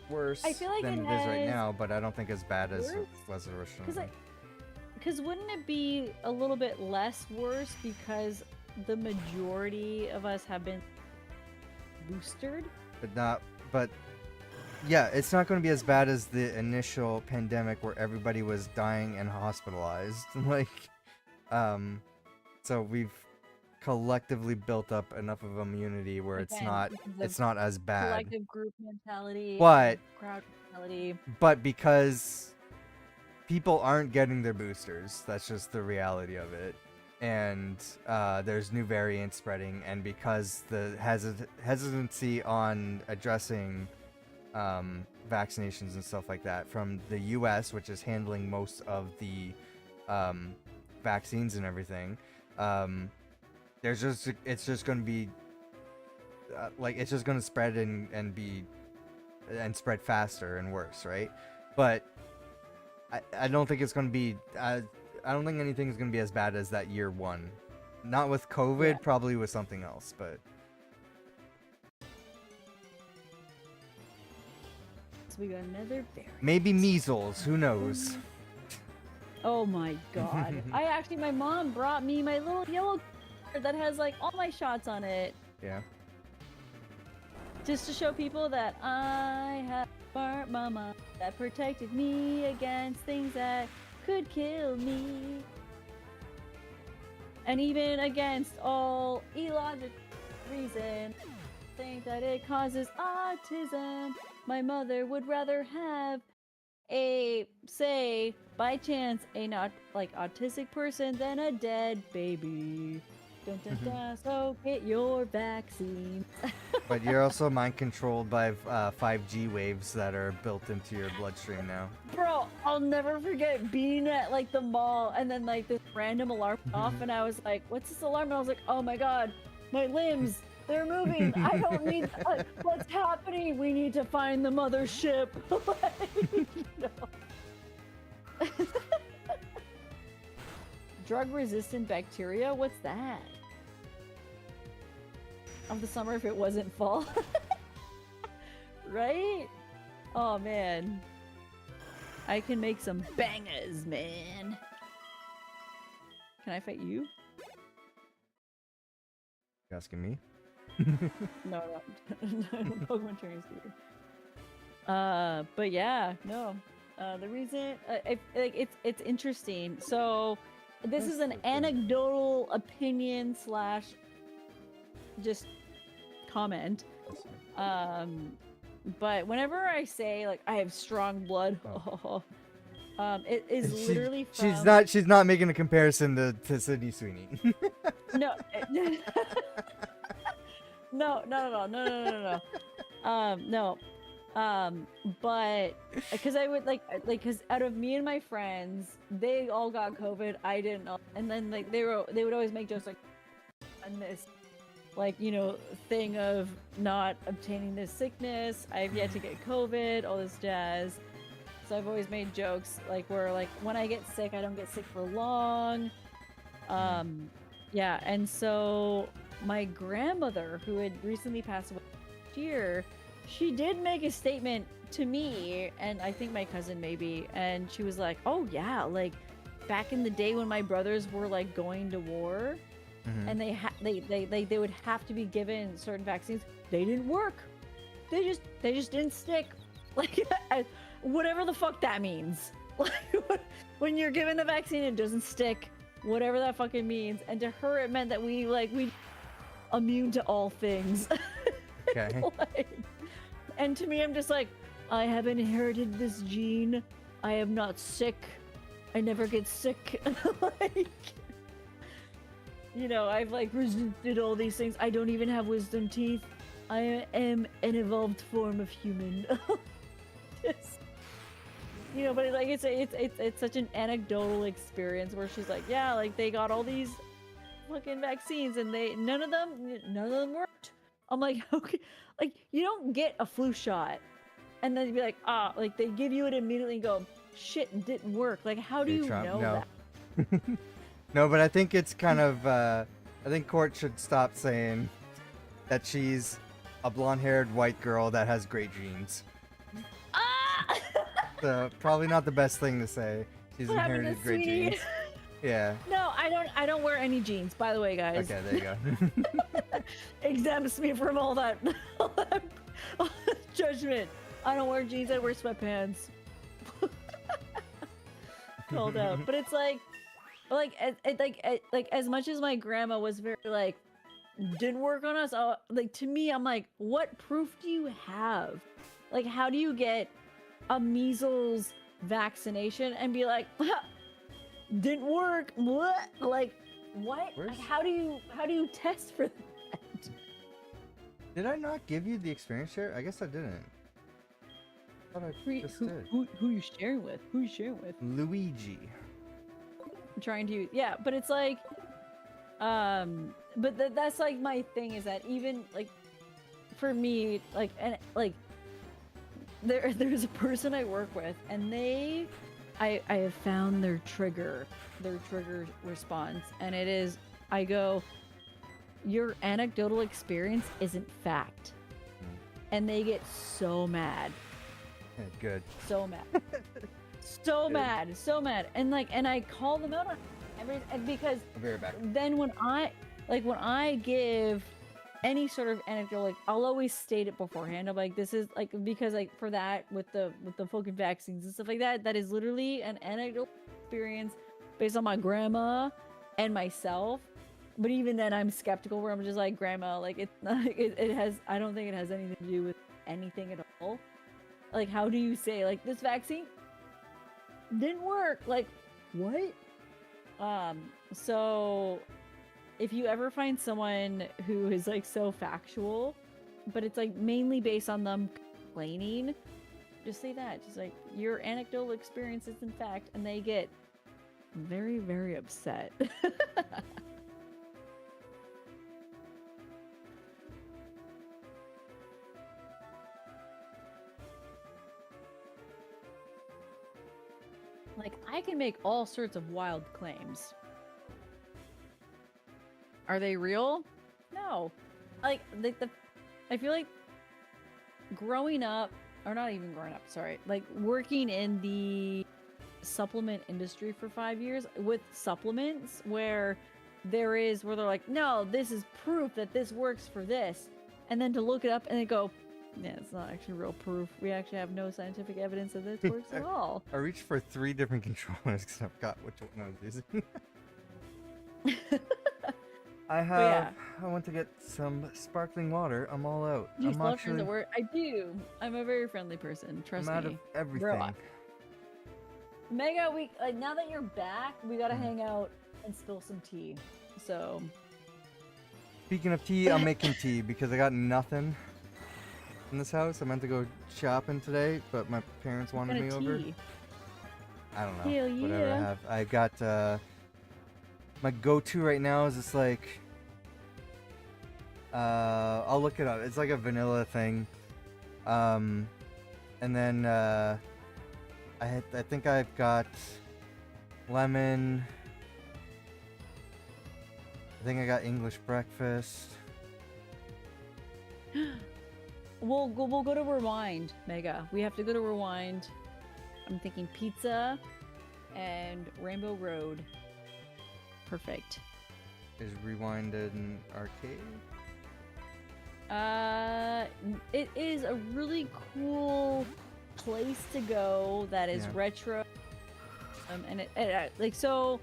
worse I feel like than it it is right has now. But I don't think as bad as it worse? was originally. Because wouldn't it be a little bit less worse because the majority of us have been boosted? But yeah, it's not going to be as bad as the initial pandemic where everybody was dying and hospitalized. Like, so we've collectively built up enough of immunity where Again, because it's of not as bad. Collective group mentality, But- crowd mentality. But because people aren't getting their boosters, that's just the reality of it. And there's new variants spreading, and because the hesitancy on addressing vaccinations and stuff like that from the U.S., which is handling most of the vaccines and everything, it's just going to be like it's just gonna spread and spread faster and worse, right? But I don't think it's gonna be. I don't think anything is gonna be as bad as that year one. Not with COVID, Yeah. probably with something else, but So we got another variant. maybe measles. Who knows? Oh my god. My mom brought me my little yellow card that has like all my shots on it. Yeah. Just to show people that I have a smart mama that protected me against things that could kill me. And even against all illogical reason, think that it causes autism. My mother would rather have say, by chance, a not like autistic person than a dead baby. Dun, dun, dun. So get your vaccine. But you're also mind controlled by 5G waves that are built into your bloodstream now. Bro, I'll never forget being at like the mall and then like this random alarm went off and I was like, what's this alarm? And I was like, oh my god, my limbs, they're moving. I don't need, what's happening? We need to find the mothership. Drug-resistant bacteria? What's that? Of the summer if it wasn't fall. Right? Oh man. I can make some bangers, man. Can I fight you? You asking me? No, Pokemon Training Speaker. But yeah, no. The reason, it's interesting. So, this is an anecdotal opinion slash just comment. But whenever I say like I have strong blood, it is literally from... She's not making a comparison to Sydney Sweeney. No. No. No. But because I would because out of me and my friends, they all got COVID. I didn't know, and then like they would always make jokes like on this, like, you know, thing of not obtaining this sickness. I've yet to get COVID, all this jazz. So I've always made jokes like where like when I get sick, I don't get sick for long. Yeah, and so my grandmother, who had recently passed away last year, she did make a statement to me, and I think my cousin maybe, and she was like, oh yeah, like back in the day when my brothers were like going to war, and they would have to be given certain vaccines, they didn't work. They just didn't stick. Like whatever the fuck that means. Like when you're given the vaccine it doesn't stick, whatever that fucking means. And to her it meant that we immune to all things. Okay. And to me, I'm just like, I have inherited this gene. I am not sick. I never get sick. Like, you know, I've like resisted all these things. I don't even have wisdom teeth. I am an evolved form of human. Just, you know, but like it's such an anecdotal experience where she's like, yeah, like they got all these fucking vaccines and none of them worked. I'm like, okay, like you don't get a flu shot and then you'd be like, like they give you it immediately and go, shit, it didn't work. Like, how do you know that? No, but I think it's kind of, I think Court should stop saying that she's a blonde-haired white girl that has great genes. So probably not the best thing to say. She's inherited great genes. Yeah. No, I don't wear any jeans, by the way, guys. Okay, there you go. Exempts me from all that judgment. I don't wear jeans, I wear sweatpants. Called out. But it's like as much as my grandma was very like didn't work on us, like to me I'm like, what proof do you have? Like, how do you get a measles vaccination and be like, didn't work? What? Like, what? Like, how do you test for that? Did I not give you the experience share? I guess I didn't. I thought I just did. Who you sharing with? Who you sharing with? Luigi. I'm trying to, yeah, but it's like, but that's like my thing is that even like for me, like, and like, there's a person I work with, and I have found their trigger response, and it is, I go, your anecdotal experience isn't fact, and they get so mad. Yeah, good. So mad. So Good. mad. So mad. And like, and I call them out on and because I'll be right back. then when I give any sort of anecdote, like I'll always state it beforehand. I'm like, this is like, because like for that with the fucking vaccines and stuff like that, that is literally an anecdotal experience based on my grandma and myself. But even then I'm skeptical, where I'm just like, grandma, like it's not, it has, I don't think it has anything to do with anything at all. Like, how do you say, like, this vaccine didn't work? Like, what? So if you ever find someone who is like so factual, but it's like mainly based on them complaining, just say that. Just like, your anecdotal experience is in fact, and they get very, very upset. Like, I can make all sorts of wild claims. Are they real? No. Like, I feel like growing up, or not even growing up, sorry, like working in the supplement industry for 5 years with supplements, where they're like, no, this is proof that this works for this. And then to look it up and they go, yeah, it's not actually real proof. We actually have no scientific evidence that this works at all. I reached for 3 different controllers because I forgot which one I was using. I went to get some sparkling water. I'm all out. I do. I'm a very friendly person. Trust me. I'm out of everything. Mega, like, now that you're back, we gotta hang out and spill some tea. So. Speaking of tea, I'm making tea because I got nothing in this house. I meant to go shopping today, but my parents wanted me over. I don't know. Hell yeah. Whatever I have. I got my go-to right now is just like I'll look it up. It's like a vanilla thing. And then I think I've got lemon. I think I got English breakfast. We'll go to Rewind, Mega. We have to go to Rewind. I'm thinking pizza and Rainbow Road. Perfect. Is Rewind an arcade? It is a really cool place to go that is retro. And it like, so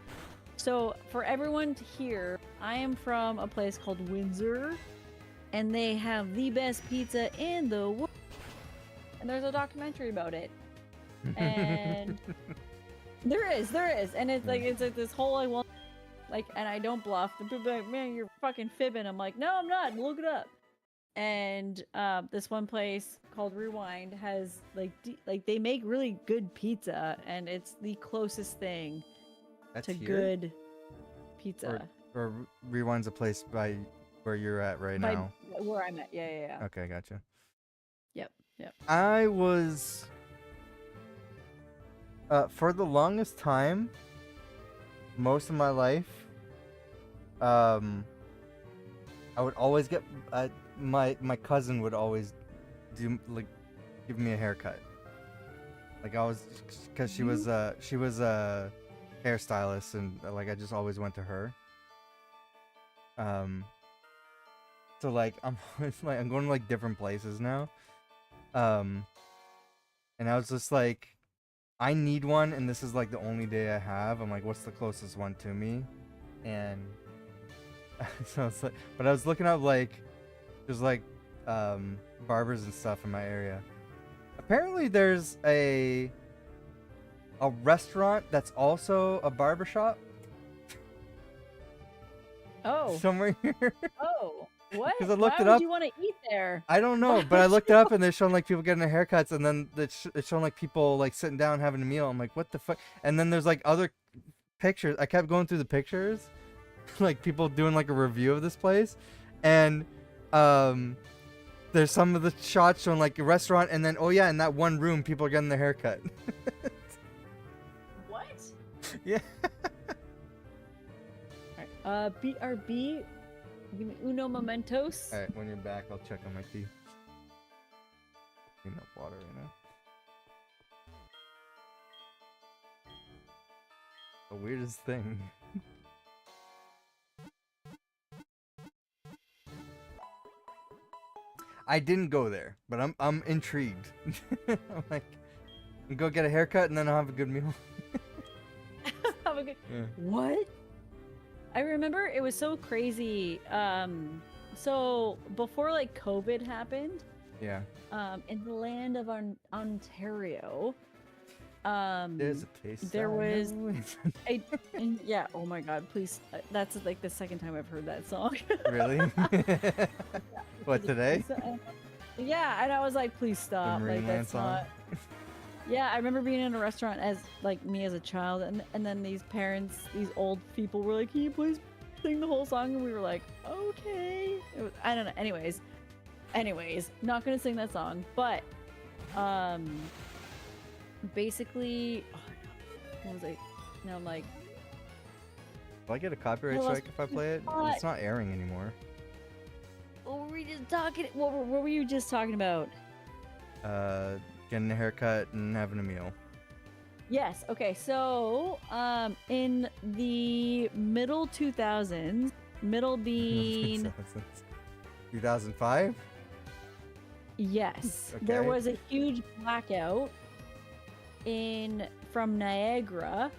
for everyone to hear, I am from a place called Windsor, and they have the best pizza in the world. And there's a documentary about it. And there is, and it's like this whole and I don't bluff. The people are like, man, you're fucking fibbing. I'm like, no, I'm not. Look it up. And this one place called Rewind has like they make really good pizza, and it's the closest thing to good pizza. Or Rewind's a place by where you're at right now. Where I'm at, yeah. Okay, gotcha. Yep. I was for the longest time, most of my life, I would always get my cousin would always give me a haircut. Like, I was, because she was a hairstylist, and like I just always went to her. So like I'm going to like different places now. And I was just like, I need one, and this is like the only day I have. I'm like, what's the closest one to me? And so it's like, but I was looking up like, there's like barbers and stuff in my area. Apparently there's a restaurant that's also a barbershop. Oh. Somewhere here. Oh. What? Because I looked Why it up. would you want to eat there? I don't know, but I looked it up and they're showing like people getting their haircuts, and then it's showing like people like sitting down having a meal. I'm like, what the fuck? And then there's like other pictures. I kept going through the pictures, like people doing like a review of this place, and there's some of the shots showing like a restaurant, and then oh yeah, in that one room, people are getting their hair cut. What? Yeah. Alright, BRB, give me uno momentos. All right, when you're back, I'll check on my tea. Clean up water right now. The weirdest thing. I didn't go there, but I'm intrigued. I'm like, go get a haircut and then I'll have a good meal. Have a good. Yeah. What? I remember it was so crazy. So before like COVID happened, Yeah. in the land of Ontario, There's a place. there I was know. yeah. Oh my God! Please, that's like the second time I've heard that song. Really? What, today? Yeah, and I was like, please stop. Like Marineland that's song? not. Yeah, I remember being in a restaurant as like me as a child, and then these parents, these old people were like, "Can you please sing the whole song?" And we were like, "Okay." It was, I don't know. Anyways, not gonna sing that song, but basically, oh, what was I? Now I'm like, Will I get a copyright I lost strike if I play it? my It's not airing anymore. what were we just talking? What were you just talking about? Getting a haircut and having a meal. Yes. Okay. So, in the middle 2000s, middle being 2005? yes, there Okay. was a huge blackout from Niagara,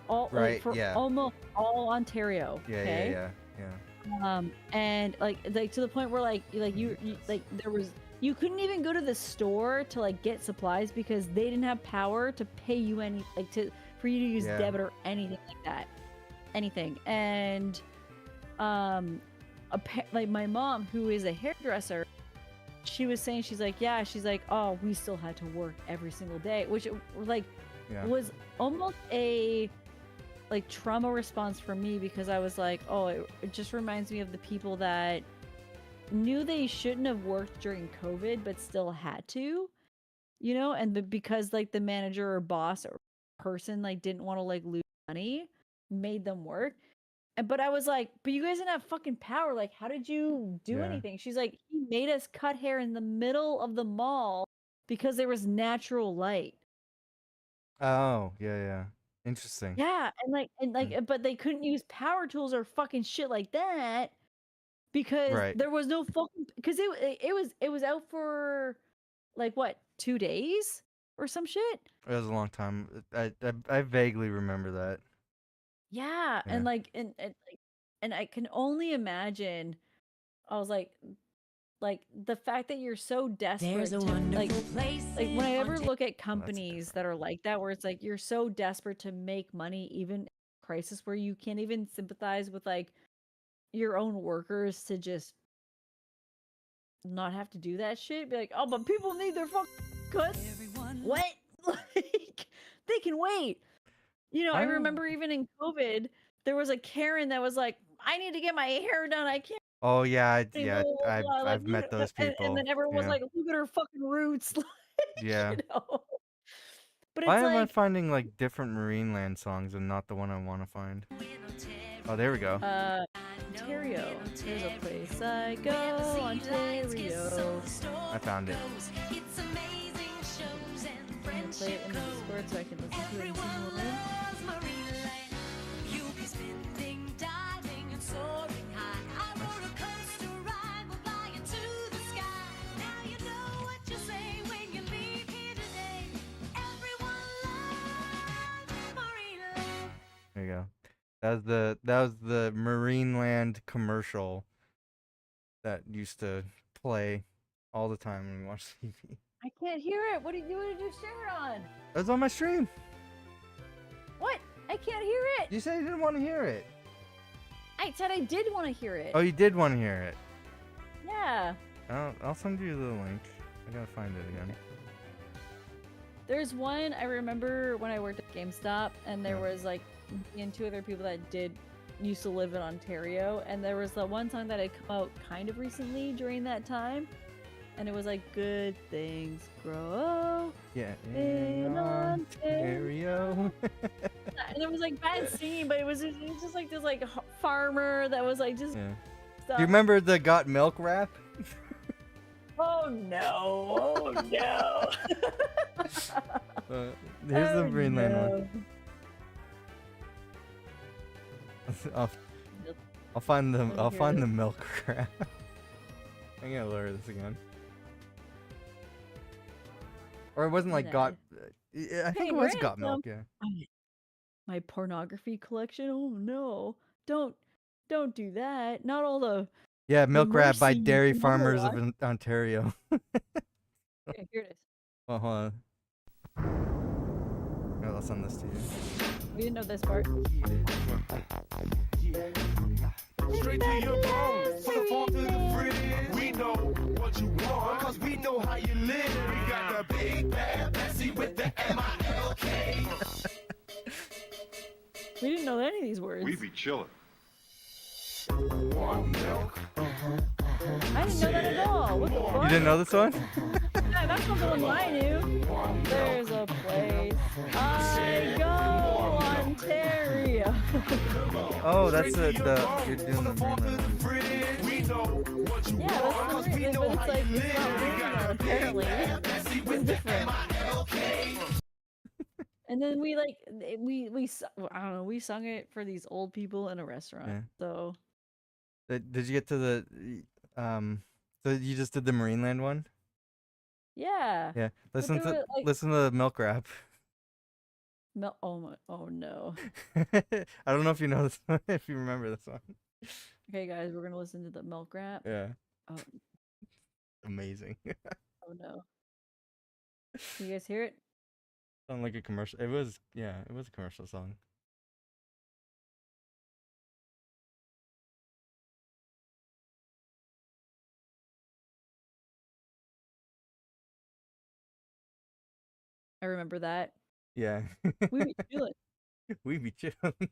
all like, Right, for yeah. almost all Ontario. Yeah, okay? yeah. And like to the point where like you like there was you couldn't even go to the store to like get supplies because they didn't have power to pay you any like to for you to use Yeah. debit or anything like that, anything. And like my mom, who is a hairdresser, she was saying she's like oh, we still had to work every single day, which like Yeah. was almost a like trauma response for me, because I was like, oh, it just reminds me of the people that knew they shouldn't have worked during COVID but still had to, you know, and because like the manager or boss or person like didn't want to like lose money, made them work. But I was like, but you guys didn't have fucking power. Like, how did you do Yeah. anything? She's like, he made us cut hair in the middle of the mall because there was natural light. Oh, yeah. Interesting. Yeah, but they couldn't use power tools or fucking shit like that because Right. there was no fucking because it was out for like what 2 days or some shit. It was a long time. I vaguely remember that. Yeah, Yeah. and like and I can only imagine. I was like the fact that you're so desperate There's a to wonderful place like when I in ever Ontario. look at companies that are like that, where it's like you're so desperate to make money, even in a crisis, where you can't even sympathize with like your own workers to just not have to do that shit. Be like, oh, but people need their fucking cuts. What? Like they can wait. You know, I remember even in COVID, there was a Karen that was like, I need to get my hair done. I can't. Oh yeah, Blah, blah, blah, blah. Like, I've met those and people. then everyone was Yeah. like, look at her fucking roots. Like, Yeah. you know. But Why it's am I like, finding like different Marineland songs and not the one I want to find? Oh, there we go. Ontario. There's a place I go, Ontario. I found it. I'm gonna play it in the Discord so I can listen to it in single room. There you go. That was the Marineland commercial that used to play all the time when we watched TV. I can't hear it. What did you share it on? It was on my stream. What? I can't hear it. You said you didn't want to hear it. I said I did want to hear it. Oh, you did want to hear it. Yeah. I'll send you the link. I gotta find it again. There's one I remember when I worked at GameStop, and there was like me and two other people that used to live in Ontario, and there was the one song that had come out kind of recently during that time, and it was like good things grow. Yeah, in Ontario. And it was like bad singing, but it was just like this like farmer that was like just. Yeah. Stuff. Do you remember the Got Milk rap? Oh no! Oh no! Here's the Greenland one. I'll find the milk rap. I'm gonna lower this again. Or it wasn't like Got. I think it was Got Milk. Yeah. My pornography collection. Oh no! Don't do that. Not all the. Yeah, Milk Rap by Dairy Farmers of Ontario. Okay, here it is. Well, hold on. Yeah, I'll send this to you. We didn't know this part. Straight to your bones, from the farm to the fridge. We know what you want, cause we know how you live. We got the big bad Bessie with the M-I-L-K. We didn't know any of these words. We be chillin'. Want milk? I didn't know that at all. What the fuck? You didn't know this one? Yeah, that's not the one I knew. There's a place I go, Ontario. Oh, that's the you're doing the Greenland. Yeah, that's the reason, but it's like it's not Greenland apparently. It's different. And then we like I don't know, we sung it for these old people in a restaurant. Yeah. So Did you get to the so you just did the Marineland one? yeah. Yeah. Listen there to were, like- listen to the milk rap. Oh no. I don't know if you know this one, if you remember this one. Okay guys, we're gonna listen to the milk rap. Yeah. Oh, Amazing. oh no. Can you guys hear it? Sound like a commercial. It was a commercial song. I remember that. Yeah. We be chilling. We be chillin'.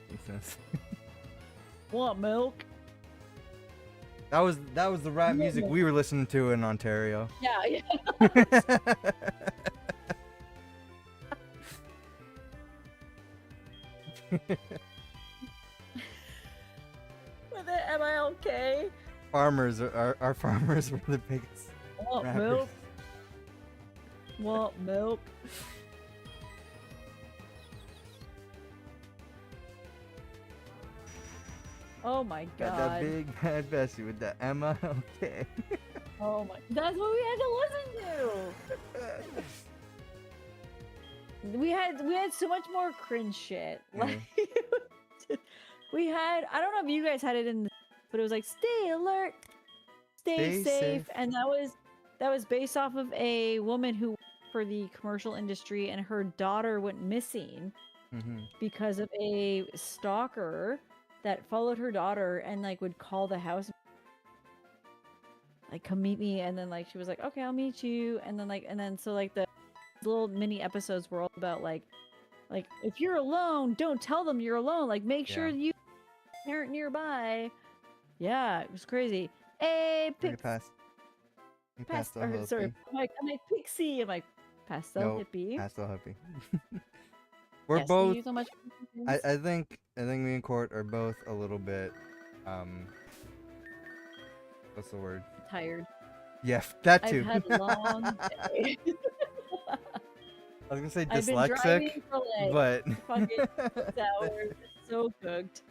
Makes sense. Want milk? That was the rap music we were listening to in Ontario. Yeah. With the MILK. Farmers our farmers were the biggest. Want rappers. milk? Want milk? Oh my Got god. that big bad Bessie with the MILK. Oh my. That's what we had to listen to. We had so much more cringe shit. Like we had, I don't know if you guys had it in, but it was like stay alert, stay safe, and that was based off of a woman who worked for the commercial industry, and her daughter went missing because of a stalker that followed her daughter and like would call the house, like come meet me, and then like she was like, okay, I'll meet you, and then so like the little mini episodes were all about like if you're alone, don't tell them you're alone, like make sure you parent nearby. Yeah, it was crazy. Hey, pastel hippie. Sorry, I'm like pixie. I'm like pastel hippie. Pastel hippie. We're Yes, both. thank you so much. I think me and Court are both a little bit what's the word? Tired. Yeah, that too. I've had a long day. I was gonna say I've been dyslexic, driving for like but fucking 6 hours. It's so cooked.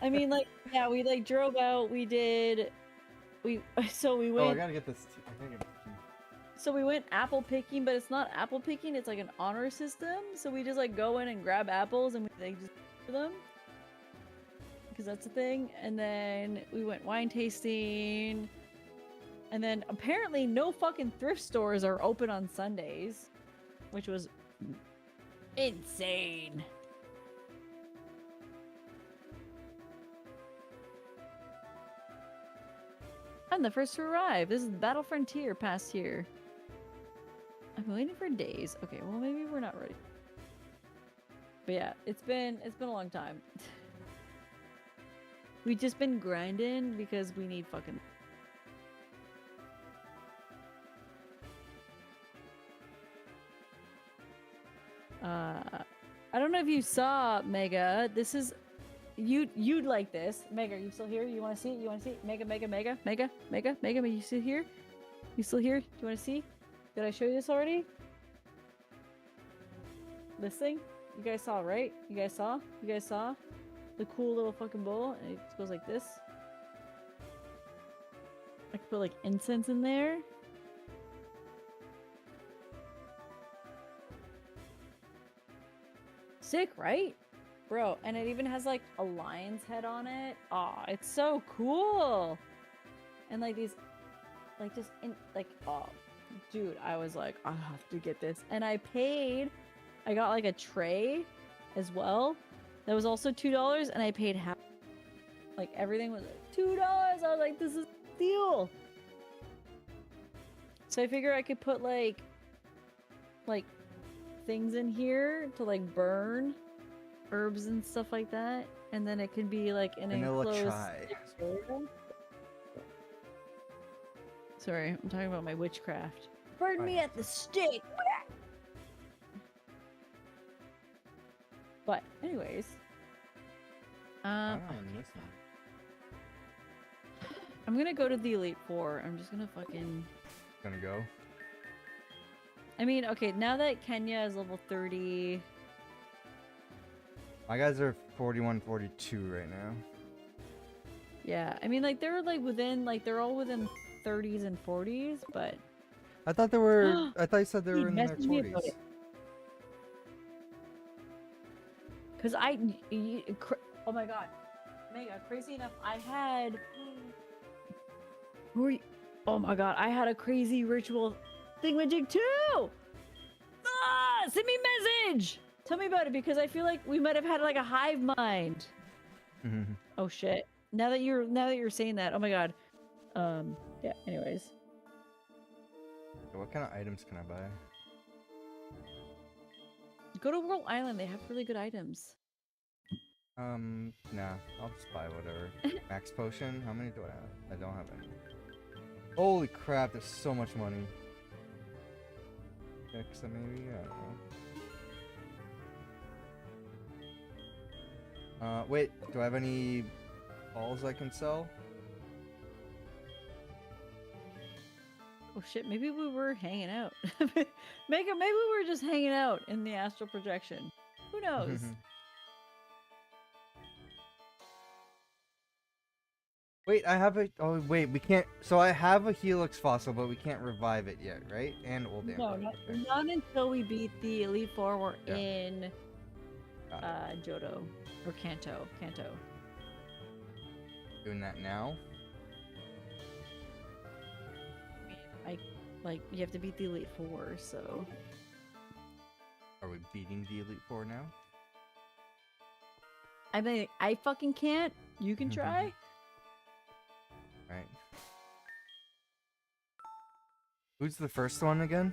I mean, like, yeah, we like drove out. We went. Oh, I gotta get this. So we went apple picking, but it's not apple picking. It's like an honor system. So we just like go in and grab apples and we like just for them, because that's a thing. And then we went wine tasting. And then apparently no fucking thrift stores are open on Sundays, which was insane. I'm the first to arrive. This is Battle Frontier past here. I've been waiting for days. Okay, well maybe we're not ready. But yeah, it's been a long time. We just been grinding because we need fucking. I don't know if you saw Mega. This is you'd like this. Mega, are you still here? You want to see it? You want to see it? Mega. You still here? You still here? Do you want to see? Did I show you this already? This thing? You guys saw, right? You guys saw? You guys saw? The cool little fucking bowl, and it goes like this. I could put like incense in there. Sick, right? Bro, and it even has like a lion's head on it. Aw, it's so cool. And like these, like just in, like, oh, dude, I was like, I have to get this. And I got like a tray as well. That was also $2, and I paid half. Like everything was like $2. I was like, this is a deal. So I figure I could put like things in here to like burn herbs and stuff like that, and then it can be like an enclosed area. Sorry, I'm talking about my witchcraft. Burn me at the stake. But anyways, I'm gonna go to the Elite Four. I'm just gonna fucking go. I mean, okay, now that Kenya is level 30. My guys are 41, 42 right now. Yeah, I mean, like they're like within, like they're all within 30s and 40s, but I thought they were. I thought you said they were in their messaged me about 40s. it. Cause oh my god, Mega, crazy enough, I had. Oh my god, I had a crazy ritual thingamajig too. Send me a message. Tell me about it, because I feel like we might have had like a hive mind. Oh shit. Now that you're saying that, oh my god. Yeah, anyways. What kind of items can I buy? Go to World Island, they have really good items. Nah, I'll just buy whatever. Max potion? How many do I have? I don't have any. Holy crap, there's so much money. Six, maybe? I don't know. Wait, do I have any balls I can sell? Oh shit, maybe we were hanging out. Maybe we were just hanging out in the astral projection. Who knows? Wait, I have a. Oh, wait, we can't. So I have a Helix fossil, but we can't revive it yet, right? And old No, not until we beat the Elite Four. We're in Johto or Kanto. Doing that now? Like, you have to beat the Elite Four, so. Are we beating the Elite Four now? I mean, I fucking can't. You can try. Right. Who's the first one again?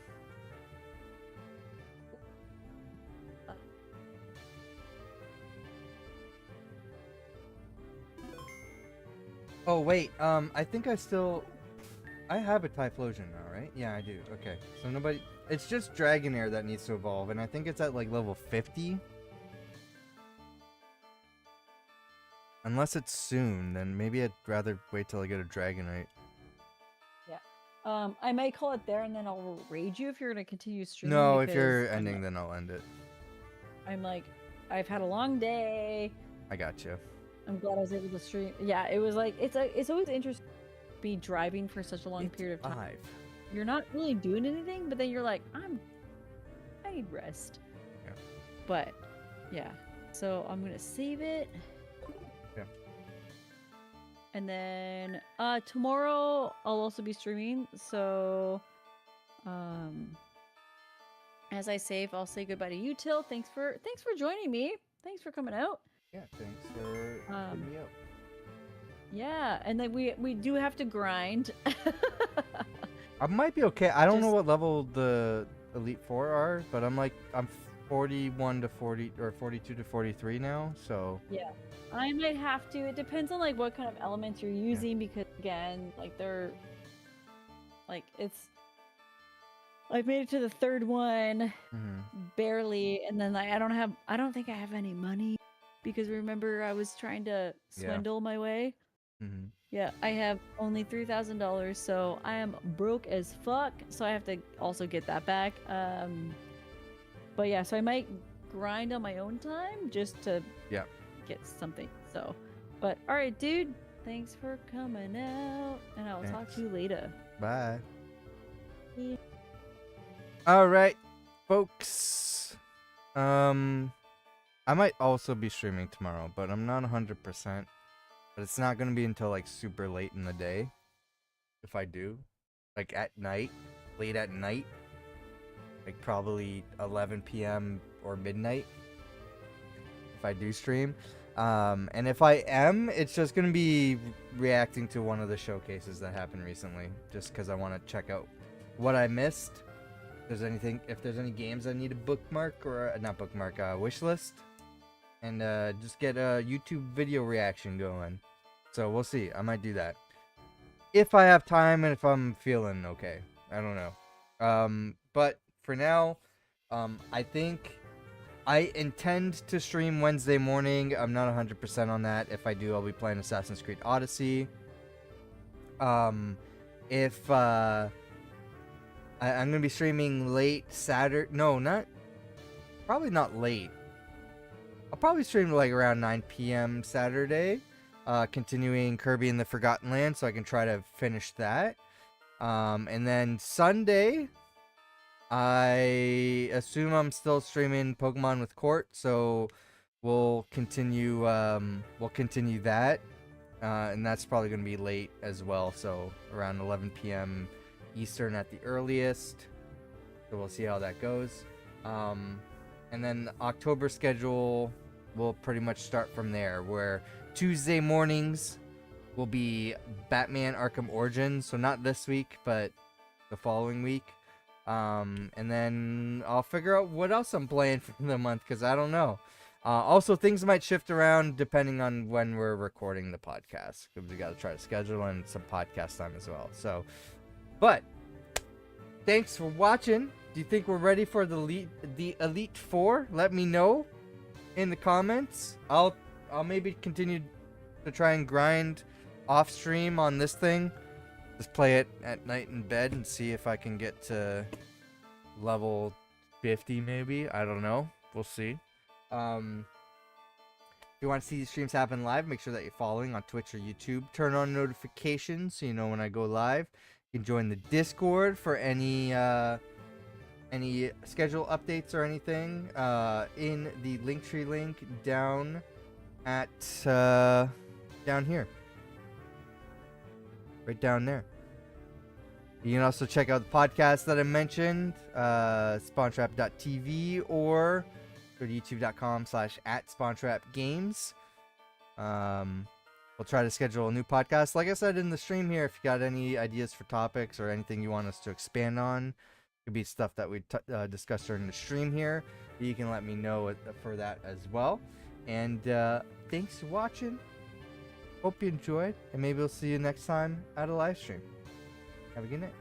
Oh wait, I think I have a Typhlosion now, right? Yeah, I do. Okay, so nobody. It's just Dragonair that needs to evolve, and I think it's at like level 50. Unless it's soon, then maybe I'd rather wait till I get a Dragonite. Yeah. I may call it there, and then I'll raid you if you're gonna continue streaming. No, if you're ending, then I'll end it. I'm like, I've had a long day. I gotcha. I'm glad I was able to stream. Yeah, it was like it's always interesting to be driving for such a long period of time. You're not really doing anything, but then you're like, I need rest. Yeah. But yeah, so I'm gonna save it. Yeah. And then tomorrow I'll also be streaming. So as I save, I'll say goodbye to you, Til. Thanks for joining me. Thanks for coming out. Yeah, thanks for hitting me up. Yeah, and then we do have to grind. I might be okay. I don't know what level the Elite Four are, but I'm 41 to 40 or 42 to 43 now, so Yeah, I might have to. It depends on like what kind of elements you're using because again, like they're like it's. I made it to the third one, barely, and then I don't think I have any money because remember I was trying to swindle my way. Yeah, I have only $3,000, so I am broke as fuck. So I have to also get that back. But yeah, so I might grind on my own time just to get something. So, but all right, dude. Thanks for coming out, and I will talk to you later. Bye. Yeah. All right, folks. I might also be streaming tomorrow, but I'm not 100%. But it's not gonna be until like super late in the day. If I do, like at night, late at night, like probably 11 p.m. or midnight. If I do stream, and if I am, it's just gonna be reacting to one of the showcases that happened recently, just because I want to check out what I missed. If there's any games I need to bookmark or not bookmark, wish list, and just get a YouTube video reaction going. So we'll see. I might do that if I have time and if I'm feeling okay. I don't know. But for now, I think I intend to stream Wednesday morning. I'm not 100% on that. If I do, I'll be playing Assassin's Creed Odyssey. If I'm gonna be streaming late Saturday. No, probably not late. I'll probably stream like around 9 p.m. Saturday, continuing Kirby and the Forgotten Land, so I can try to finish that. And then Sunday, I assume I'm still streaming Pokemon with Court, so we'll continue that, and that's probably gonna be late as well, so around 11 p.m. Eastern at the earliest. So we'll see how that goes. And then the October schedule will pretty much start from there, where Tuesday mornings will be Batman Arkham Origins, so not this week, but the following week. And then I'll figure out what else I'm playing for the month, because I don't know. Also, things might shift around depending on when we're recording the podcast, because we got to try to schedule in some podcast time as well. So, but thanks for watching. Do you think we're ready for the Elite Four? Let me know in the comments. I'll maybe continue to try and grind off stream on this thing. Just play it at night in bed and see if I can get to level 50 maybe. I don't know. We'll see. If you want to see these streams happen live, make sure that you're following on Twitch or YouTube. Turn on notifications so you know when I go live. You can join the Discord for any schedule updates or anything in the Linktree link down at down here, right down there. You can also check out the podcast that I mentioned, spawntrap.tv, or go to youtube.com/@spawntrapgames. We'll try to schedule a new podcast. Like I said in the stream here, if you got any ideas for topics or anything you want us to expand on, it could be stuff that we discuss during the stream here. You can let me know for that as well. And thanks for watching. Hope you enjoyed, and maybe we'll see you next time at a live stream. Have a good night.